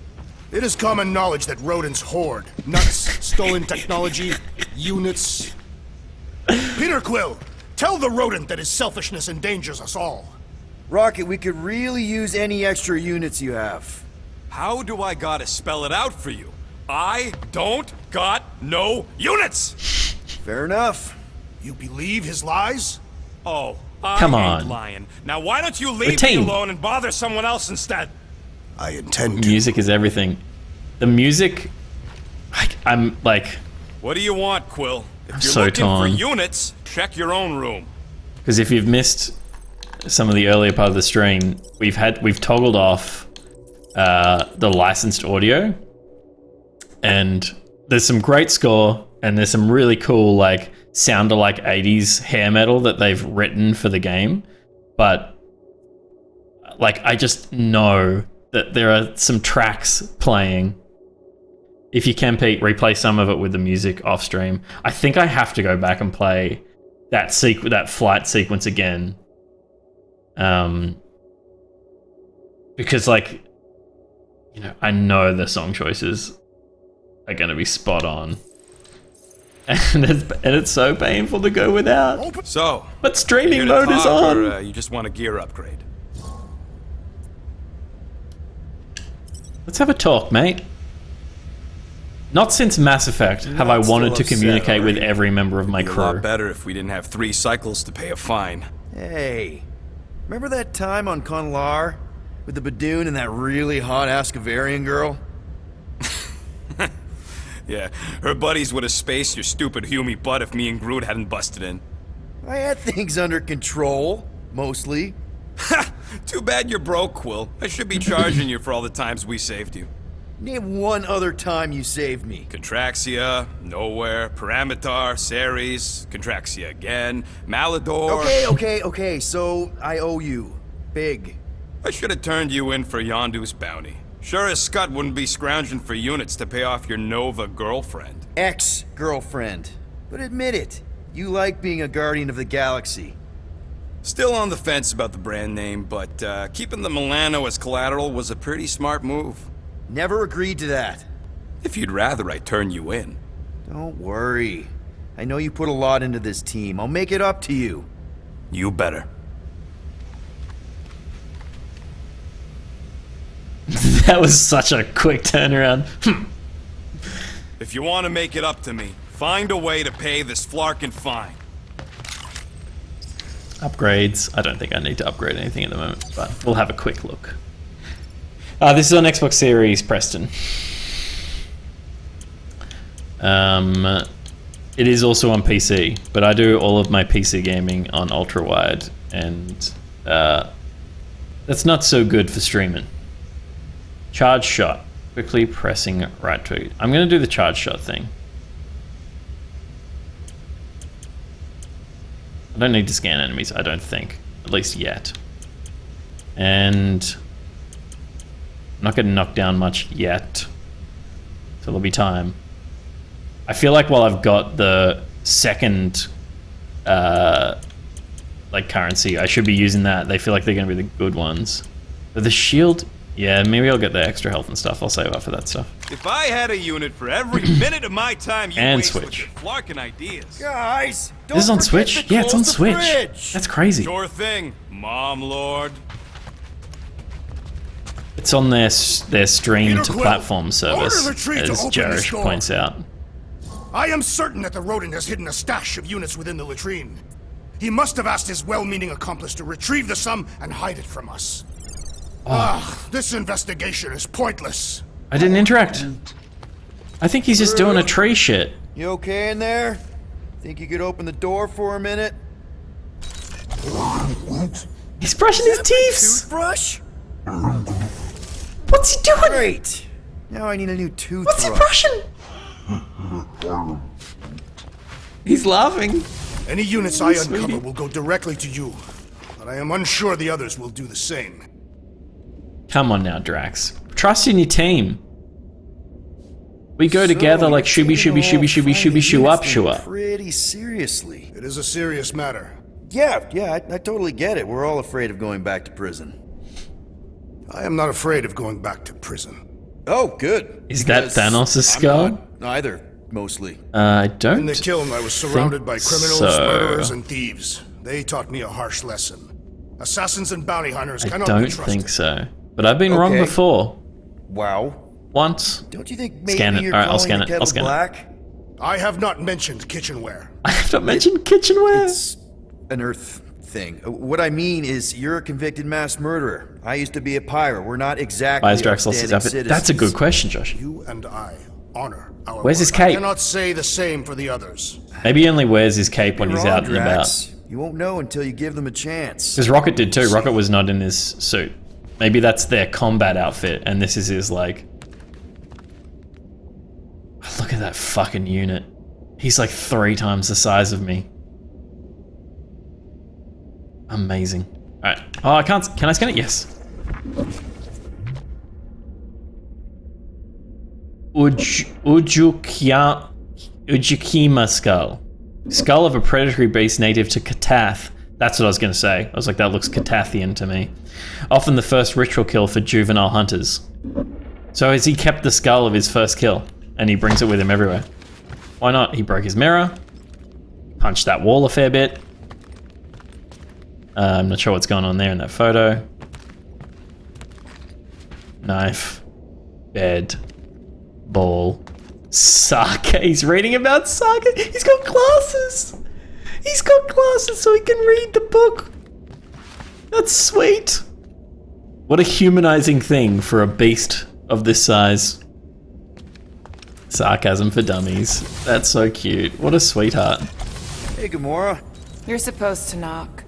It is common knowledge that rodents hoard nuts, stolen technology, units. Peter Quill, tell the rodent that his selfishness endangers us all. Rocket, we could really use any extra units you have. How do I gotta spell it out for you? I don't got no units! Fair enough. You believe his lies? Oh, I Come ain't on. lying. Now why don't you leave me team. alone and bother someone else instead? I intend to. Music is everything. The music, I'm like, What do you want, Quill? If I'm you're so looking torn. for units, check your own room. because if you've missed some of the earlier part of the stream, we've toggled off the licensed audio, and there's some great score, and there's some really cool like sound like 80s hair metal that they've written for the game, but like I just know that there are some tracks playing. If you can, Pete, replay some of it with the music off stream. I think I have to go back and play that flight sequence again. Because like, you know, I know the song choices are going to be spot on. And it's so painful to go without. So, but streaming here to mode is talk, on. Or, you just want a gear upgrade? Let's have a talk, mate. Not since Mass Effect have I Not wanted to still upset, communicate are with you? every member of my Be a crew. lot better if we didn't have 3 cycles to pay a fine. Hey, remember that time on Conlar with the Badoon and that really hot Ascavarian girl? Yeah, her buddies would have spaced your stupid Humy butt if me and Groot hadn't busted in. I had things under control, mostly. Ha! Too bad you're broke, Quill. I should be charging you for all the times we saved you. Name one other time you saved me. Contraxia, Nowhere, Paramitar, Ceres, Contraxia again, Malador... Okay, so I owe you. Big. I should have turned you in for Yondu's bounty. Sure as Scott wouldn't be scrounging for units to pay off your Nova girlfriend. Ex-girlfriend. But admit it, you like being a Guardian of the Galaxy. Still on the fence about the brand name, but keeping the Milano as collateral was a pretty smart move. Never agreed to that. If you'd rather I turn you in. Don't worry. I know you put a lot into this team. I'll make it up to you. You better. That was such a quick turnaround. If you want to make it up to me, find a way to pay this FLARKIN fine. Upgrades. I don't think I need to upgrade anything at the moment, but we'll have a quick look. This is on Xbox Series, Preston. It is also on PC, but I do all of my PC gaming on ultra-wide, and that's not so good for streaming. Charge shot. Quickly pressing right tweet. I'm going to do the charge shot thing. I don't need to scan enemies, I don't think. At least yet. And I'm not getting knocked down much yet. So there'll be time. I feel like while I've got the second like currency, I should be using that. They feel like they're going to be the good ones. But the shield, yeah, maybe I'll get the extra health and stuff. I'll save up for that stuff. If I had a unit for every minute of my time you And waste Switch. with your FLARKIN ideas. Guys, don't This is on forget Switch? to Yeah, it's on close the Switch. fridge. That's crazy. Sure thing, Mom Lord. It's on their stream Peter to Quill, platform service, order the tree to as open Jarish this door. points out. I am certain that the rodent has hidden a stash of units within the latrine. He must have asked his well-meaning accomplice to retrieve the sum and hide it from us. This investigation is pointless. I didn't interact. I think he's just doing a tree shit. You okay in there? Think you could open the door for a minute? He's brushing his teeth. Toothbrush? What's he doing? Great. Now I need a new toothbrush. What's he brushing? He's laughing. Any units I uncover will go directly to you. but I am unsure the others will do the same. Come on now, Drax. Trust in your team. We go together like shooby shooby shooby shooby shooby shoo up shoo up. Pretty seriously. It is a serious matter. Yeah, I totally get it. We're all afraid of going back to prison. I am not afraid of going back to prison. Oh, good. Is that Thanos' skull? Either, mostly. I don't. In the kiln, I was surrounded by criminals, so. murderers, and thieves. They taught me a harsh lesson. Assassins and bounty hunters I cannot be don't trusted. think so. But I've been wrong before. Wow. Once. Don't you think maybe Scan it. you're Alright, I'll calling scan the it. kettle I'll scan black? it. I have not mentioned kitchenware. I have not mentioned kitchenware. It's an Earth thing. What I mean is, you're a convicted mass murderer. I used to be a pirate. We're not exactly Why has Drax lost his outfit? citizens. That's a good question, Josh. You and I honor our Where's his word. I cape? cannot say the same for the others. Maybe he only wears his cape when You're he's wrong, out and about. Drax. You won't know until you give them a chance. Because Rocket did too. Rocket was not in his suit. Maybe that's their combat outfit, and this is his, like... Look at that fucking unit. He's like 3 times the size of me. Amazing. Alright. Oh, I can't... Can I scan it? Yes. Ujukima skull. Skull of a predatory beast native to Katath. That's what I was going to say. I was like, that looks Katathian to me. Often the first ritual kill for juvenile hunters. So has he kept the skull of his first kill? And he brings it with him everywhere. Why not? He broke his mirror. Punched that wall a fair bit. I'm not sure what's going on there in that photo. Knife. Bed. Ball. Sake. He's reading about sake. He's got glasses. He's got glasses so he can read the book. That's sweet. What a humanizing thing for a beast of this size. Sarcasm for dummies. That's so cute. What a sweetheart. Hey, Gamora. You're supposed to knock.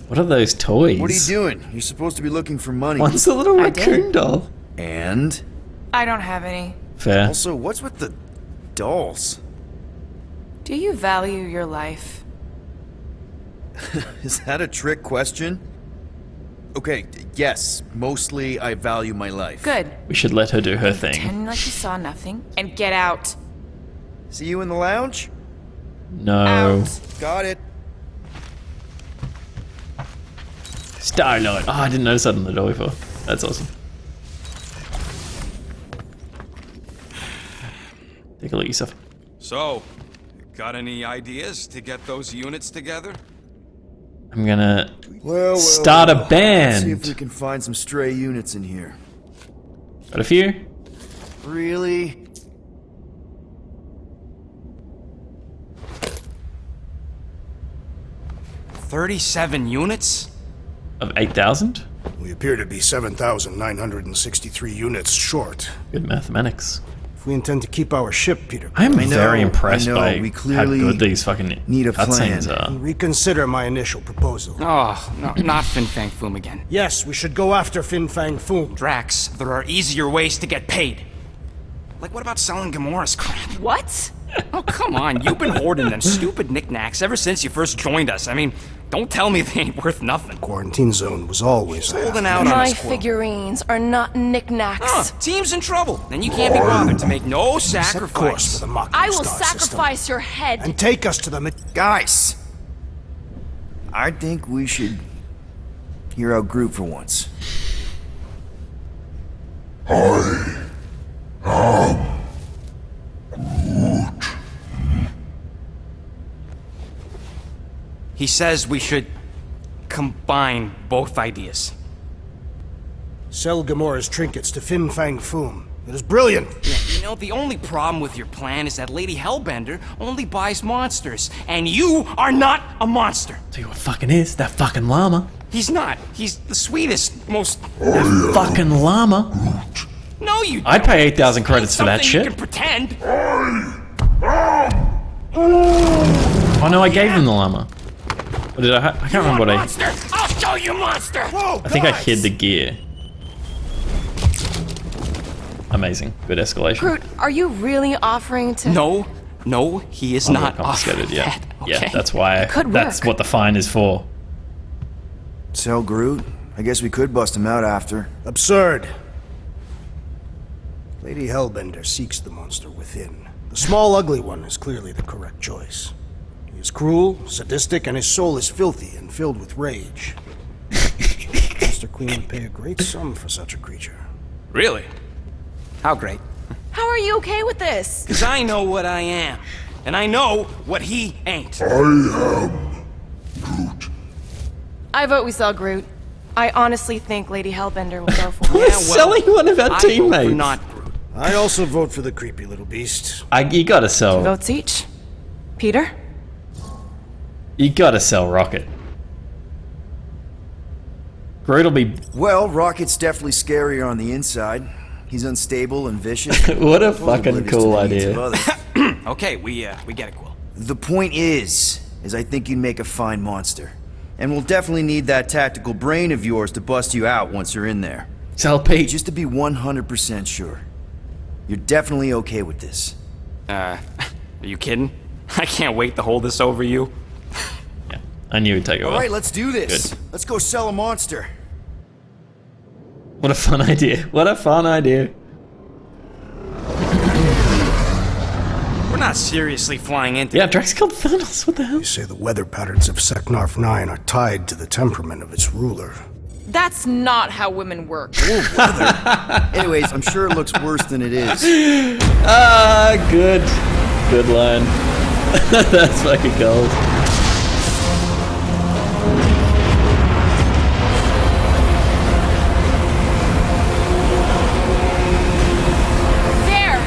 What are those toys? What are you doing? You're supposed to be looking for money. One's a little raccoon doll. And? I don't have any. Fair. Also, what's with the dolls? Do you value your life? Is that a trick question? Okay, yes. Mostly, I value my life. Good. We should let her do her thing. Pretend like you saw nothing and get out. See you in the lounge? No. Out. Got it. Star-Lord. Oh, I didn't notice that on the door before. That's awesome. Take a look at yourself. So, got any ideas to get those units together? I'm gonna Well, start a Let's band. see if we can find some stray units in here. Got a few? Really? $37 units? Of 8,000? We appear to be 7,963 units short. Good mathematics. If we intend to keep our ship, Peter, I'm I know, very impressed I know, by we how clearly good these fucking need a cutscenes plan. are. reconsider my initial proposal. Oh, no, not Fin Fang Foom again. Yes, we should go after Fin Fang Foom. Drax, there are easier ways to get paid. Like, what about selling Gamora's crap? What? Oh, come on. You've been hoarding them stupid knickknacks ever since you first joined us. I mean, don't tell me they ain't worth nothing. Quarantine zone was always Holding out on My us, Quill. figurines are not knickknacks. Huh, team's in trouble, and you can't be bothered to make no Set course sacrifice. for the Mocking I will Star system sacrifice your head. and take us to the Guys! I think we should hear out Groot for once. He says we should combine both ideas. Sell Gamora's trinkets to Fin Fang Foom. It is brilliant. Yeah, you know, the only problem with your plan is that Lady Hellbender only buys monsters, and you are not a monster. Tell you what fucking is, that fucking llama. He's not. He's the sweetest, most... That fucking llama. No, you don't. I'd pay 8,000 credits for that Something shit. You can pretend. Oh no, I gave him the llama. What did I can't remember what I... Monster! I'll show you, monster! Whoa, I think I hid the gear. Amazing. Good escalation. Groot, are you really offering to... No, he is I'm not confiscated, offering yeah. that, Yeah, okay? that's why Could that's work. what the fine is for. Tell Groot? I guess we could bust him out after. Absurd. Lady Hellbender seeks the monster within. The small, ugly one is clearly the correct choice. He is cruel, sadistic, and his soul is filthy and filled with rage. Mr. Queen would pay a great sum for such a creature. Really? How great? How are you okay with this? Because I know what I am. And I know what he ain't. I am Groot. I vote we sell Groot. I honestly think Lady Hellbender will go for it. We're selling one of our I teammates. vote for not Groot. I also vote for the creepy little beast. You gotta sell. 2 votes each. Peter? You gotta sell Rocket. Groot'll be. Well, Rocket's definitely scarier on the inside. He's unstable and vicious. What a Fully fucking oblivious to cool the needs idea. of others. Okay, we get it, Quill. The point is I think you'd make a fine monster. And we'll definitely need that tactical brain of yours to bust you out once you're in there. Sell Pete. Just to be 100% sure. You're definitely okay with this. Are you kidding? I can't wait to hold this over you. Yeah, I knew it'd take a while. Alright, let's do this. Good. Let's go sell a monster. What a fun idea. What a fun idea. We're not seriously flying into. Yeah, Drax killed Thanos. What the hell? You say the weather patterns of Seknarf 9 are tied to the temperament of its ruler. That's not how women work. Anyways, I'm sure it looks worse than it is. Good. Good line. That's fucking gold. There!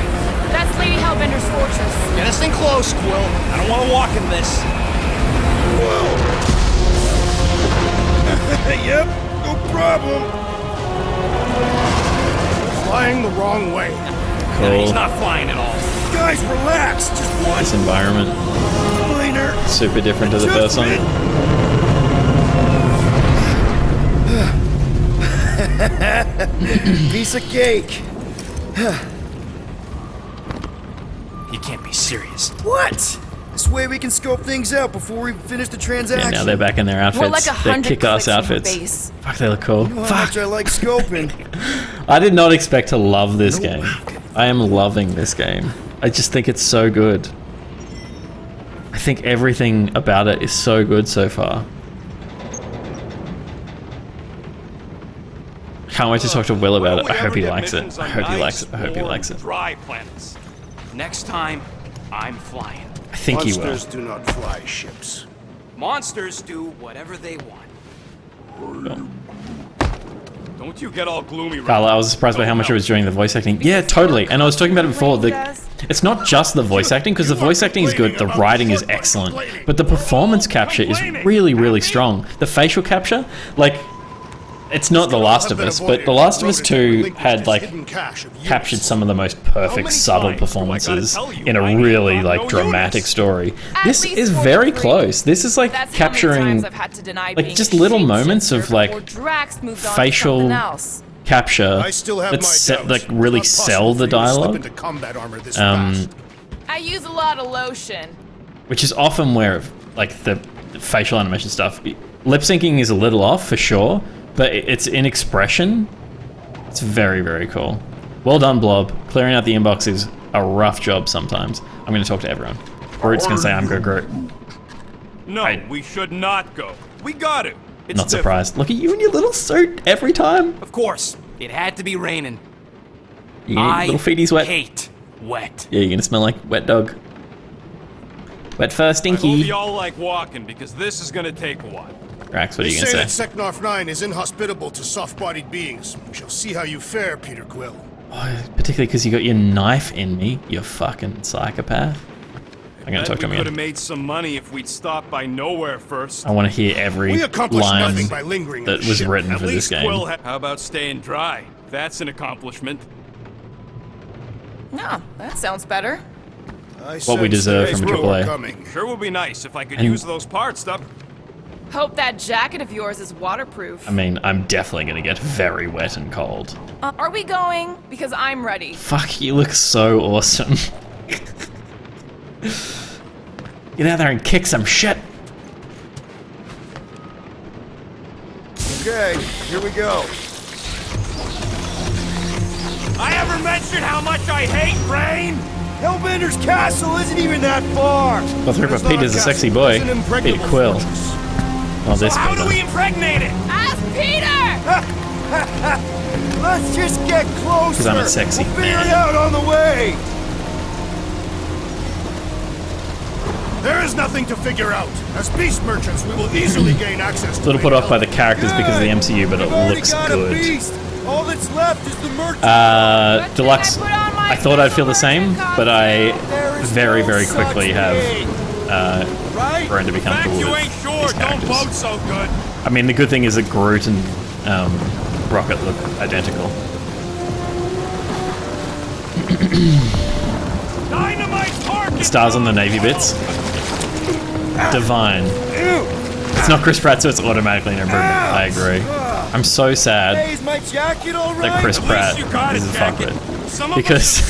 That's Lady Hellbender's fortress. Get us in close, Quill. I don't want to walk in this. Yep, no problem. Flying the wrong way. Cool. He's not flying at all. Guys, relax. Just one This environment. minor. Super different to the first one. Piece of cake. You can't be serious. What? This way we can scope things out before we finish the Yeah, transaction. now they're back in their outfits. We're like They're 100 kick-ass clicks from her outfits. base. Fuck, they look cool. You know how Fuck. much I like scoping. I did not expect to love this game. I am loving this game. I just think it's so good. I think everything about it is so good so far. Can't wait to talk to Will about it. I hope he likes it. I hope he likes it. I hope he likes it. Dry planets. Next time, I'm flying. I think he will. Monsters do not fly ships. Monsters do whatever they want. Don't you get all gloomy. Carla, I was surprised by how much it was doing the voice acting. Yeah, totally. And I was talking about it before. It's not just the voice acting, because the voice acting is good, the writing is excellent, but the performance capture is really, really strong. The facial capture, like, it's not The Last of Us, but The Last of Us 2 had, like, captured some of the most perfect, subtle performances in a really, like, dramatic story. This is very close. This is, like, capturing, like, just little moments of, like, facial capture that like really sell the dialogue, I use a lot of lotion. which is often where like the facial animation stuff, lip syncing is a little off for sure, but it's in expression. It's very, very cool. Well done, Blob. Clearing out the inbox is a rough job sometimes. I'm going to talk to everyone. Groot's going to say I'm Groot. No, we should not go. We got it. It's Not surprised. Look at you in your little suit every time. Of course, it had to be raining. Your little feeties wet. Hate wet. Yeah, you're going to smell like wet dog. Wet fur, I hope stinky. y'all like walking, because this is gonna take a while. Drax, what are They you going to say say? that Seknarf 9 is inhospitable to soft-bodied beings. We shall see how you fare, Peter Quill. Oh, particularly because you got your knife in me, you fucking psychopath. I'm going to talk to him We could have again. made some money if we'd stopped by nowhere first. I want to hear every We accomplished line nothing by lingering that in the was ship. written At for this least game. Quill how about staying dry? That's an accomplishment. No, that sounds better. What we deserve from a AAA. Sure would be nice if I could And- use those parts up. Hope that jacket of yours is waterproof. I mean, I'm definitely going to get very wet and cold. Are we going? Because I'm ready. Fuck, you look so awesome. Get out there and kick some shit. Okay, here we go. I ever mentioned how much I hate rain? Hellbender's castle isn't even that far. Well, through, but Peter's a sexy boy. Peter Quill. Oh, this How Peter. do we impregnate it? Ask Peter! Let's just get closer. 'Cause I'm a sexy we'll figure man. it out on the way. There is nothing to figure out. As beast merchants, we will easily gain access to A little put off by the characters because of the MCU, but it We've already looks got a good. beast. All that's left is the merchant. Deluxe, I thought I'd feel the same, but I very, very quickly have grown to become cool You with ain't sure, these don't characters. vote so good. I mean, the good thing is that Groot and Rocket look identical. The stars on the navy bits. Divine. It's not Chris Pratt, so it's automatically an improvement. I agree. I'm so sad Hey, is my jacket all right? that Chris Pratt is a fuckwit. Because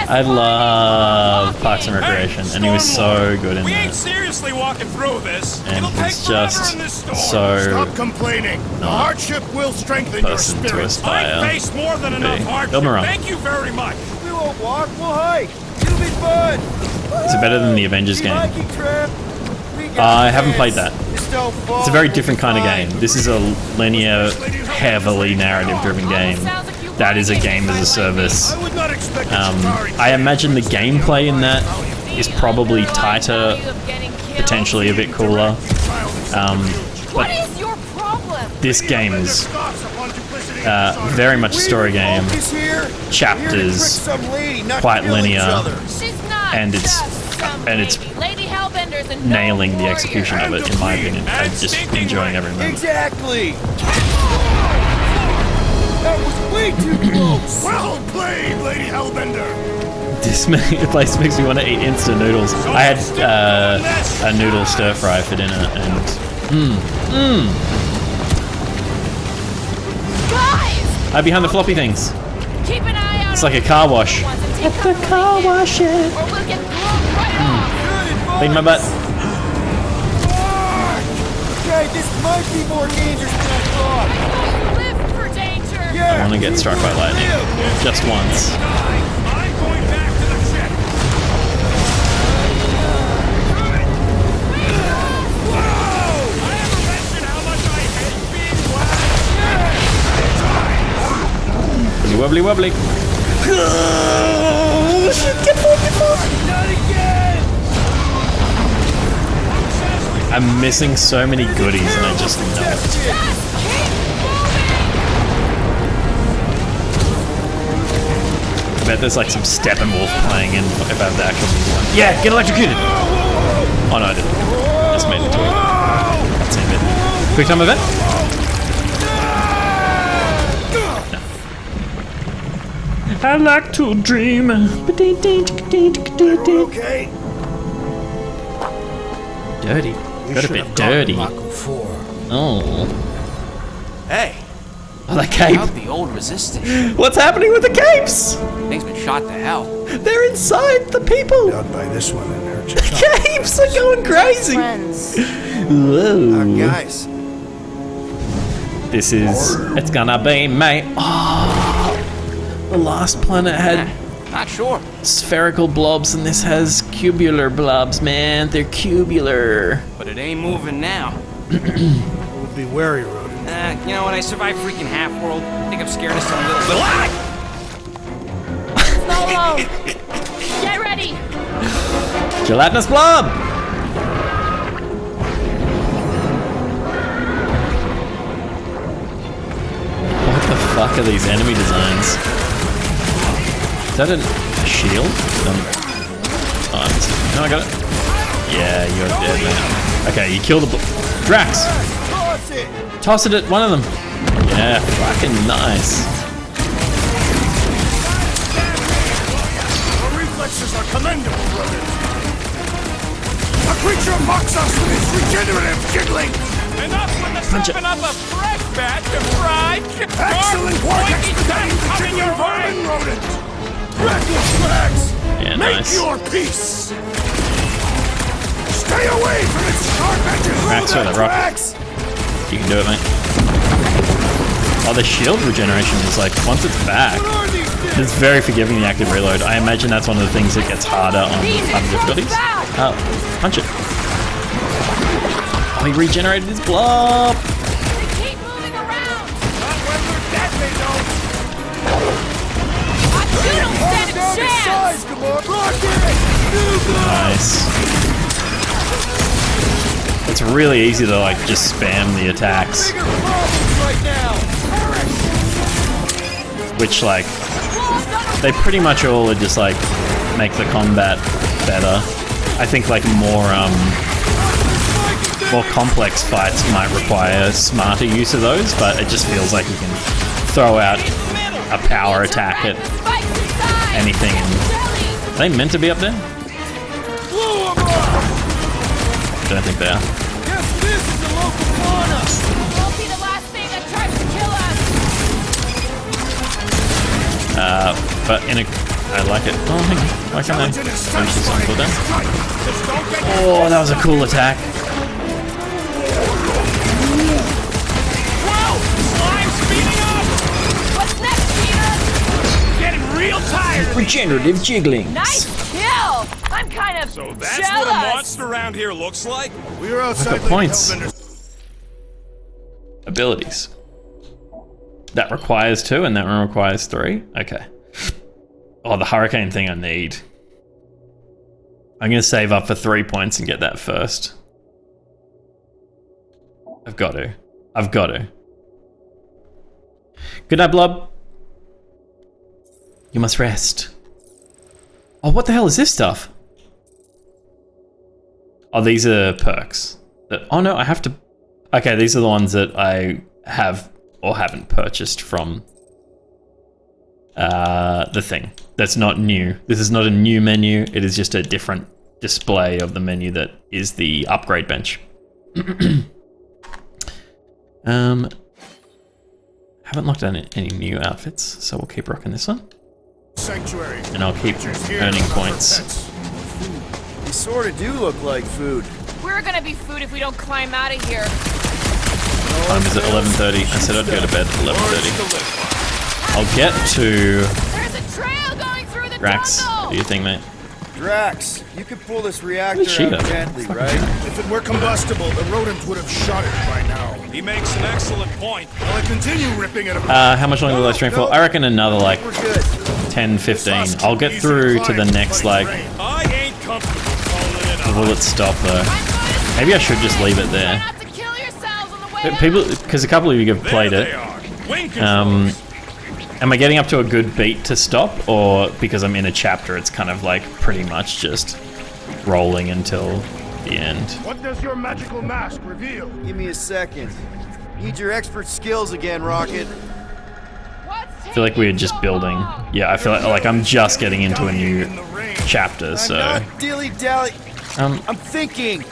I love Parks and Recreation, and he was so good in We ain't that. seriously walking through this. And It'll take he's forever just in this storm. so Stop complaining. The not hardship will strengthen your person to spirit. aspire. I faced more than to enough be. hardship. Build 'em around. Thank you very much. We won't walk, we'll hike. It'll be fun. Is it better than the Avengers game? Hiking trip. We got I haven't this. played that. Just don't fall. It's a very different kind of game. This is a linear, heavily narrative-driven game. That is a game as a service. I would not expect I imagine the gameplay in that is probably tighter, potentially a bit cooler. What But is your problem? this game is very much a story game. Focus here. Chapters, We're here to trick some lady, not quite kill each linear, other. She's not and it's just some and it's lady. Lady Hellbender's a nailing the warrior. execution of it, in my opinion. I'm just enjoying every moment. Exactly. That was way too close. Well played, Lady Hellbender. This place makes me want to eat instant noodles. I had a noodle stir fry for dinner, and Guys, hide behind the floppy things. keep an eye out. It's like a car wash. At the car wash, or we'll get blown right off. Beat my butt. Okay, this might be more dangerous than I thought. Live for danger. I want to get struck by lightning. Just once. I'm going back to the ship. Wobbly wobbly. Oh, shit, get forward, get forward. Not again. I'm missing so many goodies and I just know it. I bet there's like some Steppenwolf playing in if I have the actual music on. Yeah, get electrocuted! Oh no, I didn't. I just made it to it. Same bit. Quick time event? No. I like to dream. Okay. Dirty. Got a bit dirty. Oh. Hey. Oh, the cape. How'd the old resistance? What's happening with the capes? Thing's been shot to hell. They're inside the people. Not by this one and hurt you. The capes are going crazy. Whoa. Guys. This is. It's gonna be mate. Oh, the last planet had Not sure. spherical blobs, and this has cubular blobs. Man, they're cubular. But it ain't moving now. Would be wary, Rodent. You know what? I survived freaking Half-World. I think I'm scared of some little... Solo! Get ready! Gelatinous blob. What the fuck are these enemy designs? Is that a shield? Oh, no, I got it. Yeah, you're dead, man. Okay, you killed the Drax. Toss it at one of them. Yeah, fucking nice. Your reflexes are commendable, Rodent. A creature mocks us with its regenerative jiggling. Enough with the serving up a fresh batch of fried Excellent work executing the jiggling vermin, Rodent. Reckless Drax, Yeah, make nice. your peace. Stay away from its sharp edges, Drax with a rock. Drax. You can do it, mate. Oh, the shield regeneration is like, once it's back, it's very forgiving, the active reload. I imagine that's one of the things that gets harder on other difficulties. Oh, punch it. Oh, he regenerated his blob. Keep moving around. Not when we're dead, they don't. You don't stand a chance. Come on, Rocket! Nice. It's really easy to like just spam the attacks. Bigger problems right now. Which like, they pretty much all are just like, make the combat better. I think like more complex fights might require smarter use of those, but it just feels like you can throw out a power attack at anything. And are they meant to be up there? Don't think they are. Yes, this is a local fauna. Won't be the last thing that tries to kill us. But in a, I like it. Oh, hang on. Why can't I finish this on cooldown? Oh, that was a cool attack. Whoa! Slime speeding up! What's next, Peter? Getting real tired! Regenerative jiggling. Nice kill. I'm kind of So that's jealous. what a monster around here looks like? We were outside Look at points. Hellbender's. Abilities. That requires 2 and that one requires 3. Okay. Oh, the hurricane thing I need. I'm going to save up for 3 points and get that first. I've got to. I've got to. Good night, Blob. You must rest. Oh, what the hell is this stuff? Oh, these are perks. Oh no, I have to... Okay, these are the ones that I have or haven't purchased from the thing. That's not new. This is not a new menu. It is just a different display of the menu that is the upgrade bench. Haven't looked at any new outfits, so we'll keep rocking this one. Sanctuary. And I'll keep earning points. They sort of do look like food. We're gonna be food if we don't climb out of here. Time is at 11:30. I said I'd go to bed at 11:30. I'll get to There's a trail going through the Drax. jungle. Do you think, mate? Drax, you could pull this reactor Where's she out at? gently, right? If it were combustible, the rodent would have shot it by now. He makes an excellent point. Will I continue ripping it apart? How much longer will I stream for? I reckon another like We're good. 10, 15. I'll get through to the next like I ain't comfortable calling it a will it stop though? Maybe I should just leave it there. Not to kill yourselves on the way People, because a couple of you have played There it. they are. Wing controls. Am I getting up to a good beat to stop, or because I'm in a chapter, it's kind of like pretty much just rolling until the end? What does your magical mask reveal? Give me a second. Need your expert skills again, Rocket. I feel like we're just building. Yeah, I feel like I'm just getting into a new chapter, so I'm not dilly-dally. I'm thinking.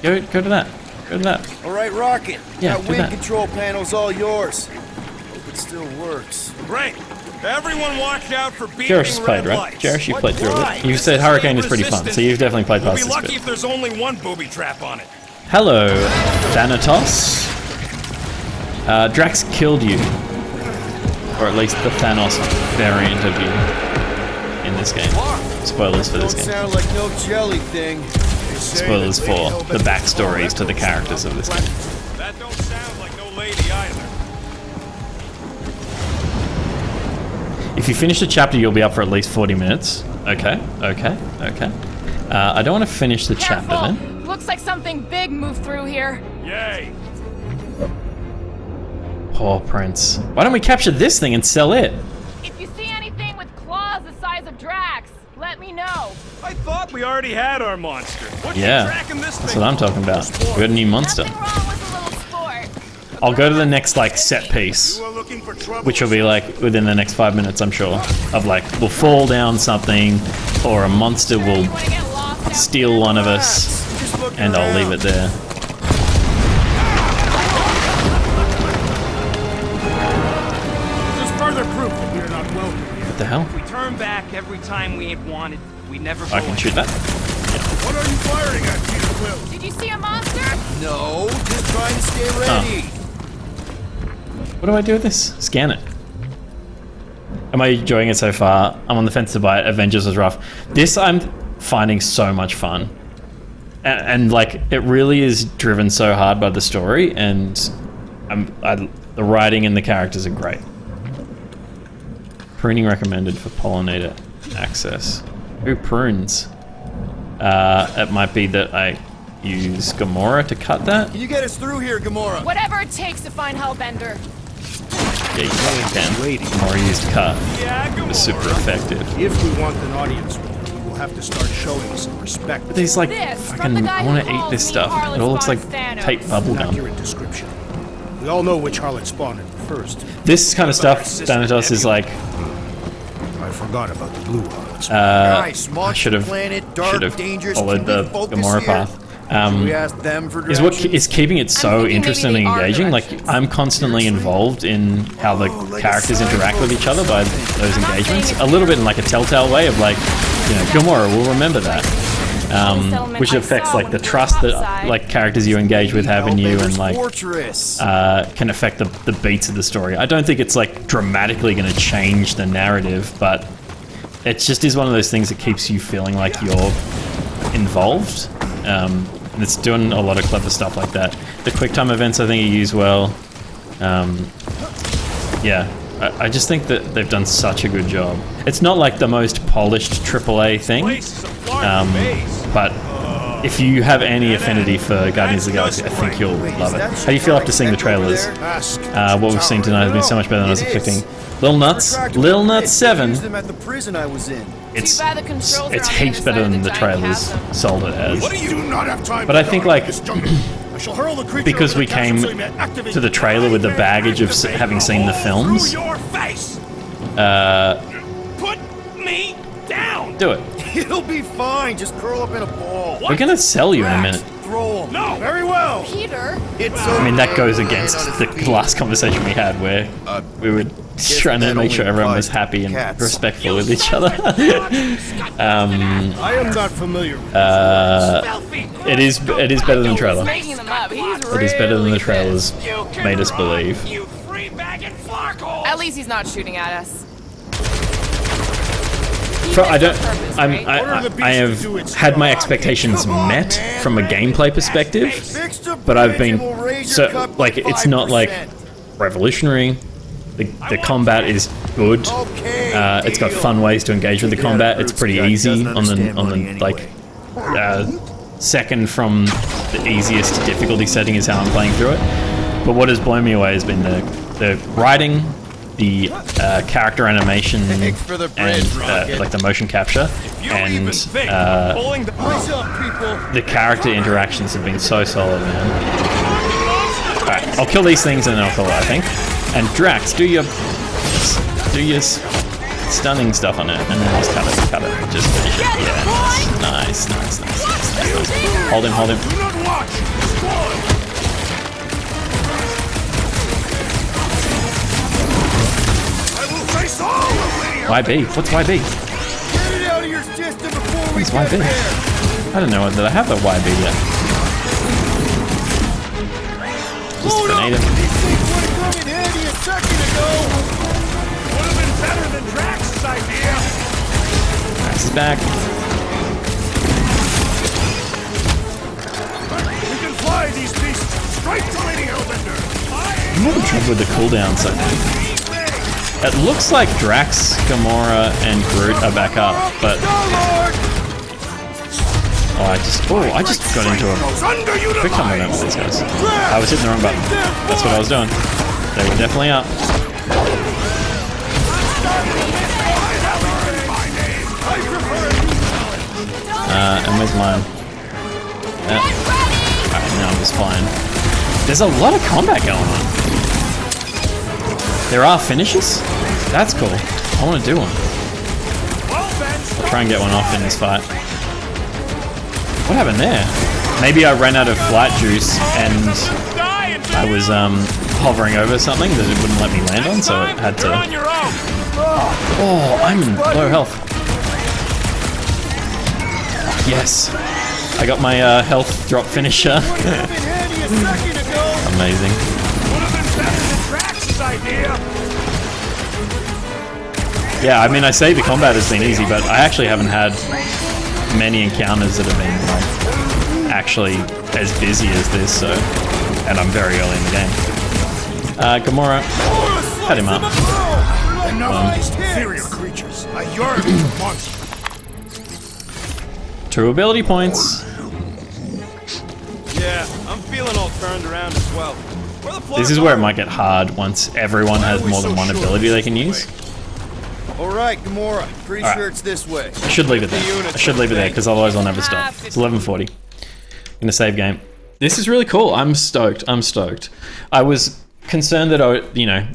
go to that. Go to that. All right, Rocket. Yeah, that do wind that. control panel's all yours. Hope it still works. Great. Everyone watch out for beeping Jerish has red played, right? lights. Jerish, you played through Why? it. You This said is Hurricane a is pretty fun, so resistance. you've definitely played We'll past be this lucky bit. if there's only one booby trap on it. Hello, Thanatos. Drax killed you. Or at least the Thanos variant of you in this game. Spoilers for this Don't game. sound like no jelly thing. Spoilers for the backstories to the characters of this game. That don't sound like no lady either. If you finish the chapter, you'll be up for at least 40 minutes. Okay. I don't want to finish the chapter Careful. then. Looks like something big moved through here. Yay. Poor Prince. Why don't we capture this thing and sell it? If you see anything with claws the size of Drax, let me know. I thought we already had our monster. What you Yeah, tracking this that's thing what I'm for? talking about. We got a new monster. Nothing wrong with a little sport. I'll go to the next like set piece, You are looking for trouble. which will be like within the next 5 minutes, I'm sure. Of like, we'll fall down something, or a monster will You wanna get lost out steal one of us, Just looking and I'll leave it there. There's further proof that we are not welcome here. What the hell? We turn back every time we ain't wanted. We never go I can shoot that. What are you firing at, Peter Quill? Did you see a monster? No, just trying to stay ready. What do I do with this? Scan it. Am I enjoying it so far? I'm on the fence to buy it. Avengers was rough. This I'm finding so much fun. And like, it really is driven so hard by the story, and the writing and the characters are great. Pruning recommended for pollinator access. Who prunes? It might be that I use Gamora to cut that. Can you get us through here, Gamora? Whatever it takes to find Hellbender. Yeah, you can. Gamora used cut. It was super effective. If we want an audience, we'll have to start showing some respect. But these like fucking, I want to eat this stuff. It all looks like tape bubblegum. Accurate description. We all know which harlot spawned it first. This kind of stuff, Thanatos, is like. I forgot about the blue harlots. I should have followed the Gamora path. Is what is keeping it so interesting and engaging. Like, I'm constantly involved in how the characters interact with each other by those engagements. A little bit in like a telltale way of like, you know, Gamora will remember that. Which affects like the trust that like characters you engage with have in you, and like can affect the beats of the story. I don't think it's like dramatically going to change the narrative, but it just is one of those things that keeps you feeling like you're involved. And it's doing a lot of clever stuff like that. The QuickTime events I think you use well. Yeah, I just think that they've done such a good job. It's not like the most polished AAA thing, but if you have any affinity for Guardians of the Galaxy, I think you'll love it. How do you feel after seeing the trailers? What we've seen tonight has been so much better than I was expecting. Lil Nuts 7. It's heaps better than the trailers sold it as. But I think like because we came to the trailer with the baggage of having seen the films. Put me down. Do it. It'll be fine. Just curl up in a ball. We're gonna sell you in a minute. Throw him. No. Very well. Peter. I mean, that goes against the last conversation we had where we were trying to make sure everyone was happy and respectful with each other. I am not familiar with it is better than the trailer. Making them up. He's It is better than the trailers made us believe. At least he's not shooting at us. I have had my expectations met from a gameplay perspective, but I've been so like it's not like revolutionary. The combat is good. It's got fun ways to engage with the combat. It's pretty easy on the like second from the easiest difficulty setting is how I'm playing through it. But what has blown me away has been the writing, the character animation, and like the motion capture, and the character interactions have been so solid, man. Alright, I'll kill these things and then I'll call it, I think. And Drax, do your stunning stuff on it, and then just cut it, just finish it. Yeah, nice. Hold him. YB? What's YB? Get it out of your system before we What's YB? I don't know that I have the YB yet. Just grenade him. These things would have come in handy a second ago. Would have been better than Drax's idea. Drax is back. We can fly these beasts straight to Lady Hellbender. I'm having trouble with the cooldowns, I think. It looks like Drax, Gamora, and Groot are back up, but I just got into a quick time event with these guys. I was hitting the wrong button. That's what I was doing. They were definitely up. And where's mine? Alright, now I'm just flying. There's a lot of combat going on. There are finishes? That's cool. I want to do one. I'll try and get one off in this fight. What happened there? Maybe I ran out of flight juice and I was hovering over something that it wouldn't let me land on, so it had to... Oh, I'm in low health. Yes. I got my health drop finisher. Amazing. idea? Yeah, I mean, I say the combat has been easy, but I actually haven't had many encounters that have been like actually as busy as this. So, and I'm very early in the game. Gamora, cut him up. Inferior creatures. I yearn for monsters. 2 ability points. Yeah, I'm feeling all turned around as well. This is where it might get hard once everyone has more than one ability they can use. Alright, Gamora. Pretty sure it's this way. I should leave it there. I should leave it there because otherwise I'll never stop. It's 11:40. I'm gonna save game. This is really cool. I'm stoked. I'm stoked. I was concerned that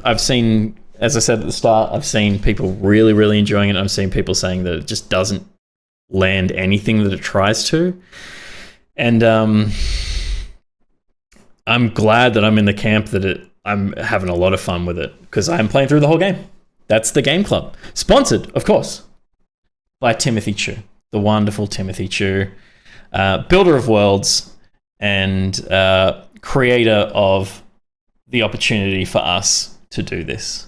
I've seen, as I said at the start, I've seen people really, really enjoying it. I've seen people saying that it just doesn't land anything that it tries to. And I'm glad that I'm in the camp that I'm having a lot of fun with it because I'm playing through the whole game. That's the Game Club. Sponsored, of course, by Timothy Chu, the wonderful Timothy Chu, builder of worlds and creator of the opportunity for us to do this.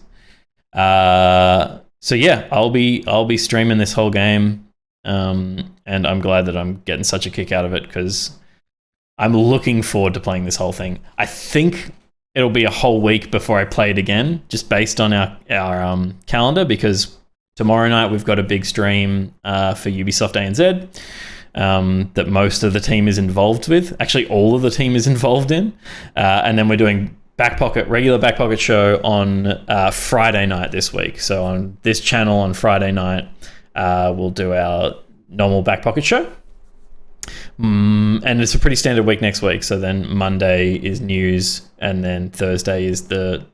So yeah, I'll be streaming this whole game, and I'm glad that I'm getting such a kick out of it because I'm looking forward to playing this whole thing. I think it'll be a whole week before I play it again, just based on our calendar, because tomorrow night we've got a big stream for Ubisoft ANZ that most of the team is involved with. Actually, all of the team is involved in. And then we're doing regular Back Pocket show on Friday night this week. So on this channel on Friday night, we'll do our normal Back Pocket show. And it's a pretty standard week next week. So then Monday is news, and then Thursday is the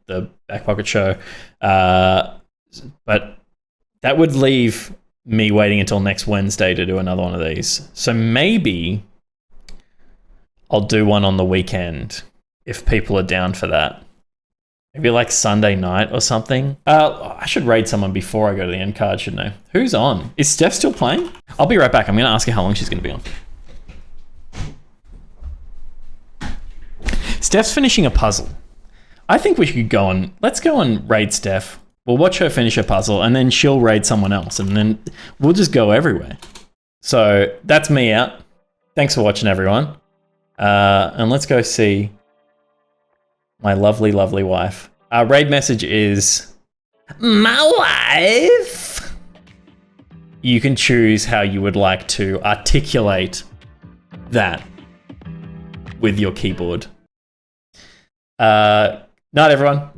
Back Pocket show. But that would leave me waiting until next Wednesday to do another one of these. So maybe I'll do one on the weekend if people are down for that. Maybe like Sunday night or something. I should raid someone before I go to the end card, shouldn't I? Who's on? Is Steph still playing? I'll be right back. I'm going to ask her how long she's going to be on. Steph's finishing a puzzle. I think we should let's go and raid Steph. We'll watch her finish a puzzle and then she'll raid someone else and then we'll just go everywhere. So that's me out. Thanks for watching, everyone. And let's go see my lovely, lovely wife. Our raid message is, my wife. You can choose how you would like to articulate that with your keyboard. Night, everyone.